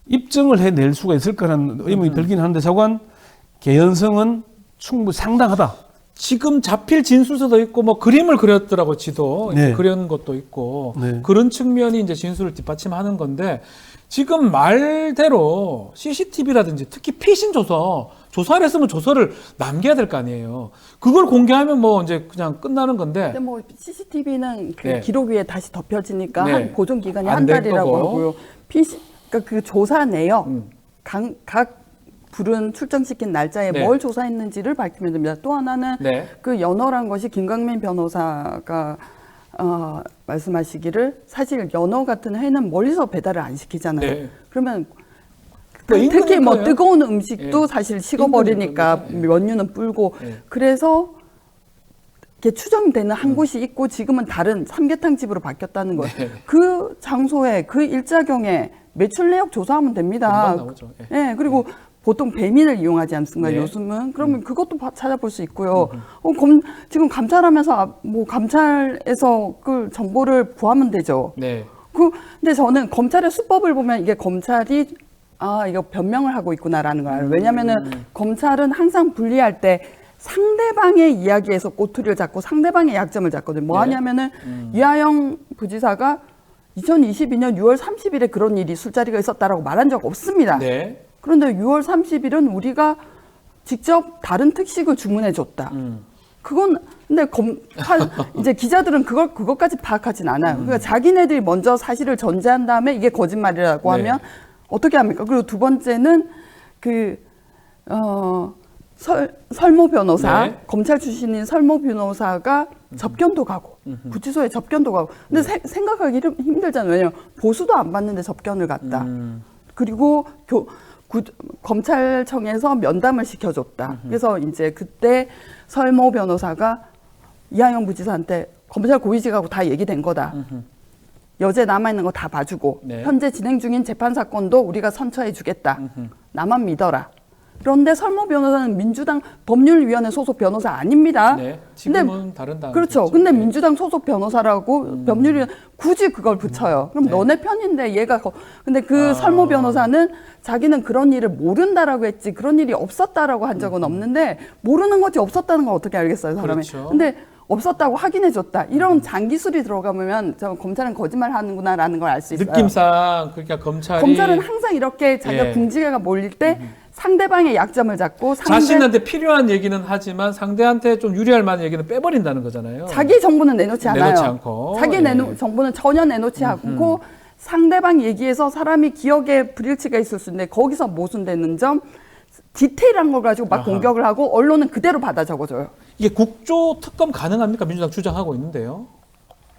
입증을 해낼 수가 있을 거라는 의문이 들긴 하는데 자관 개연성은 충분히 상당하다. 지금 잡힐 진술서도 있고 뭐 그림을 그렸더라고 지도 네. 그린 것도 있고 네. 그런 측면이 이제 진술을 뒷받침하는 건데 지금 말대로 CCTV라든지 특히 피신 조사를 했으면 조서를 남겨야 될 거 아니에요. 그걸 공개하면 뭐 이제 그냥 끝나는 건데. 근데 뭐 CCTV는 그 네. 기록 위에 다시 덮여지니까 네. 한 보존 기간이 안 한 될 달이라고 거고. 하고요. 그러니까 그 조사 내역 각 불은 출정시킨 날짜에 네. 뭘 조사했는지를 밝히면 됩니다. 또 하나는 네. 그 연어란 것이 김광민 변호사가 말씀하시기를 사실 연어 같은 회는 멀리서 배달을 안 시키잖아요. 네. 그러면 그러니까 특히 뭐 인근이니까요. 뜨거운 음식도 예. 사실 식어버리니까 인근이니까요. 면류는 불고 예. 그래서 이렇게 추정되는 한 곳이 있고 지금은 다른 삼계탕 집으로 바뀌었다는 거예요. 네. 그 장소에 그 일자경에 매출 내역 조사하면 됩니다. 금방 나오죠. 예. 예, 그리고 보통 배민을 이용하지 않습니까? 네. 요즘은 그러면 그것도 찾아볼 수 있고요. 지금 감찰하면서 뭐 감찰에서 그 정보를 구하면 되죠. 네. 근데 저는 검찰의 수법을 보면 이게 검찰이 이거 변명을 하고 있구나라는 걸 알아요. 왜냐면은 검찰은 항상 분리할 때 상대방의 이야기에서 꼬투리를 잡고 상대방의 약점을 잡거든요. 뭐 하냐면은 이하영 부지사가 2022년 6월 30일에 그런 일이 술자리가 있었다라고 말한 적 없습니다. 네. 그런데 6월 30일은 우리가 직접 다른 특식을 주문해 줬다. 그건 근데 이제 기자들은 그것까지 파악하진 않아요. 그러니까 자기네들이 먼저 사실을 전제한 다음에 이게 거짓말이라고 하면 어떻게 합니까? 그리고 두 번째는 설모 변호사, 검찰 출신인 설모 변호사가 접견도 가고 구치소에 접견도 가고. 근데 생각하기 힘들잖아요. 왜냐면 보수도 안 받는데 접견을 갔다. 그리고 검찰청에서 면담을 시켜줬다. 그래서 이제 그때 설모 변호사가 이하영 부지사한테 검찰 고위직하고 다 얘기된 거다. 여제 남아있는 거 다 봐주고 현재 진행 중인 재판 사건도 우리가 선처해 주겠다. 나만 믿어라. 그런데 설모 변호사는 민주당 법률위원회 소속 변호사 아닙니다. 네. 지금은 다른 당. 그렇죠. 근데 민주당 소속 변호사라고 법률위원 굳이 그걸 붙여요. 그럼 너네 편인데 얘가 근데 그 설모 변호사는 자기는 그런 일을 모른다라고 했지 그런 일이 없었다라고 한 적은 없는데 모르는 거지 없었다는 걸 어떻게 알겠어요, 사람이. 그렇죠. 근데 없었다고 확인해줬다. 이런 장기술이 들어가면 검찰은 거짓말하는구나라는 걸 알 수 있어요. 느낌상 그러니까 검찰은 항상 이렇게 자기가 궁지가 몰릴 때 상대방의 약점을 잡고 자신한테 필요한 얘기는 하지만 상대한테 좀 유리할 만한 얘기는 빼버린다는 거잖아요. 자기 정보는 내놓지 않아요. 내놓지 않고. 자기 정보는 전혀 내놓지 않고 상대방 얘기에서 사람이 기억에 불일치가 있을 수 있는데 거기서 모순되는 점 디테일한 걸 가지고 막 공격을 하고 언론은 그대로 받아 적어줘요. 이게 국조특검 가능합니까? 민주당 주장하고 있는데요.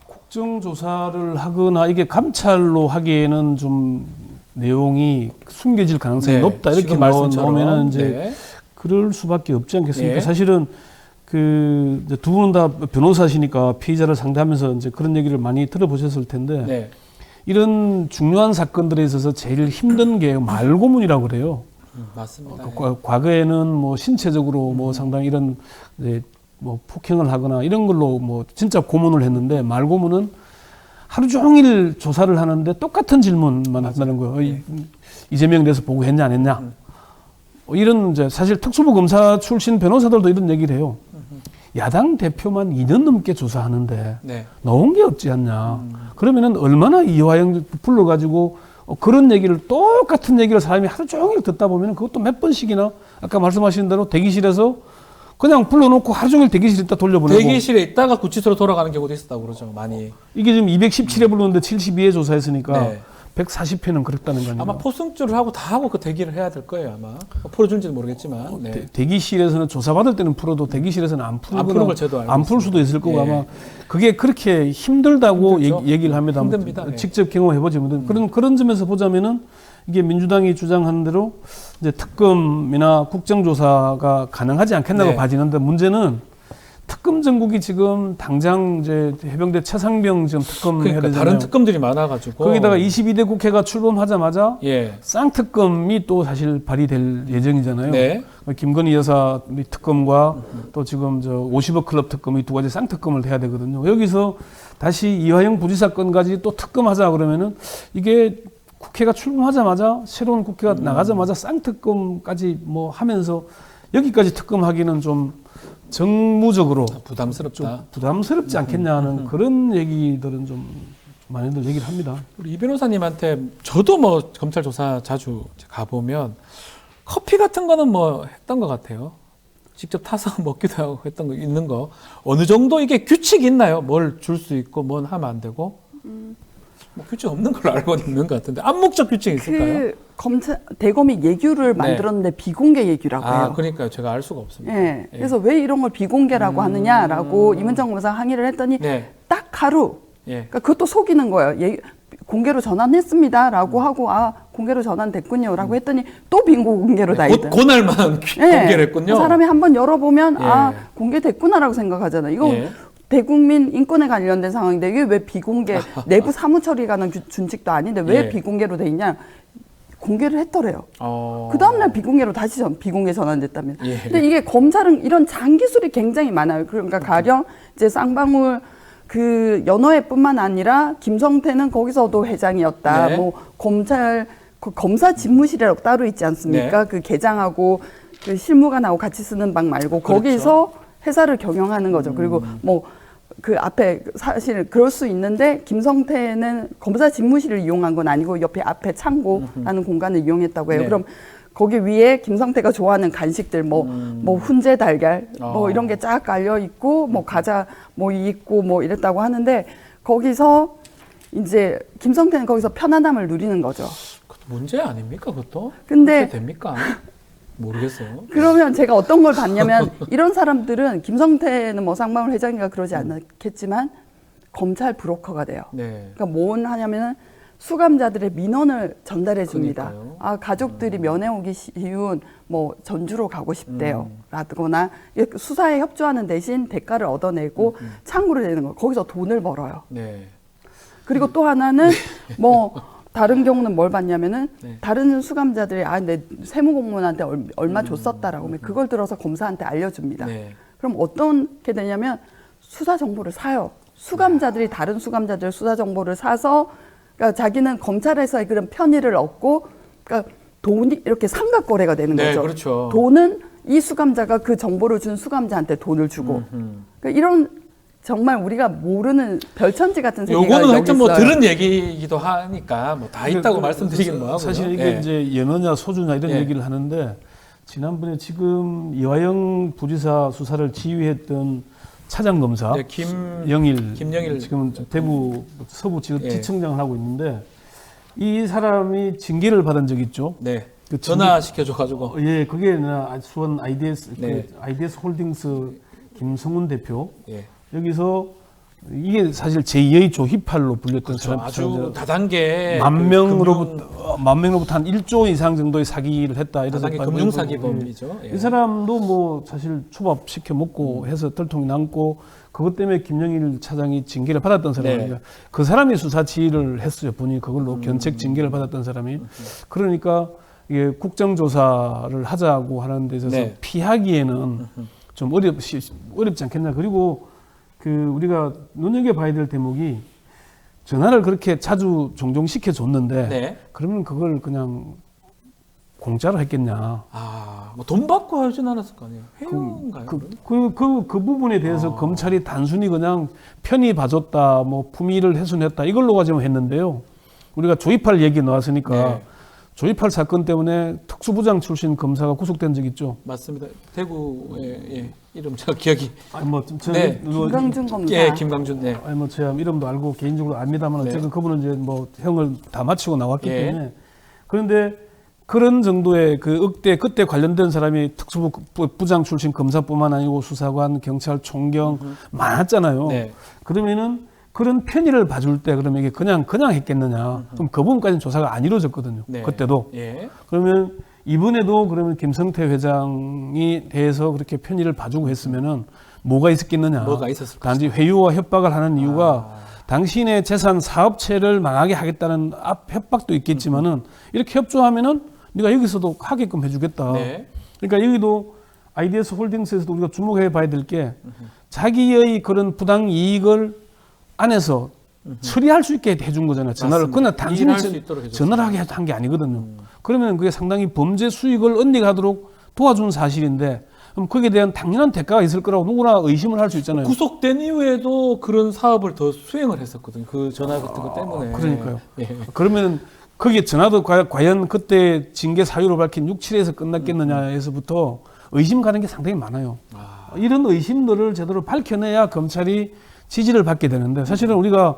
국정조사를 하거나 이게 감찰로 하기에는 좀 내용이 숨겨질 가능성이 높다 이렇게 나오면은 이제 그럴 수밖에 없지 않겠습니까? 사실은 그 두 분은 다 변호사시니까 피의자를 상대하면서 이제 그런 얘기를 많이 들어보셨을 텐데 이런 중요한 사건들에 있어서 제일 힘든 게 말고문이라고 그래요. 맞습니다. 과거에는 뭐 신체적으로 뭐 상당히 이런 뭐 폭행을 하거나 이런 걸로 뭐 진짜 고문을 했는데 말고문은 하루 종일 조사를 하는데 똑같은 질문만 한다는 거예요. 이재명에 대해서 보고했냐 안 했냐. 이런 이제 사실 특수부 검사 출신 변호사들도 이런 얘기를 해요. 야당 대표만 2년 넘게 조사하는데 나온 게 없지 않냐. 그러면은 얼마나 이화영 불러가지고 그런 얘기를 똑같은 얘기를 사람이 하루 종일 듣다 보면 그것도 몇 번씩이나 아까 말씀하신 대로 대기실에서 그냥 불러놓고 하루 종일 대기실에 있다 돌려보내고. 대기실에 있다가 구치소로 돌아가는 경우도 있었다고 그러죠. 많이. 이게 지금 217회 불렀는데 72회 조사했으니까 네. 140회는 그랬다는 거 아니에요. 아마 포승줄을 하고 다 하고 그 대기를 해야 될 거예요. 아마 풀어준지는 모르겠지만. 네. 대기실에서는 조사받을 때는 풀어도 대기실에서는 안 안 푸는 걸 저도 알고 안 풀 수도 있을 거고 예. 아마 그게 그렇게 힘들다고 힘들죠. 얘기를 합니다. 힘듭니다. 예. 직접 경험해보지 못해. 그런 점에서 보자면은 이게 민주당이 주장하는 대로 이제 특검이나 국정조사가 가능하지 않겠나고 네. 봐지는데 문제는 특검 전국이 지금 당장 이제 해병대 최상병 지금 특검 해야 그러니까 되잖아요. 다른 특검들이 많아가지고. 거기다가 22대 국회가 출범하자마자 예. 쌍특검이 또 사실 발의될 예정이잖아요. 네. 김건희 여사 특검과 또 지금 저 50억 클럽 특검 이 두 가지 쌍특검을 해야 되거든요. 여기서 다시 이화영 부지사 건까지 또 특검하자 그러면은 이게 국회가 출범하자마자 새로운 국회가 나가자마자 쌍특검까지 뭐 하면서 여기까지 특검하기는 좀 정무적으로 부담스럽다. 좀 부담스럽지 않겠냐는 그런 얘기들은 좀 많이들 얘기를 합니다. 우리 이 변호사님한테 저도 뭐 검찰 조사 자주 가보면 커피 같은 거는 뭐 했던 것 같아요. 직접 타서 먹기도 하고 했던 거 있는 거 어느 정도 이게 규칙이 있나요? 뭘 줄 수 있고 뭘 하면 안 되고 뭐 규칙 없는 걸로 알고 있는 것 같은데 암묵적 규칙이 있을까요? 그 검찰 대검이 예규를 만들었는데 비공개 예규라고 해요. 그러니까요. 제가 알 수가 없습니다. 예. 그래서 왜 이런 걸 비공개라고 하느냐라고 이문정 검사가 항의를 했더니 네. 딱 하루. 예. 그러니까 그것도 속이는 거예요. 공개로 전환했습니다라고 하고 공개로 전환됐군요라고 했더니 또 비공개로 다 있다. 그날만 공개를 했군요. 사람이 한번 열어보면 예. 공개됐구나라고 생각하잖아요. 이거 예. 대국민 인권에 관련된 상황인데 이게 왜 비공개 내부 사무 처리 가는 준칙도 아닌데 왜 예. 비공개로 돼 있냐? 공개를 했더래요. 그 다음날 비공개로 다시 비공개 전환됐다면. 예. 근데 이게 검찰은 이런 장기술이 굉장히 많아요. 그러니까 가령 이제 쌍방울 그 연호회뿐만 아니라 김성태는 거기서도 회장이었다. 네. 뭐 검찰 검사 집무실이라고 따로 있지 않습니까? 네. 그 계장하고 그 실무관하고 같이 쓰는 방 말고 그렇죠. 거기서 회사를 경영하는 거죠. 그리고 뭐 그 앞에 사실 그럴 수 있는데 김성태는 검사 집무실을 이용한 건 아니고 옆에 앞에 창고라는 공간을 이용했다고 해요. 네. 그럼 거기 위에 김성태가 좋아하는 간식들 뭐 훈제 달걀 뭐 이런 게 쫙 깔려 있고 뭐 과자 뭐 있고 뭐 이랬다고 하는데 거기서 이제 김성태는 거기서 편안함을 누리는 거죠. 문제 아닙니까 그것도? 근데 그렇게 됩니까? 모르겠어요. 그러면 제가 어떤 걸 봤냐면 이런 사람들은 김성태는 뭐 쌍방울 회장이가 그러지 않겠지만 검찰 브로커가 돼요. 네. 그러니까 뭘 하냐면 수감자들의 민원을 전달해 줍니다. 그러니까요. 가족들이 면회 오기 쉬운 뭐 전주로 가고 싶대요. 라거나 수사에 협조하는 대신 대가를 얻어내고 창구를 내는 거예요. 거기서 돈을 벌어요. 네. 그리고 또 하나는 뭐 다른 경우는 뭘 봤냐면은 네. 다른 수감자들이 내 세무공무원한테 얼마 줬었다라고 하면 그걸 들어서 검사한테 알려줍니다. 네. 그럼 어떻게 되냐면 수사 정보를 사요. 수감자들이 다른 수감자들 수사 정보를 사서 그러니까 자기는 검찰에서의 그런 편의를 얻고 그러니까 돈이 이렇게 삼각 거래가 되는 네, 거죠. 그렇죠. 돈은 이 수감자가 그 정보를 준 수감자한테 돈을 주고 그러니까 이런 정말 우리가 모르는 별천지 같은 세계가 요거는 여기 하여튼 뭐 있어요. 들은 얘기이기도 하니까 뭐 다 있다고 말씀드리긴 뭐하고요. 사실 이게 예. 이제 연어냐 소주냐 이런 예. 얘기를 하는데 지난번에 지금 이화영 부지사 수사를 지휘했던 차장검사 네, 김영일 지금 대구 예. 서부지청장을 하고 있는데 이 사람이 징계를 받은 적이 있죠. 네. 그 전화 시켜줘가지고. 예, 그게 수원 IDS 네. IDS 홀딩스 김성훈 대표. 예. 여기서 이게 사실 제2의 조희팔로 불렸던 그렇죠. 아주 다단계 만 명으로부터 한 1조 이상 정도의 사기를 했다. 이래서 다단계 금융사기범이죠. 예. 이 사람도 뭐 사실 초밥 시켜 먹고 해서 덜통이 남고 그것 때문에 김영일 차장이 징계를 받았던 사람이니까 네. 그 사람이 수사 지휘를 했어요. 본인이 그걸로 견책 징계를 받았던 사람이. 그러니까 이게 국정조사를 하자고 하는 데 있어서 네. 피하기에는 좀 어렵지 않겠나. 그리고 그 우리가 눈여겨봐야 될 대목이 전화를 그렇게 자주 종종 시켜줬는데 네. 그러면 그걸 그냥 공짜로 했겠냐. 뭐 돈 받고 하진 않았을 거 아니에요. 회원가요? 그 부분에 대해서 검찰이 단순히 그냥 편히 봐줬다, 뭐 품위를 훼손했다 이걸로 가지고 했는데요. 우리가 조입할 얘기 나왔으니까 네. 조이팔 사건 때문에 특수부장 출신 검사가 구속된 적 있죠. 맞습니다. 대구의 이름 제가 기억이 네. 김강준 검사. 예, 김강준. 네. 아니 뭐 제가 이름도 알고 개인적으로 압니다만 어쨌든 네. 그분은 이제 뭐 형을 다 마치고 나왔기 예. 때문에 그런데 그런 정도의 그 그때 관련된 사람이 특수부장 출신 검사뿐만 아니고 수사관, 경찰, 총경 많았잖아요. 네. 그러면은 그런 편의를 봐줄 때 그러면 이게 그냥 했겠느냐? 그럼 그 부분까지는 조사가 안 이루어졌거든요. 네. 그때도. 예. 그러면 이번에도 그러면 김성태 회장이 대해서 그렇게 편의를 봐주고 했으면은 뭐가 있었겠느냐? 뭐가 있었을 단지 회유와 협박을 하는 이유가 당신의 재산 사업체를 망하게 하겠다는 협박도 있겠지만은 이렇게 협조하면은 네가 여기서도 하게끔 해주겠다. 네. 그러니까 여기도 IDS 홀딩스에서도 우리가 주목해 봐야 될 게 자기의 그런 부당 이익을 안에서 처리할 수 있게 해준 거잖아요. 전화를 맞습니다. 그냥 단순히 일할 수 있도록 해줬어요. 전화를 하게 한 게 아니거든요. 그러면 그게 상당히 범죄 수익을 은닉하도록 도와준 사실인데 그럼 거기에 대한 당연한 대가가 있을 거라고 누구나 의심을 할 수 있잖아요. 구속된 이후에도 그런 사업을 더 수행을 했었거든요. 그 전화 같은 것 때문에. 그러니까요. 예. 그러면 거기에 전화도 과연 그때 징계 사유로 밝힌 6, 7에서 끝났겠느냐에서부터 의심 가는 게 상당히 많아요. 이런 의심들을 제대로 밝혀내야 검찰이 지지를 받게 되는데 사실은 우리가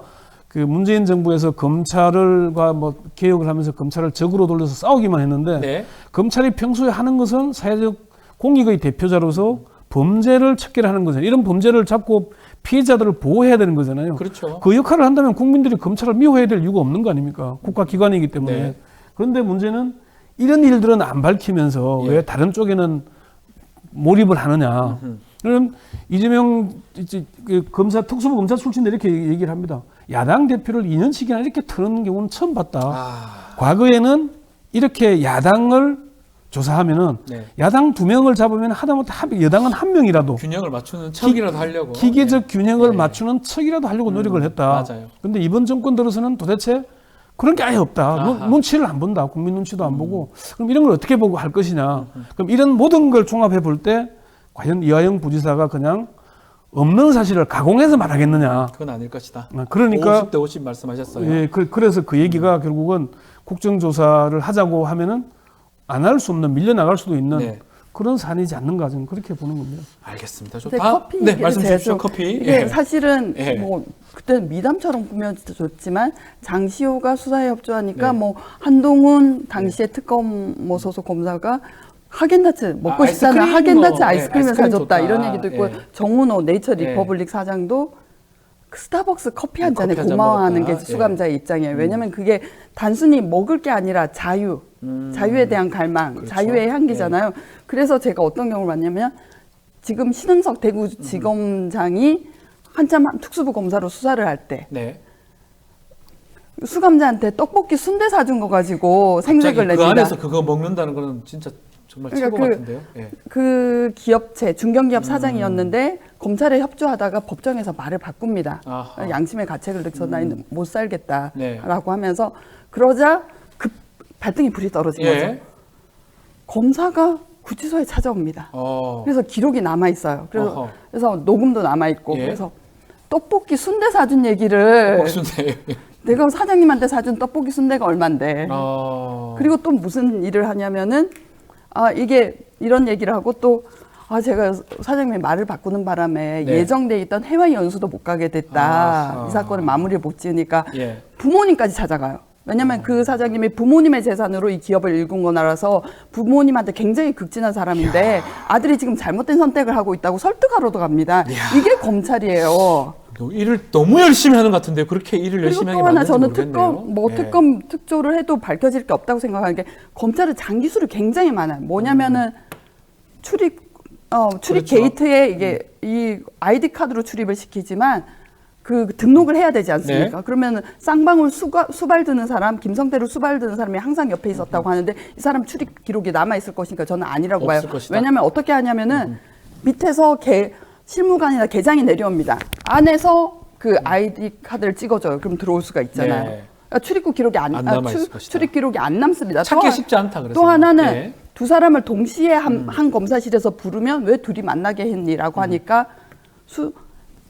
그 문재인 정부에서 검찰과 뭐 개혁을 하면서 검찰을 적으로 돌려서 싸우기만 했는데 네. 검찰이 평소에 하는 것은 사회적 공익의 대표자로서 범죄를 척결하는 거잖아요. 이런 범죄를 잡고 피해자들을 보호해야 되는 거잖아요. 그렇죠. 그 역할을 한다면 국민들이 검찰을 미워해야 될 이유가 없는 거 아닙니까? 국가기관이기 때문에. 네. 그런데 문제는 이런 일들은 안 밝히면서 예. 왜 다른 쪽에는 몰입을 하느냐. 그럼 이재명 그 검사 특수부 검사 출신들 이렇게 얘기를 합니다. 야당 대표를 2년씩이나 이렇게 트는 경우는 처음 봤다. 과거에는 이렇게 야당을 조사하면은 네. 야당 2명을 잡으면 하다못해 여당은 1명이라도 균형을 맞추는 척이라도 하려고. 기계적 균형을 네. 맞추는 척이라도 하려고 노력을 했다. 맞아요. 그런데 이번 정권 들어서는 도대체 그런 게 아예 없다. 눈치를 안 본다. 국민 눈치도 안 보고. 그럼 이런 걸 어떻게 보고 할 것이냐. 그럼 이런 모든 걸 종합해 볼 때 과연 이화영 부지사가 그냥 없는 사실을 가공해서 말하겠느냐. 그건 아닐 것이다. 그러니까 50대 50 말씀하셨어요. 예, 그래서 그 얘기가 결국은 국정조사를 하자고 하면은 안 할 수 없는 밀려나갈 수도 있는 네. 그런 사안이지 않는가 저는 그렇게 보는 겁니다. 알겠습니다. 네, 커피 네, 얘기를 말씀 제가 주십시오. 좀- 커피. 이게 예. 사실은 예. 뭐 그때는 미담처럼 꾸며졌지만 장시호가 수사에 협조하니까 네. 뭐 한동훈 당시에 특검 뭐 소속 검사가 하겐다츠 먹고 싶다는 아이스크림 하겐다츠 뭐, 아이스크림을 네, 아이스크림 사줬다 좋다. 이런 얘기도 있고 예. 정은호 네이처 예. 리퍼블릭 사장도 그 스타벅스 커피 한 잔에 커피 한잔 고마워하는 게 먹었다. 수감자의 입장이에요. 왜냐하면 그게 단순히 먹을 게 아니라 자유에 대한 갈망, 그렇죠. 자유의 향기잖아요. 그래서 제가 어떤 경우를 봤냐면 지금 신은석 대구지검장이 한참 특수부 검사로 수사를 할 때 네. 수감자한테 떡볶이 순대 사준 거 가지고 생색을 그 냅니다. 안에서 그거 먹는다는 거는 진짜 정말 그러니까 최고 같은데요. 예. 그 기업체 중견기업 사장이었는데 검찰에 협조하다가 법정에서 말을 바꿉니다. 아하. 양심의 가책을 느껴서 나는 못 살겠다라고 네. 하면서 그러자 급 발등에 불이 떨어진 예. 거죠. 검사가 구치소에 찾아옵니다. 그래서 기록이 남아 있어요. 어허. 그래서 녹음도 남아 있고 예. 그래서 떡볶이 순대 사준 얘기를 복순대. 내가 사장님한테 사준 떡볶이 순대가 얼만데. 그리고 또 무슨 일을 하냐면은 이게 이런 얘기를 하고 또 제가 사장님이 말을 바꾸는 바람에 네. 예정돼 있던 해외 연수도 못 가게 됐다. 아하. 이 사건을 마무리를 못 지으니까 예. 부모님까지 찾아가요. 왜냐면 그 사장님이 부모님의 재산으로 이 기업을 일군 거라서 부모님한테 굉장히 극진한 사람인데 아들이 지금 잘못된 선택을 하고 있다고 설득하러도 갑니다. 이게 검찰이에요. 일을 너무 열심히 하는 것 같은데요. 그렇게 일을 그리고 열심히 하는 또 게 하나 맞는지 저는 모르겠네요. 예. 특검 특조를 해도 밝혀질 게 없다고 생각하는 게 검찰은 장기술이 굉장히 많아요. 뭐냐면은 출입 그렇죠. 게이트에 이게 이 아이디 카드로 출입을 시키지만 그 등록을 해야 되지 않습니까? 네. 그러면 쌍방울 수발드는 사람, 김성태를 수발드는 사람이 항상 옆에 있었다고 하는데 이 사람 출입 기록이 남아 있을 것이니까 저는 아니라고 봐요. 없을 것이다. 왜냐하면 어떻게 하냐면은 밑에서 실무관이나 계장이 내려옵니다. 안에서 그 아이디 카드를 찍어줘요. 그럼 들어올 수가 있잖아요. 네. 그러니까 출입국 기록이 안 남아있을 것이다. 출입 기록이 안 남습니다. 찾기 쉽지 않다 그래서. 또 하나는 예. 두 사람을 동시에 한 검사실에서 부르면 왜 둘이 만나게 했니라고 하니까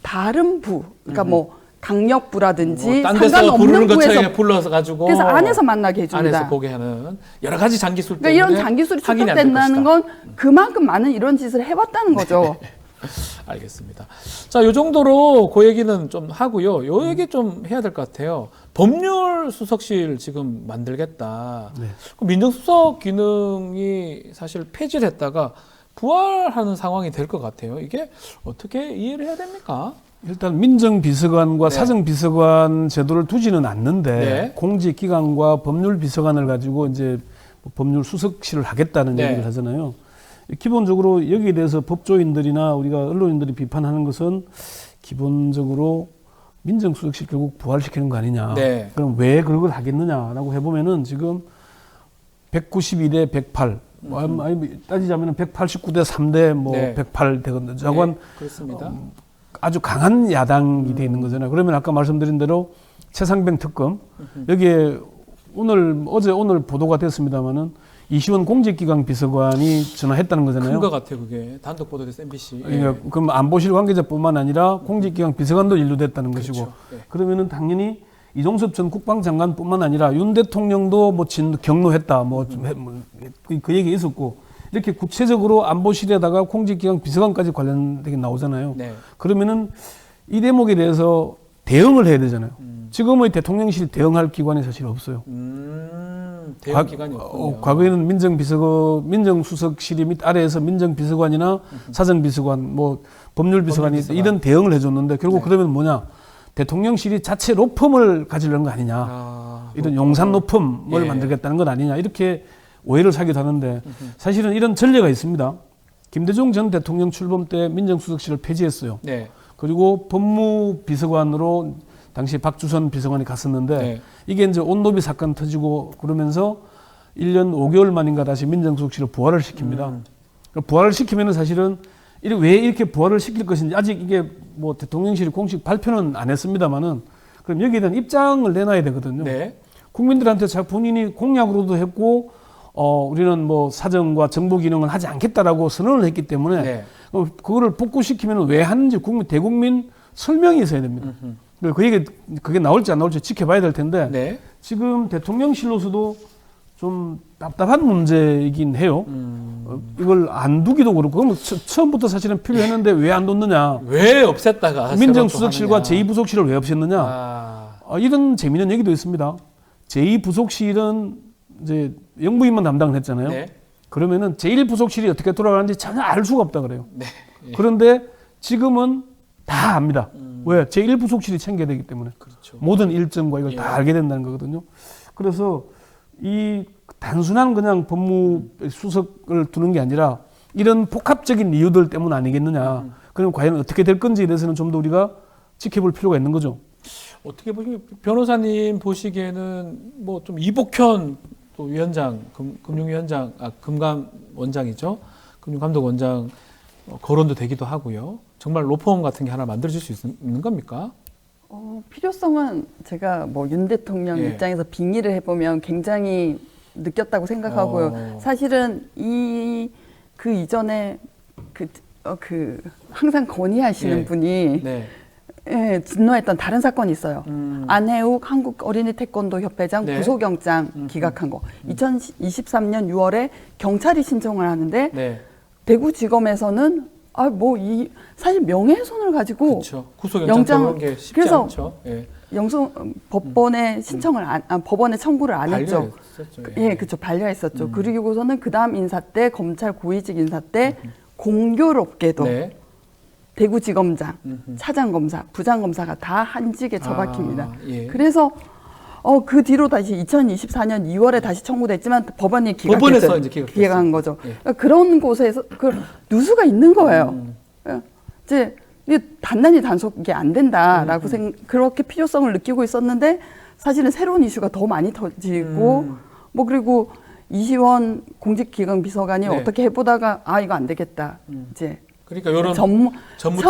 다른 부, 그러니까 뭐 강력부라든지 딴 데서 상관없는 부르는 부에서 것처럼 불러서 가지고 그래서 안에서 만나게 해줍니다. 안에서 보게 하는 여러 가지 장기술 그러니까 때문에 이런 장기술이 확인이 안될 축적된다는 것이다. 건 그만큼 많은 이런 짓을 해왔다는 거죠. 알겠습니다. 자, 요 정도로 그 얘기는 좀 하고요. 요 얘기 좀 해야 될 것 같아요. 법률 수석실 지금 만들겠다. 그 민정수석 기능이 사실 폐지를 했다가 부활하는 상황이 될 것 같아요. 이게 어떻게 이해를 해야 됩니까? 일단 민정비서관과 네. 사정비서관 제도를 두지는 않는데 네. 공직기관과 법률비서관을 가지고 이제 법률수석실을 하겠다는 네. 얘기를 하잖아요. 기본적으로 여기에 대해서 법조인들이나 우리가 언론인들이 비판하는 것은 기본적으로 민정수석실 결국 부활시키는 거 아니냐. 네. 그럼 왜 그걸 하겠느냐라고 해보면은 지금 192대 108, 아니 따지자면은 189대 3대 뭐 네. 108 되거든요. 저건 네, 그렇습니다. 아주 강한 야당이 돼 있는 거잖아요. 그러면 아까 말씀드린 대로 최상병 특검 여기에 오늘 보도가 됐습니다마는 이시원 공직기강 비서관이 전화했다는 거잖아요. 큰 것 같아요, 그게 단독 보도돼서 MBC. 그러니까 그럼 안보실 관계자뿐만 아니라 공직기강 비서관도 인류됐다는 그렇죠. 것이고, 네. 그러면은 당연히 이종섭 전 국방장관뿐만 아니라 윤 대통령도 뭐 경로했다, 그 얘기 있었고, 이렇게 구체적으로 안보실에다가 공직기강 비서관까지 관련되게 나오잖아요. 네. 그러면은 이 대목에 대해서 대응을 해야 되잖아요. 지금의 대통령실 대응할 기관이 사실 없어요. 대응 기관이 없군요. 과거에는 민정수석실이 밑 아래에서 민정비서관이나 사정비서관, 뭐 법률비서관이 법률비서관. 이런 대응을 해줬는데 결국 그러면 뭐냐? 대통령실이 자체 로펌을 가지려는 거 아니냐? 이런 용산 로펌을 예. 만들겠다는 건 아니냐? 이렇게 오해를 사기도 하는데 사실은 이런 전례가 있습니다. 김대중 전 대통령 출범 때 민정수석실을 폐지했어요. 네. 그리고 법무비서관으로 당시 박주선 비서관이 갔었는데 네. 이게 이제 온노비 사건 터지고 그러면서 1년 5개월 만인가 다시 민정수석실을 부활을 시킵니다. 부활을 시키면은 사실은 왜 이렇게 부활을 시킬 것인지 아직 이게 뭐 대통령실이 공식 발표는 안 했습니다만은 그럼 여기에 대한 입장을 내놔야 되거든요. 네. 국민들한테 본인이 공약으로도 했고 우리는 뭐 사정과 정보 기능을 하지 않겠다라고 선언을 했기 때문에 네. 그거를 복구시키면 왜 하는지 대국민 설명이 있어야 됩니다. 그게 나올지 안 나올지 지켜봐야 될 텐데 네. 지금 대통령실로서도 좀 답답한 문제이긴 해요. 이걸 안 두기도 그렇고 그럼 처음부터 사실은 필요했는데 왜 안 뒀느냐. 왜 없앴다가 민정수석실과 제2부속실을 왜 없앴느냐. 이런 재미있는 얘기도 있습니다. 제2부속실은 이제 영부인만 담당을 했잖아요. 네. 그러면은 제1부속실이 어떻게 돌아가는지 전혀 알 수가 없다 그래요. 네. 그런데 지금은 다 압니다. 왜? 제1부속실이 챙겨야 되기 때문에. 그렇죠. 모든 일정과 이걸 예. 다 알게 된다는 거거든요. 그래서 이 단순한 그냥 법무수석을 두는 게 아니라 이런 복합적인 이유들 때문 아니겠느냐. 그럼 과연 어떻게 될 건지에 대해서는 좀 더 우리가 지켜볼 필요가 있는 거죠. 어떻게 보시면 변호사님 보시기에는 뭐 좀 이복현 또 위원장, 금융위원장, 금감원장이죠. 금융감독원장 거론도 되기도 하고요. 정말 로펌 같은 게 하나 만들어질 수 있는 겁니까? 필요성은 제가 뭐 윤 대통령 예. 입장에서 빙의를 해보면 굉장히 느꼈다고 생각하고요. 사실은 그 이전에 항상 건의하시는 예. 분이 네. 예, 진노했던 다른 사건이 있어요. 안혜욱 한국 어린이 태권도 협회장 네. 구속영장 기각한 거. 2023년 6월에 경찰이 신청을 하는데 네. 대구지검에서는 사실 명예훼손을 가지고 그렇죠. 구속영장 그런 게 쉽지 그래서 않죠. 예. 법원에 신청을 법원에 청구를 안 했죠. 반려했었죠. 예, 그렇죠. 반려했었죠. 그리고서는 그 다음 인사 때 검찰 고위직 인사 때 공교롭게도 네. 대구지검장, 차장검사, 부장검사가 다 한직에 처박힙니다. 예. 그래서 그 뒤로 다시 2024년 2월에 다시 청구됐지만 법원이 법원에서 이제 기각한 거죠. 예. 그러니까 그런 곳에서 그 누수가 있는 거예요. 이제 단단히 단속이 안 된다라고 그렇게 필요성을 느끼고 있었는데 사실은 새로운 이슈가 더 많이 터지고 뭐 그리고 이시원 공직기강 비서관이 네. 어떻게 해보다가 이거 안 되겠다. 이제 그러니까 이런 전담팀이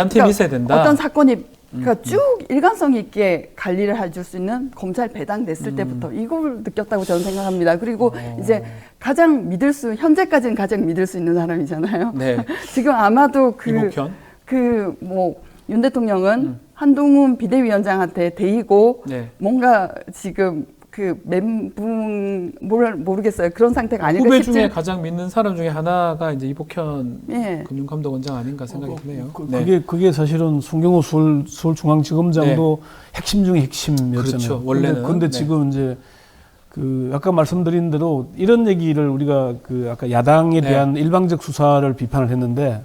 그러니까 있어야 된다. 어떤 사건이 그러니까 쭉 일관성 있게 관리를 해줄 수 있는 검찰 배당됐을 때부터 이걸 느꼈다고 저는 생각합니다. 그리고 이제 현재까지는 가장 믿을 수 있는 사람이잖아요. 네. 지금 아마도 이복현? 뭐 윤 대통령은 한동훈 비대위원장한테 대의고 네. 뭔가 지금 그 멘붕 모르겠어요. 그런 상태가 아닐까 후배 싶지. 중에 가장 믿는 사람 중에 하나가 이제 이복현 예. 금융감독원장 아닌가 생각이 드네요. 그게 사실은 송경호 서울중앙지검장도 핵심 중에 핵심이었잖아요. 그렇죠. 원래는. 근데 지금 이제 그 아까 말씀드린 대로 이런 얘기를 우리가 그 아까 야당에 대한 일방적 수사를 비판을 했는데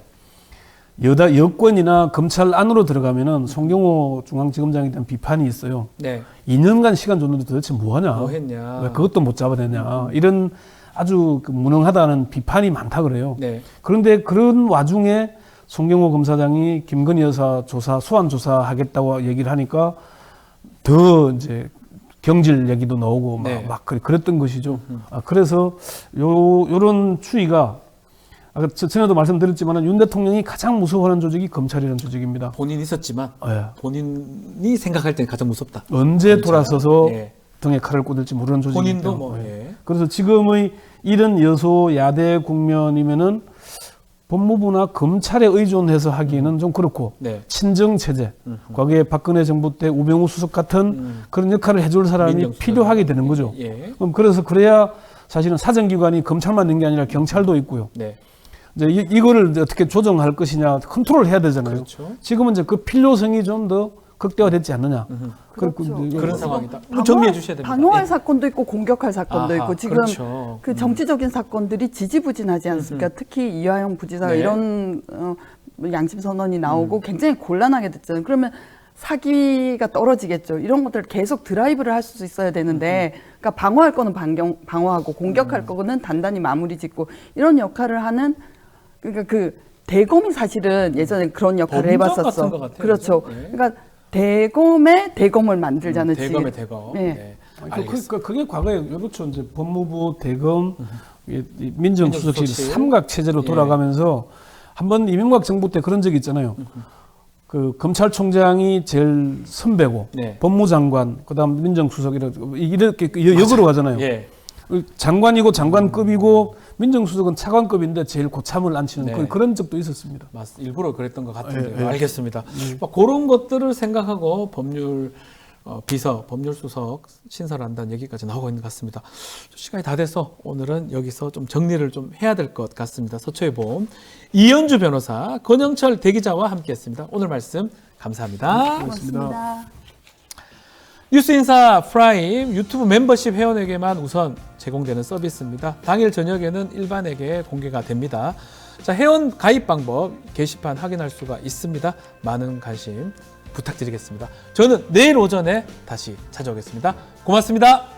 여권이나 검찰 안으로 들어가면은 송경호 중앙지검장에 대한 비판이 있어요. 네. 2년간 시간 줬는데 도대체 뭐하냐? 뭐 했냐? 왜 그것도 못 잡아내냐? 이런 아주 그 무능하다는 비판이 많다 그래요. 네. 그런데 그런 와중에 송경호 검사장이 김건희 여사 소환 조사하겠다고 얘기를 하니까 더 이제 경질 얘기도 나오고 막 그랬던 것이죠. 그래서 요런 추이가 아까 전에도 말씀드렸지만 윤 대통령이 가장 무서워하는 조직이 검찰이라는 조직입니다. 본인이 있었지만 본인이 생각할 때는 가장 무섭다. 언제 돌아서서 예. 등에 칼을 꽂을지 모르는 조직이기 본인도 때문에. 뭐 예. 그래서 지금의 이런 여소야대 국면이면은 법무부나 검찰에 의존해서 하기에는 좀 그렇고 네. 친정체제 과거에 박근혜 정부 때 우병우 수석 같은 그런 역할을 해줄 사람이 필요하게 되는 거죠. 예. 그래서 그래야 사실은 사정기관이 검찰만 있는 게 아니라 경찰도 있고요. 네. 이제 이거를 이제 어떻게 조정할 것이냐 컨트롤 해야 되잖아요. 그렇죠. 지금은 이제 그 필요성이 좀 더 극대화됐지 않느냐. 그렇죠. 그런 상황이다. 정리해 주셔야 됩니다. 방어할 예. 사건도 있고 공격할 사건도 아하, 있고 지금 그렇죠. 그 정치적인 사건들이 지지부진하지 않습니까? 특히 이화영 부지사가 네. 이런 양심 선언이 나오고 굉장히 곤란하게 됐잖아요. 그러면 사기가 떨어지겠죠. 이런 것들 계속 드라이브를 할 수 있어야 되는데, 그러니까 방어할 거는 방어하고 공격할 거는 단단히 마무리 짓고 이런 역할을 하는 그러니까 그 대검이 사실은 예전에 그런 역할을 범정 해봤었어. 같은 것 같아요. 그렇죠. 네. 그러니까 대검의 대검을 만들자는 대검의 대검. 네. 그게 과거에 그렇죠. 이제 법무부 대검 민정수석실 민정수석실. 삼각 체제로 돌아가면서 한번 이명박 정부 때 그런 적이 있잖아요. 그 검찰총장이 제일 선배고 네. 법무장관 그다음 민정수석이라 이렇게 역으로 가잖아요. 예. 장관이고 장관급이고 민정수석은 차관급인데 제일 고참을 앉히는 네. 그런 적도 있었습니다. 일부러 그랬던 것 같은데요. 예, 예. 알겠습니다. 그런 것들을 생각하고 법률 비서, 법률수석 신설을 한다는 얘기까지 나오고 있는 것 같습니다. 시간이 다 돼서 오늘은 여기서 좀 정리를 좀 해야 될 것 같습니다. 서초의 보험 이현주 변호사, 권영철 대기자와 함께했습니다. 오늘 말씀 감사합니다. 고맙습니다. 뉴스인사 프라임 유튜브 멤버십 회원에게만 우선 제공되는 서비스입니다. 당일 저녁에는 일반에게 공개가 됩니다. 자, 회원 가입 방법 게시판 확인할 수가 있습니다. 많은 관심 부탁드리겠습니다. 저는 내일 오전에 다시 찾아오겠습니다. 고맙습니다.